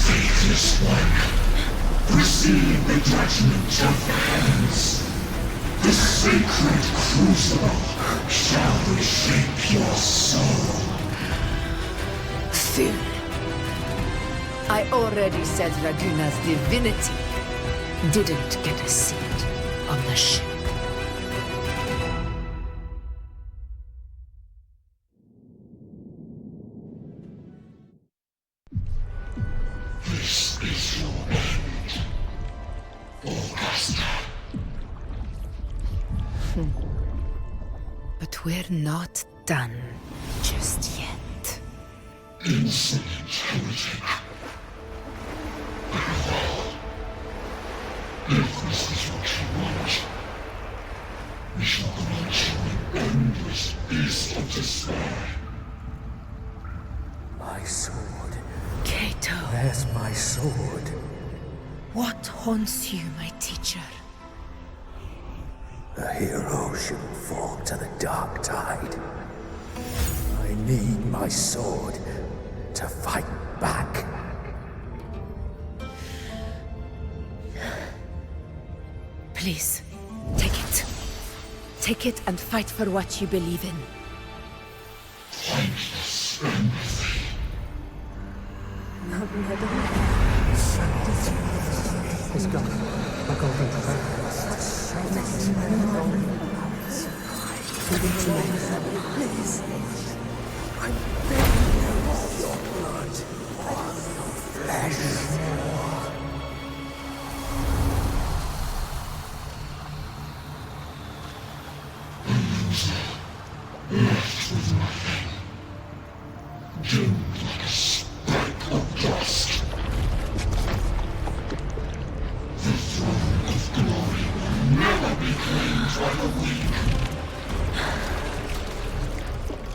Faithless one, receive the judgment of the heavens. The sacred crucible shall reshape your soul. Soon. I already said Raguna's divinity didn't get a seat on the ship. This is your end, Augusta. But we're not done just yet. Insolent heretic. Very well. If this is what you want, we shall grant you an endless beast of despair. My sword. Cato. Where's my sword? What haunts you, my teacher? A hero shouldn't fall to the dark tide. I need my sword to fight back. Please, take it. Take it and fight for what you believe in. Thankless empathy. He's gone. I'll go bring the Please. I'm begging you of your blood. Flesh. Left with nothing. Doomed like a speck of dust. The throne of glory will never be claimed by the weak.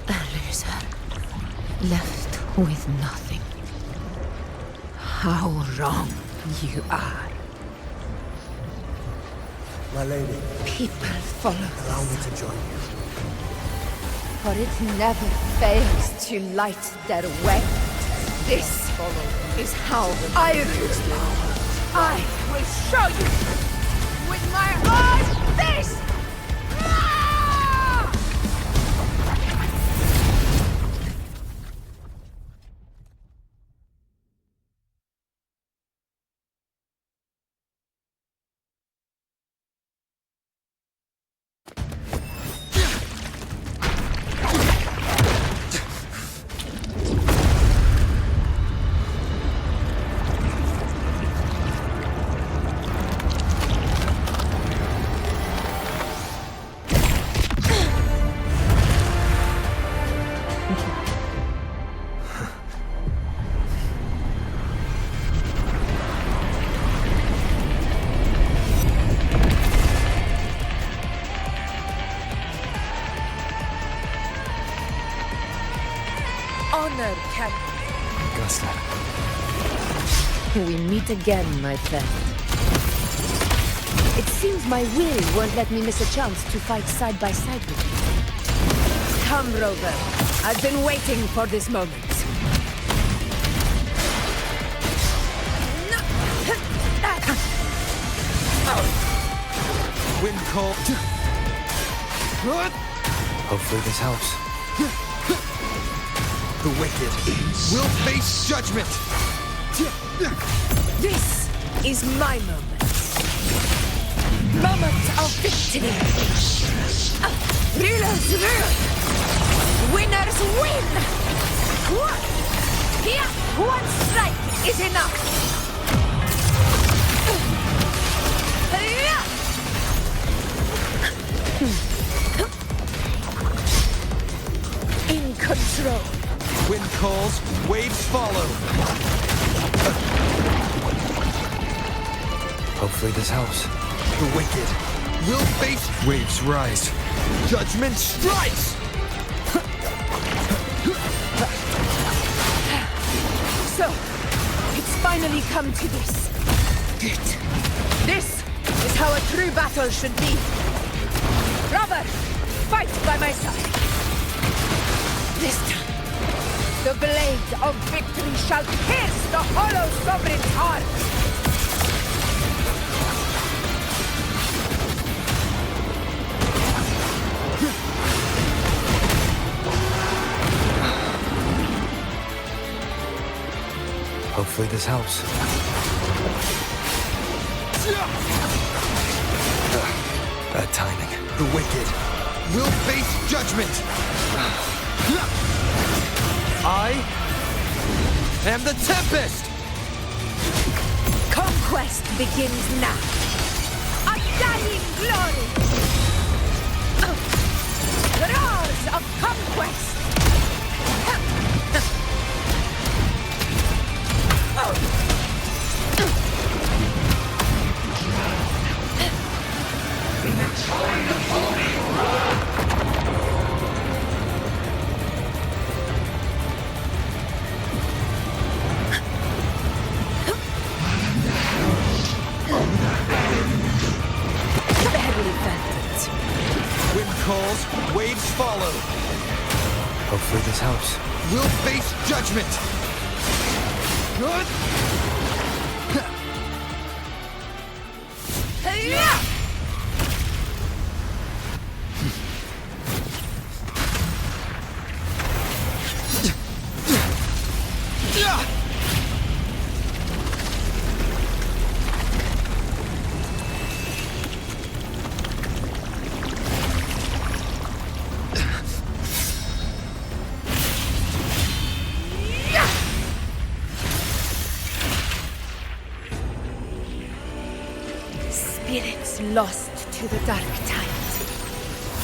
A loser. Left with nothing. How wrong you are. My lady. People follow Allow me to join you. For it never fails to light their way. This is how I rule. I will show you with my own face! Honor, Captain. Augusta. We meet again, my friend. It seems my will won't let me miss a chance to fight side by side with you. Come, Rover. I've been waiting for this moment. Wind call. Hopefully this helps. The wicked will face judgment. This is my moment. Moment of victory. Rulers rule. Winners win. Here, one strike is enough. In control. Wind calls, waves follow. Hopefully this helps. The wicked will face waves rise. Judgment strikes! So, it's finally come to this. Good. This is how a true battle should be. Robert, fight by my side. This time, the blade of victory shall pierce the hollow sovereign's heart. Hopefully this helps. Bad timing. The wicked will face judgment! I am the Tempest! Conquest begins now. A dying glory! The roars of conquest! Barely felt it. Wind calls, waves follow. Hopefully this helps. We'll face judgment! Good! Spirits lost to the dark tide.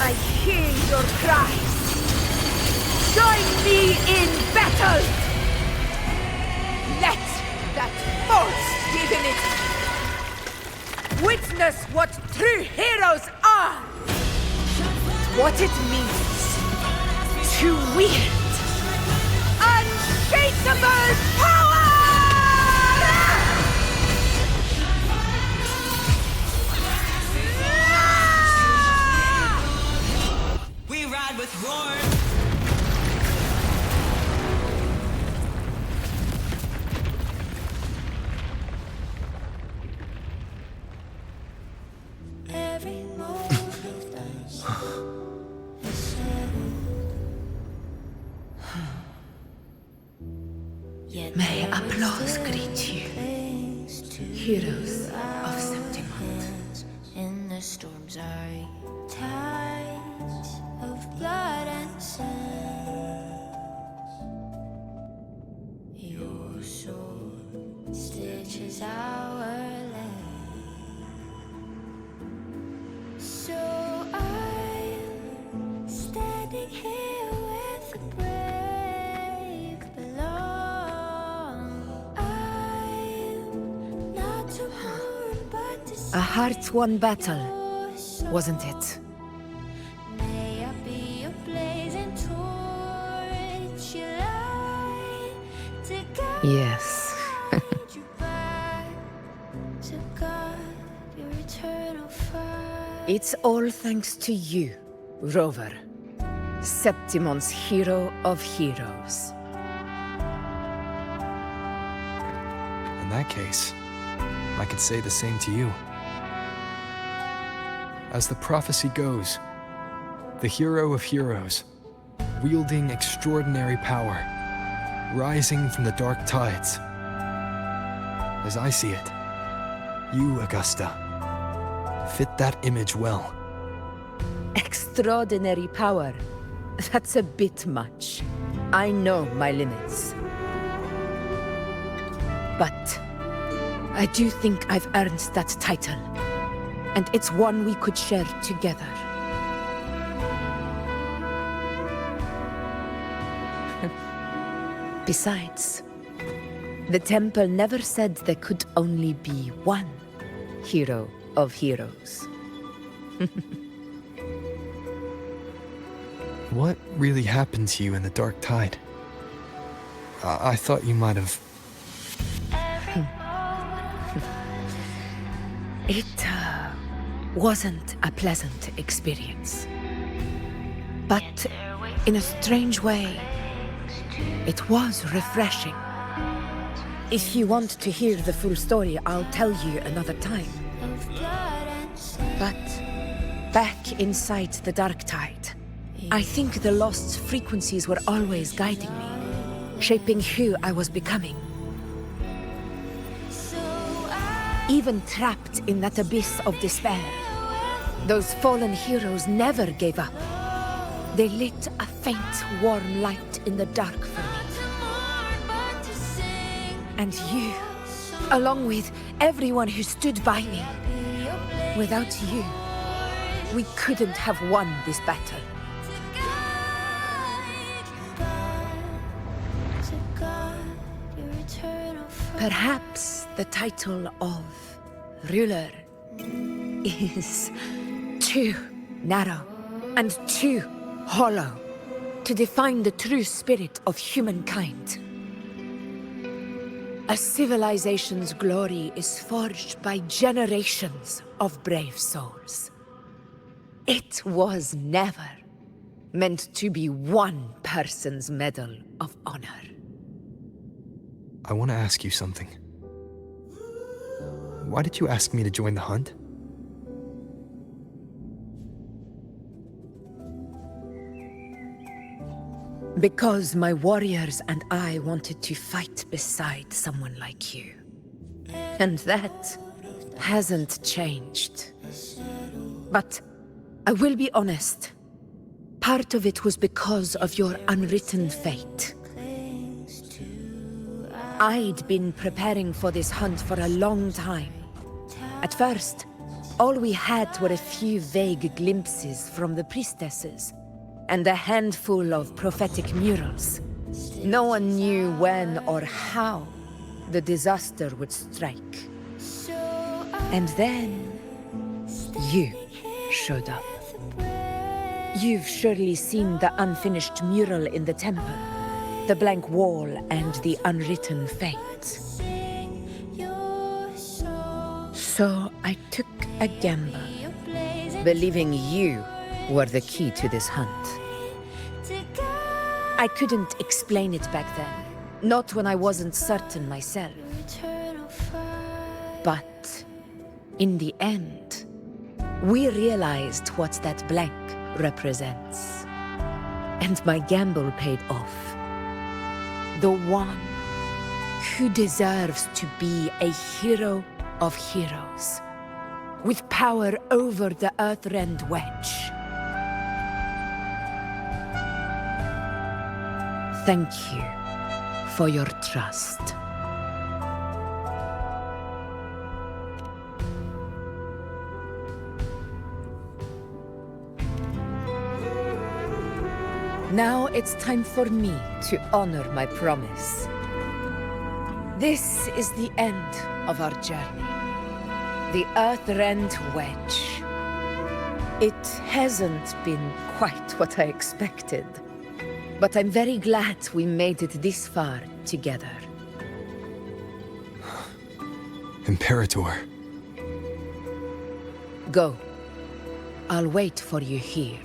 I hear your cries. Join me in battle! Let that false divinity witness what true heroes are! What it means to wield unshakable power! We ride with roar. Every moment May applause greet you, heroes of Septimont. in the storms are tides of blood and sand. Your sword stitches our land. So I'm standing here with the brave belong. I'm not to mourn, but to A hard-won battle, wasn't it? may I be a blazing torch, you light to guide Yes. you back to God, your eternal fire. It's all thanks to you, Rover, Septimon's hero of heroes. In that case, I could say the same to you. As the prophecy goes, the hero of heroes, wielding extraordinary power, rising from the dark tides. As I see it, you, Augusta, fit that image well. Extraordinary power. That's a bit much. I know my limits. But I do think I've earned that title. And it's one we could share together. Besides, the temple never said there could only be one hero of heroes. What really happened to you in the Dark Tide? I thought you might have... It wasn't a pleasant experience. But in a strange way, it was refreshing. If you want to hear the full story, I'll tell you another time. But back inside the Dark Tide, I think the lost frequencies were always guiding me, shaping who I was becoming. Even trapped in that abyss of despair, those fallen heroes never gave up. They lit a faint, warm light in the dark for me. And you, along with everyone who stood by me. Without you, we couldn't have won this battle. Perhaps the title of ruler is too narrow and too hollow to define the true spirit of humankind. A civilization's glory is forged by generations of brave souls. It was never meant to be one person's medal of honor. I want to ask you something. Why did you ask me to join the hunt? Because my warriors and I wanted to fight beside someone like you. And that hasn't changed. But I will be honest. Part of it was because of your unwritten fate. I'd been preparing for this hunt for a long time. At first, all we had were a few vague glimpses from the priestesses, and a handful of prophetic murals. No one knew when or how the disaster would strike. And then, you showed up. You've surely seen the unfinished mural in the temple, the blank wall and the unwritten fate. So I took a gamble, believing you were the key to this hunt. I couldn't explain it back then, not when I wasn't certain myself. But in the end, we realized what that blank represents. And my gamble paid off. The one who deserves to be a hero of heroes, with power over the Earthrend Wedge. Thank you for your trust. Now it's time for me to honor my promise. This is the end of our journey. The Earthrend Wedge. It hasn't been quite what I expected, but I'm very glad we made it this far together. Imperator. Go. I'll wait for you here.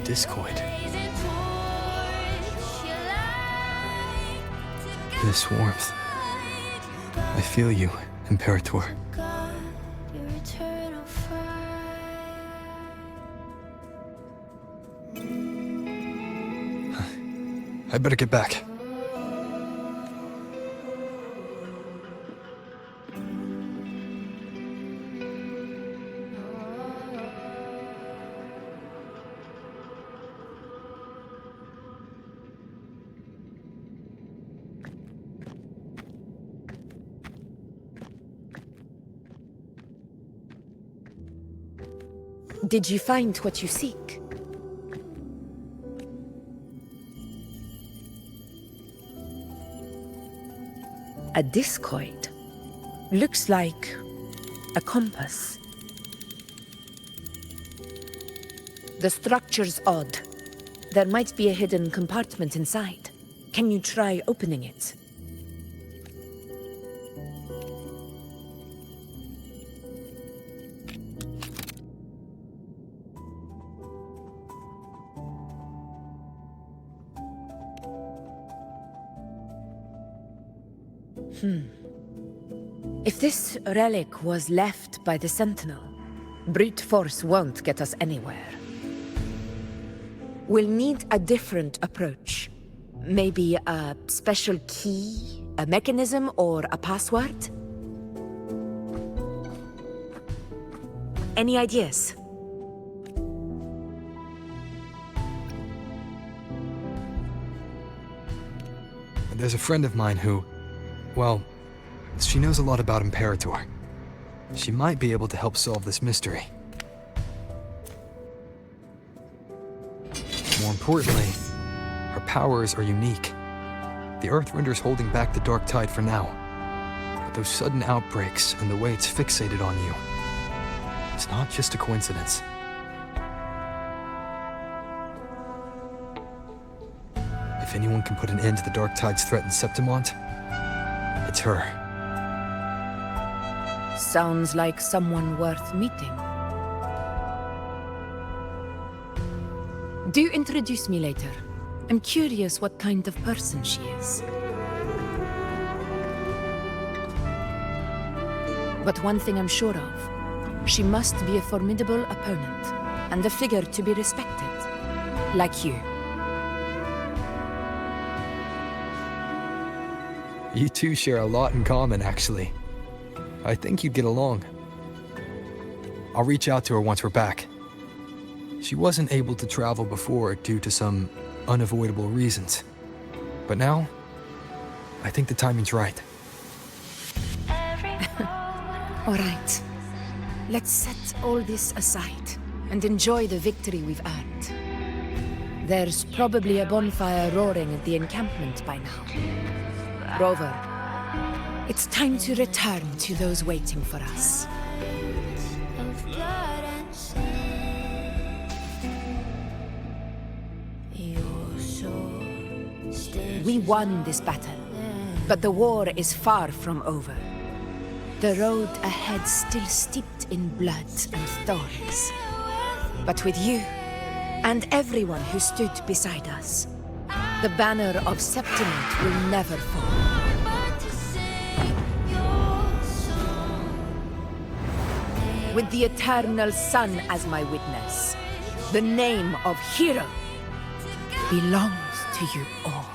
Discord. This warmth. I feel you, Imperator. I'd better get back. Did you find what you seek? A discoid. Looks like a compass. The structure's odd. There might be a hidden compartment inside. Can you try opening it? If this relic was left by the Sentinel, brute force won't get us anywhere. We'll need a different approach. Maybe a special key, a mechanism, or a password? Any ideas? There's a friend of mine who, well, she knows a lot about Imperator. She might be able to help solve this mystery. More importantly, her powers are unique. The Earthrender's holding back the Dark Tide for now. But those sudden outbreaks and the way it's fixated on you, it's not just a coincidence. If anyone can put an end to the Dark Tide's threat in Septimont, it's her. Sounds like someone worth meeting. Do introduce me later. I'm curious what kind of person she is. But one thing I'm sure of, she must be a formidable opponent, and a figure to be respected, like you. You two share a lot in common, actually. I think you'd get along. I'll reach out to her once we're back. She wasn't able to travel before due to some unavoidable reasons. But now, I think the timing's right. All right. Let's set all this aside and enjoy the victory we've earned. There's probably a bonfire roaring at the encampment by now. Rover, it's time to return to those waiting for us. We won this battle, but the war is far from over. The road ahead still steeped in blood and thorns. But with you, and everyone who stood beside us, the banner of Septimont will never fall. With the eternal sun as my witness, the name of hero belongs to you all.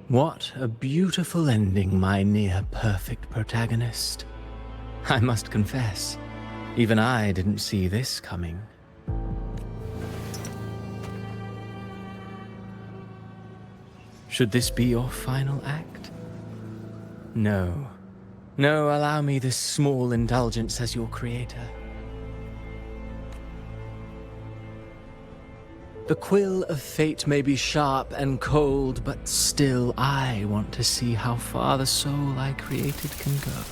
What a beautiful ending, my near-perfect protagonist. I must confess, even I didn't see this coming. Should this be your final act? No. No, allow me this small indulgence as your creator. The quill of fate may be sharp and cold, but still I want to see how far the soul I created can go.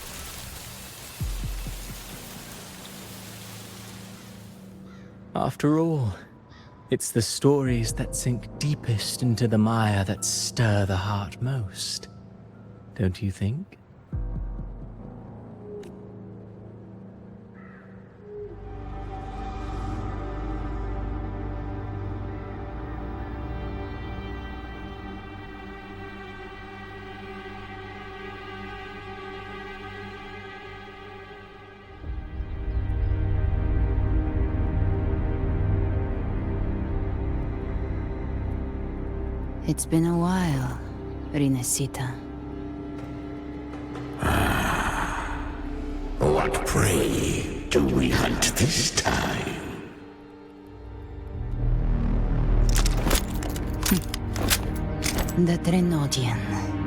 After all, it's the stories that sink deepest into the mire that stir the heart most. Don't you think? It's been a while, Rinesita. What prey do we hunt this time? The Trenodian.